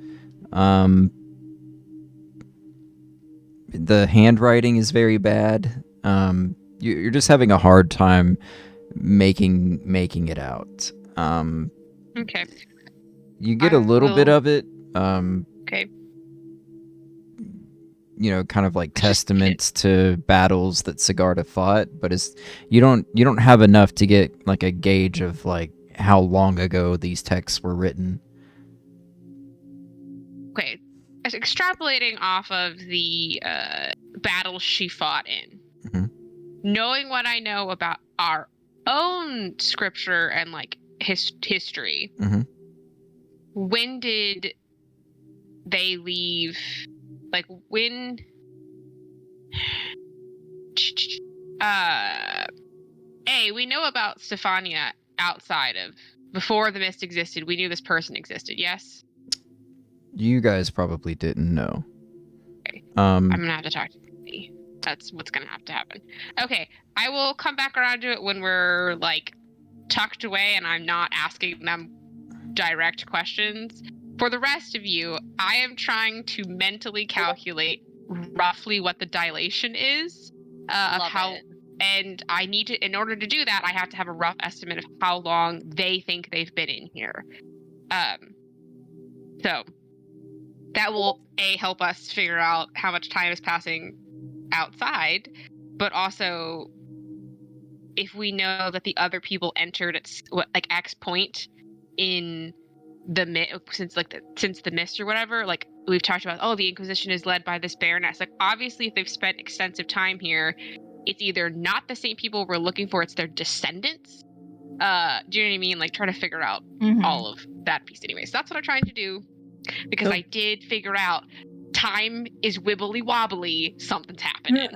The handwriting is very bad. You're just having a hard time making it out. Okay. You get a little bit of it. Okay. You know, kind of like testaments to battles that Sigarda fought, but you don't have enough to get like a gauge of like how long ago these texts were written. Okay. As extrapolating off of the battles she fought in, knowing what I know about our own scripture and like history, when did they leave? Like when? We know about Stefania outside of before the mist existed. We knew this person existed. Yes. You guys probably didn't know. Okay. I'm gonna have to talk to Cindy. That's what's gonna have to happen. Okay, I will come back around to it when we're like tucked away and I'm not asking them direct questions. For the rest of you, I am trying to mentally calculate roughly what the dilation is of how. And I need to, in order to do that, I have to have a rough estimate of how long they think they've been in here. So that will help us figure out how much time is passing outside, but also if we know that the other people entered at like X point in the since the mist or whatever, like we've talked about, the Inquisition is led by this baroness. Like obviously, if they've spent extensive time here, it's either not the same people we're looking for, it's their descendants. Do you know what I mean? Like try to figure out all of that piece anyway. So that's what I'm trying to do, because I did figure out time is wibbly wobbly. Something's happening.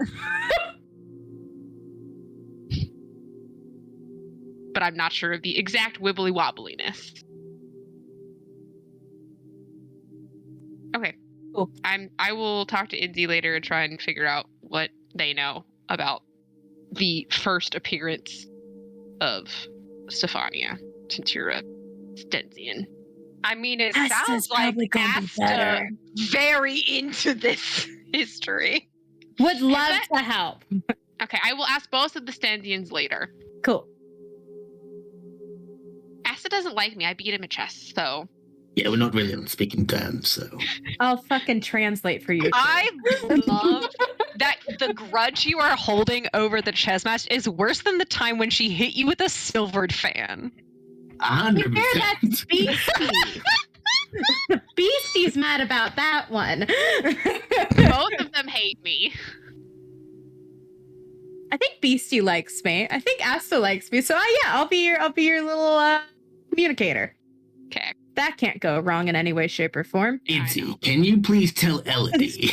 But I'm not sure of the exact wibbly wobbliness. Okay. Cool. I will talk to Indy later and try and figure out what they know about the first appearance of Stefania, since you're a Stensian. I mean, it sounds like Asta very into this history. Would love to help. Okay, I will ask both of the Stensians later. Cool. Asta doesn't like me. I beat him at chess, so... Yeah, we're not really on speaking terms, so... I'll fucking translate for you. I love that the grudge you are holding over the chess match is worse than the time when she hit you with a silvered fan. 100%. That's Beastie. Beastie's mad about that one. Both of them hate me. I think Beastie likes me. I think Asta likes me. So I'll be your little communicator. Okay. That can't go wrong in any way, shape, or form. Itzy, can you please tell Elodie?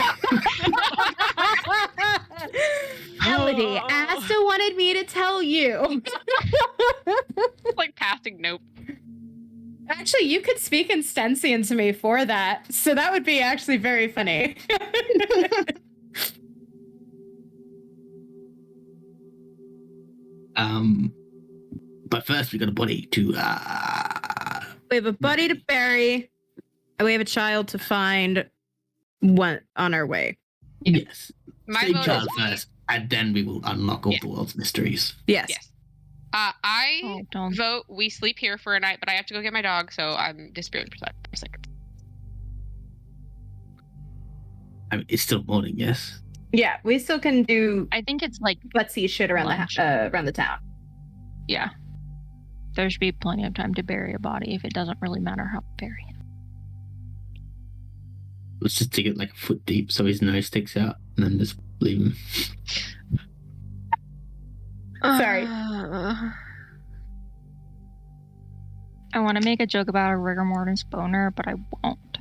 Elodie, Asta wanted me to tell you. Like passing nope. Actually, you could speak in Stensian to me for that, so that would be actually very funny. But first we got a body to We have a buddy to bury, and we have a child to find. One on our way. Yes. My Save vote child is first, and then we will unlock all the world's mysteries. Yes. I don't. vote we sleep here for a night, but I have to go get my dog, so I'm disappearing for a second. I mean, it's still morning, yes? Yeah, we still can do I think it's like, let's see shit around lunch. around the town. yeah. There should be plenty of time to bury a body if it doesn't really matter how to bury it. Let's just dig it like a foot deep so his nose sticks out and then just leave him. Sorry. I want to make a joke about a rigor mortis boner, but I won't.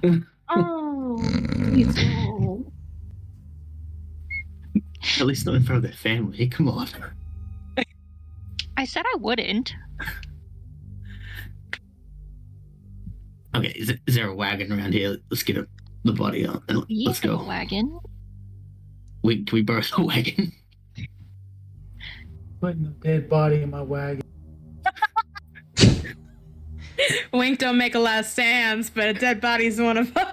Oh, please no. At least not in front of their family. Come on. I said I wouldn't. Okay, is there a wagon around here? Let's get the body on and let's Yeah, go. wagon. Can we borrow the wagon? Putting a dead body in my wagon. Wink don't make a lot of sense, but a dead body's one of them.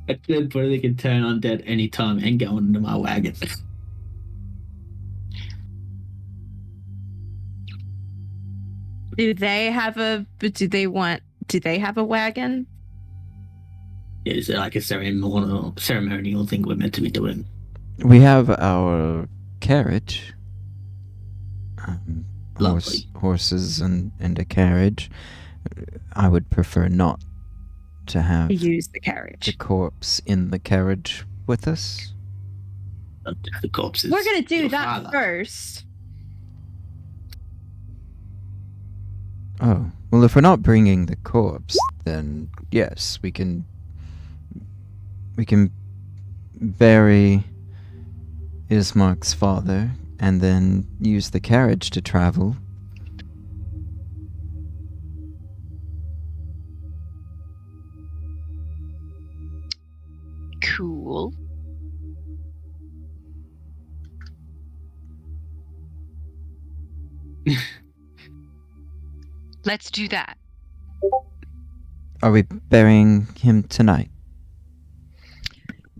A dead body can turn undead anytime and go into my wagon. Do they have a wagon? Is it like a ceremonial thing we're meant to be doing? We have our carriage. Lovely. Horses and a carriage. I would prefer not to have Use the the carriage. corpse in the carriage with us. The corpses. We're gonna do Your that father. first. Oh, well, if we're not bringing the corpse, then yes, we can bury Ismark's father and then use the carriage to travel. Cool. Let's do that. Are we burying him tonight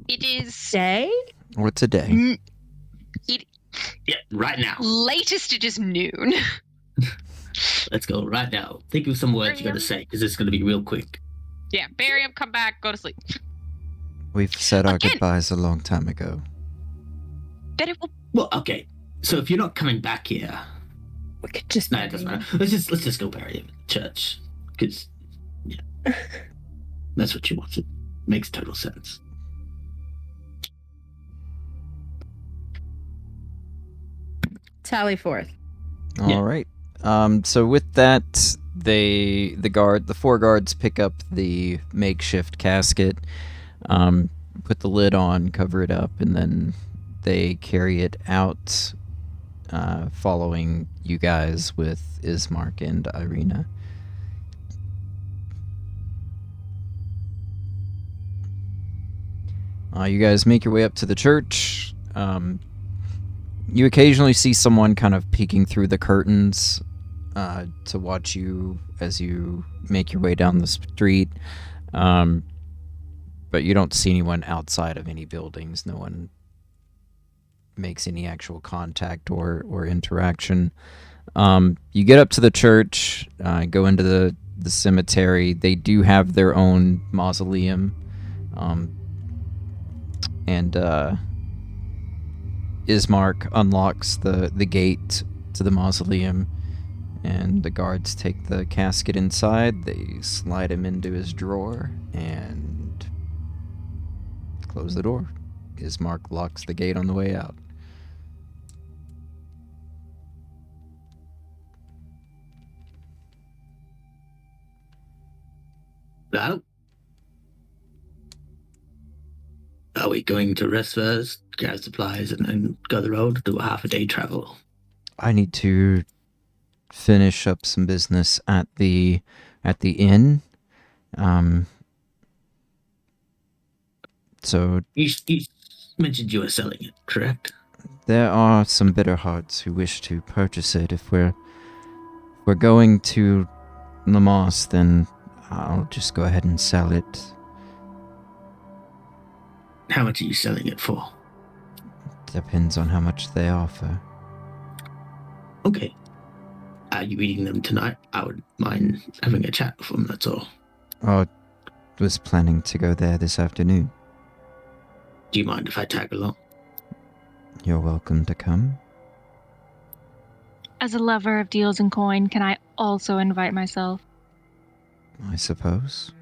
It is Day? or today? n- Yeah, right now. latest. It is noon. Let's go right now. Think of some words you gotta say, because it's gonna be real quick. Yeah, bury him, come back, go to sleep. We've said our Again. goodbyes a long time ago. Then it will. Well, okay. So if you're not coming back here, We could just. no, it doesn't matter. Let's just go bury him in church, because yeah, that's what you wanted. Makes total sense. Tally forth. Yeah. All right. So with that, the four guards pick up the makeshift casket, put the lid on, cover it up, and then they carry it out, following you guys with Ismark and Irina. You guys make your way up to the church. You occasionally see someone kind of peeking through the curtains to watch you as you make your way down the street. But you don't see anyone outside of any buildings. No one makes any actual contact or interaction. You get up to the church, go into the cemetery. They do have their own mausoleum. And Ismark unlocks the gate to the mausoleum, and the guards take the casket inside. They slide him into his drawer and close the door. Ismark locks the gate on the way out. Well, are we going to rest first, grab supplies, and then go the road, do a half a day travel? I need to finish up some business at the inn. So You mentioned you were selling it, correct? there are some bitter hearts who wish to purchase it. If we're going to Lamos, then I'll just go ahead and sell it. How much are you selling it for? Depends on how much they offer. Okay. Are you eating them tonight? I would mind having a chat with them, that's all. Oh, was planning to go there this afternoon. Do you mind if I tag along? You're welcome to come. As a lover of deals and coin, can I also invite myself? I suppose.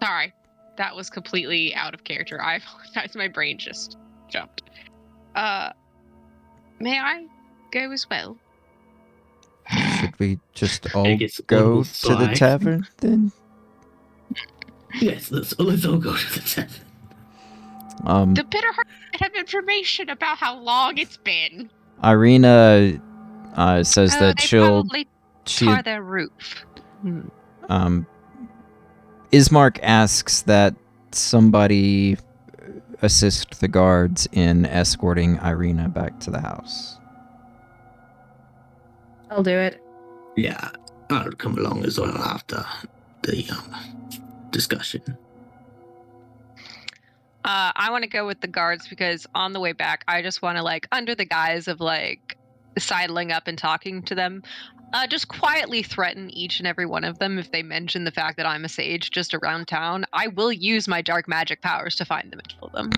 Sorry, that was completely out of character. I apologize. My brain just jumped. May I go as well? Should we just all Biggest go audible to the sigh. tavern then? Yes, let's all go to the tavern. The bitter heart have information about how long it's been. Irina says that they she'll probably she tar their roof. Ismark asks that somebody assist the guards in escorting Irina back to the house. I'll do it. Yeah, I'll come along as well after the discussion. I want to go with the guards because on the way back, I just want to, like, under the guise of, like, sidling up and talking to them, just quietly threaten each and every one of them if they mention the fact that I'm a sage just around town. I will use my dark magic powers to find them and kill them.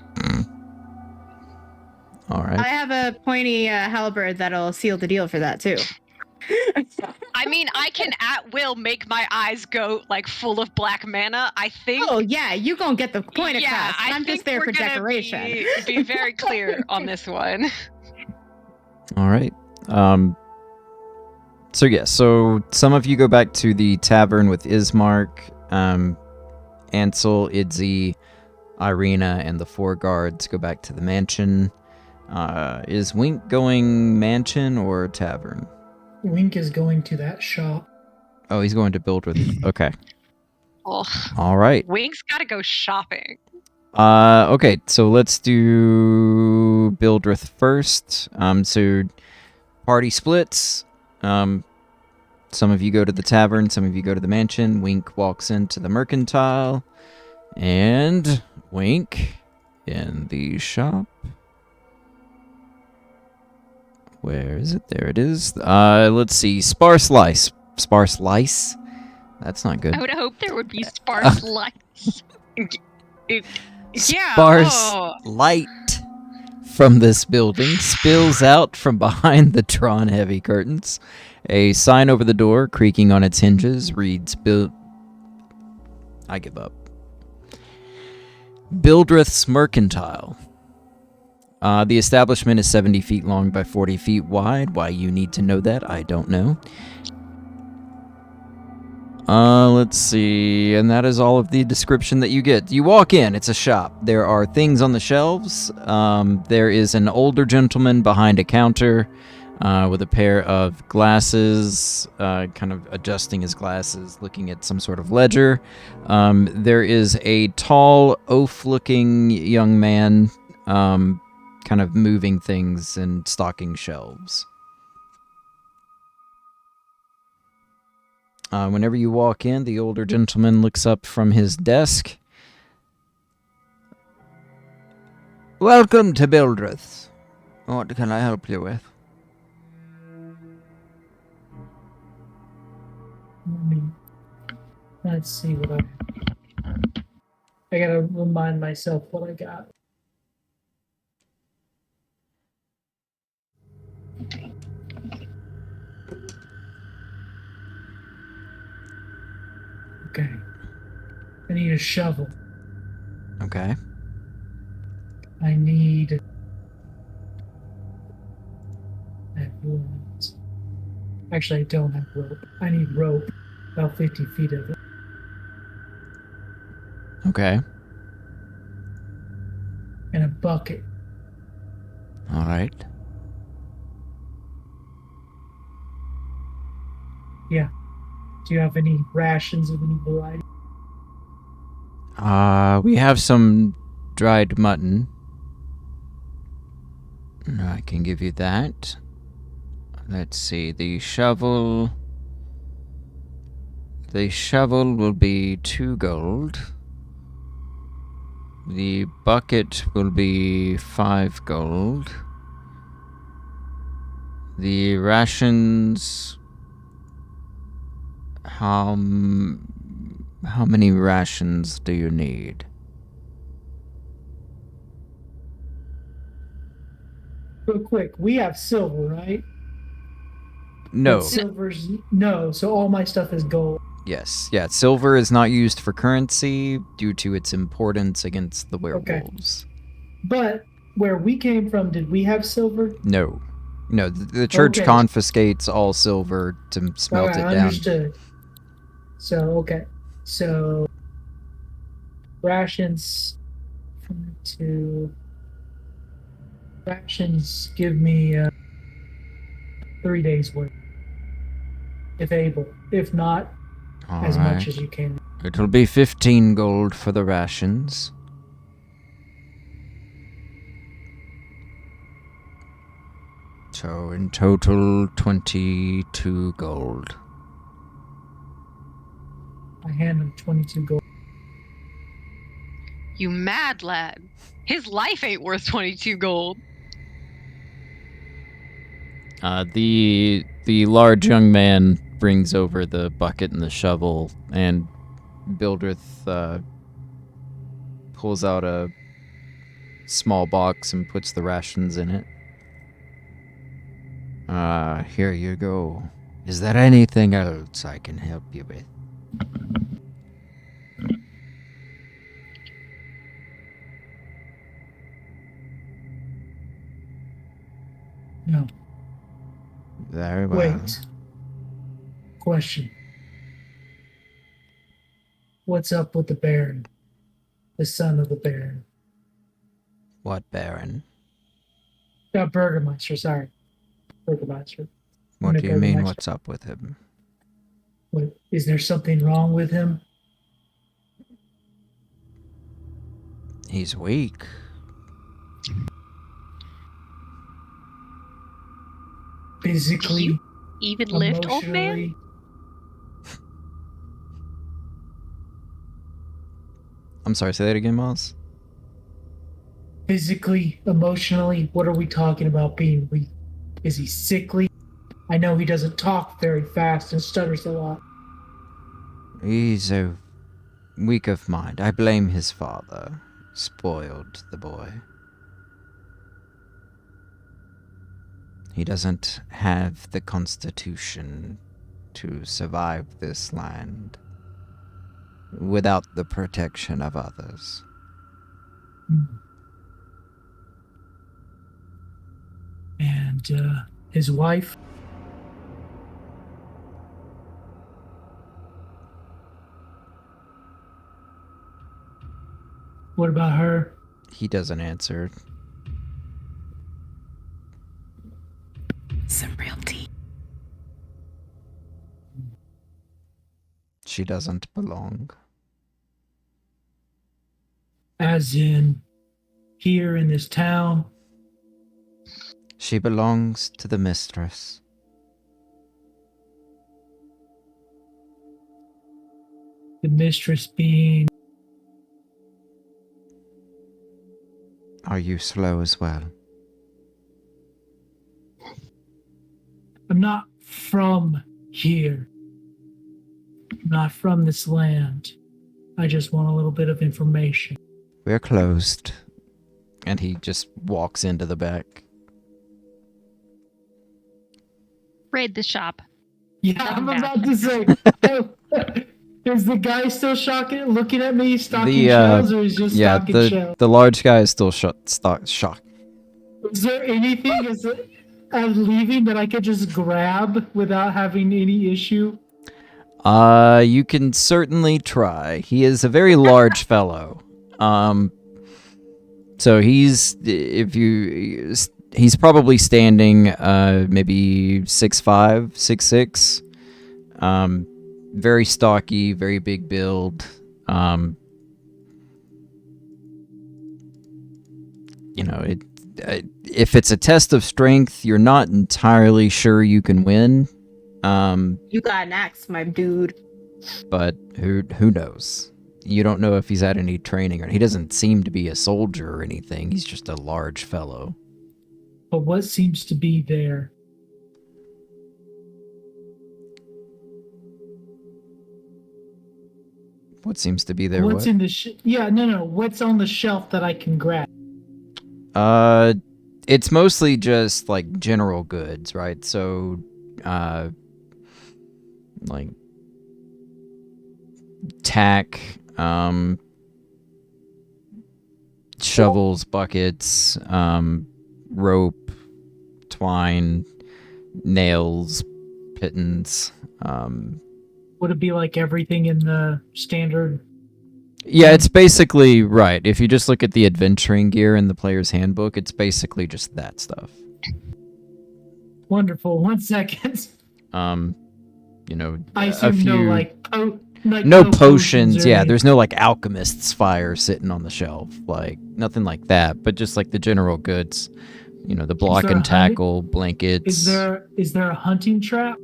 All I right. have a pointy halberd that'll seal the deal for that too. I mean, I can at will make my eyes go, like, full of black mana, I think. Oh yeah, you gonna get the point across. I'm just there for decoration. Be very clear on this one. All right. So some of you go back to the tavern with Ismark, Ansel, Idzi, Irina, and the 4 guards go back to the mansion. Is Wink going mansion or tavern? Wink is going to that shop. Oh, he's going to Bildrith. Okay. Oh, All right. Wink's gotta go shopping. Okay, so let's do Bildrith first. So party splits. Some of you go to the tavern, some of you go to the mansion. Wink walks into the mercantile, and Wink in the shop. Where is it? There it is. Let's see. Sparse lice. Sparse lice? That's not good. I would hope there would be sparse lights. Yeah. Sparse light from this building spills out from behind the drawn heavy curtains. A sign over the door, creaking on its hinges, reads I give up. Bildrith's Mercantile. The establishment is 70 feet long by 40 feet wide. Why you need to know that, I don't know. Let's see, and that is all of the description that you get. You walk in, it's a shop. There are things on the shelves. There is an older gentleman behind a counter with a pair of glasses, kind of adjusting his glasses, looking at some sort of ledger. There is a tall, oaf-looking young man kind of moving things and stocking shelves. Whenever you walk in, the older gentleman looks up from his desk. Welcome to Bildrith. What can I help you with? Let's see what I gotta remind myself what I got. Okay. I need a shovel. Okay. I need... Actually, I don't have rope. I need rope. About 50 feet of it. Okay. And a bucket. All right. Yeah. Do you have any rations of any variety? We have some dried mutton. I can give you that. Let's see, the shovel... The shovel will be 2 gold. The bucket will be 5 gold. The rations... How many rations do you need? Real quick, we have silver, right? No. But silver's no, so all my stuff is gold. Yes, yeah, silver is not used for currency due to its importance against the werewolves. But where we came from, did we have silver? No. No, the church Okay. confiscates all silver to smelt Alright, it down. understood. So, okay. So, rations rations give me 3 days worth. If able. If not, as much as you can. It'll be 15 gold for the rations. So in total, 22 gold. I hand him 22 gold. You mad lad. His life ain't worth 22 gold. The large young man brings over the bucket and the shovel, and Bildrith pulls out a small box and puts the rations in it. Here you go. Is there anything else I can help you with? No. Very well. Wait. Question. What's up with the Baron? The son of the Baron. What, Baron? Burgermeister, sorry. Burgermeister. What do you mean, Burgermeister. what's up with him? What, is there something wrong with him? He's weak. Physically, Even lift, old man? emotionally? I'm sorry, say that again, Miles? Physically, emotionally, what are we talking about being weak? Is he sickly? I know he doesn't talk very fast and stutters a lot. He's weak of mind. I blame his father. Spoiled the boy. He doesn't have the constitution to survive this land without the protection of others. And his wife? What about her? He doesn't answer. Some real tea. She doesn't belong. As in, here in this town? She belongs to the mistress. The mistress being... Are you slow as well? I'm not from here. I'm not from this land. I just want a little bit of information. We're closed. And he just walks into the back. Raid the shop. Yeah, I'm about to say... Is the guy still looking at me, stocking shells, or is just stocking shells? The large guy is still shocked. Is there anything as I'm leaving that I could just grab without having any issue? You can certainly try. He is a very large fellow. So he's probably standing maybe 6'5", 6'6". Very stocky, very big build. If it's a test of strength, you're not entirely sure you can win. You got an axe, my dude. But who knows? you don't know if he's had any training, or he doesn't seem to be a soldier or anything. He's just a large fellow. But what seems to be there? What seems to be there? What's in the no. What's on the shelf that I can grab? It's mostly just like general goods, right? So, like tack, shovels, buckets, rope, twine, nails, pittons. Would it be like everything in the standard? Yeah, it's basically right. If you just look at the adventuring gear in the player's handbook, it's basically just that stuff. Wonderful. 1 second. You know, I assume no potions. Yeah, there's no like alchemist's fire sitting on the shelf, like nothing like that. But just like the general goods, you know, the block and tackle, blankets. Is there a hunting trap?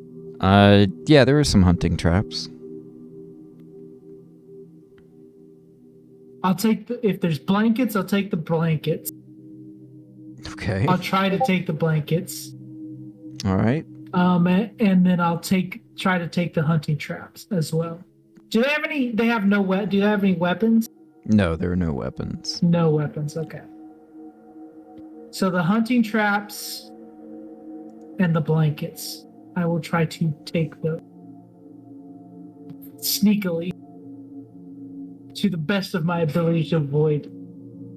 Yeah, there are some hunting traps. I'll take if there's blankets, I'll take the blankets. Okay. I'll try to take the blankets. All right. And then I'll try to take the hunting traps as well. Do they have any? They have no do they have any weapons? No, there are no weapons. No weapons. Okay. So the hunting traps and the blankets, I will try to take those sneakily, to the best of my ability to avoid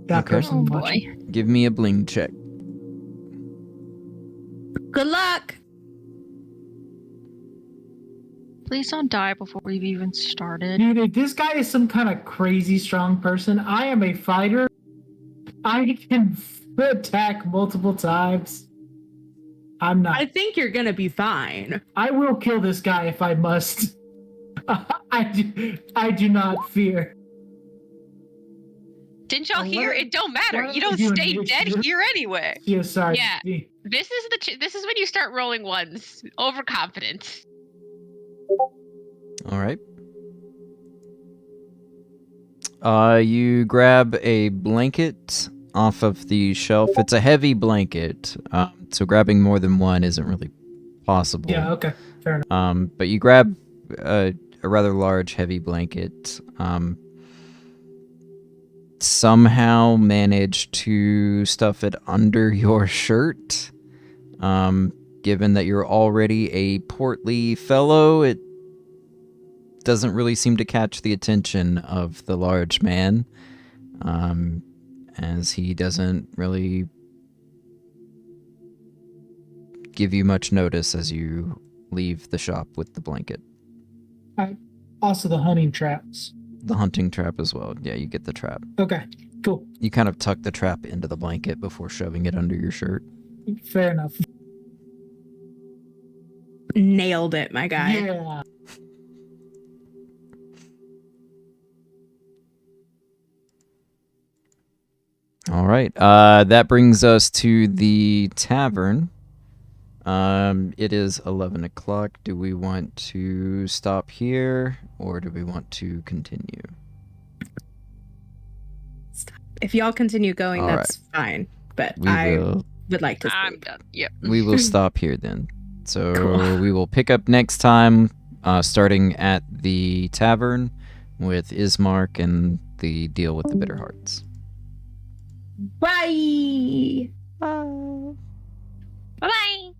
that person. Oh boy. watching. Give me a bling check. Good luck. Please don't die before we've even started. Dude, if this guy is some kind of crazy strong person, I am a fighter. I can attack multiple times. I'm not. I think you're gonna be fine. I will kill this guy if I must. I do not fear. Didn't y'all hear? It don't matter. what You don't are you stay doing, dead Innistrad? here anyway. Yeah, sorry. Yeah. This is when you start rolling ones. Overconfident. All right. You grab a blanket off of the shelf. It's a heavy blanket, so grabbing more than one isn't really possible. Yeah, okay. Fair enough. But you grab a rather large, heavy blanket. Somehow manage to stuff it under your shirt. Given that you're already a portly fellow, it doesn't really seem to catch the attention of the large man, as he doesn't really give you much notice as you leave the shop with the blanket. Also, the hunting traps. The hunting trap as well. Yeah, you get the trap. Okay, cool. You kind of tuck the trap into the blanket before shoving it under your shirt. Fair enough. Nailed it, my guy. Yeah. All right. That brings us to the tavern. It is 11 o'clock. Do we want to stop here, or do we want to continue? If y'all continue going, All that's fine. But We I will. would like to I'm sleep. done. Yep. We will stop here then. So Cool. we will pick up next time, starting at the tavern with Ismark and the deal with the Bitter Hearts. Bye. Bye-bye.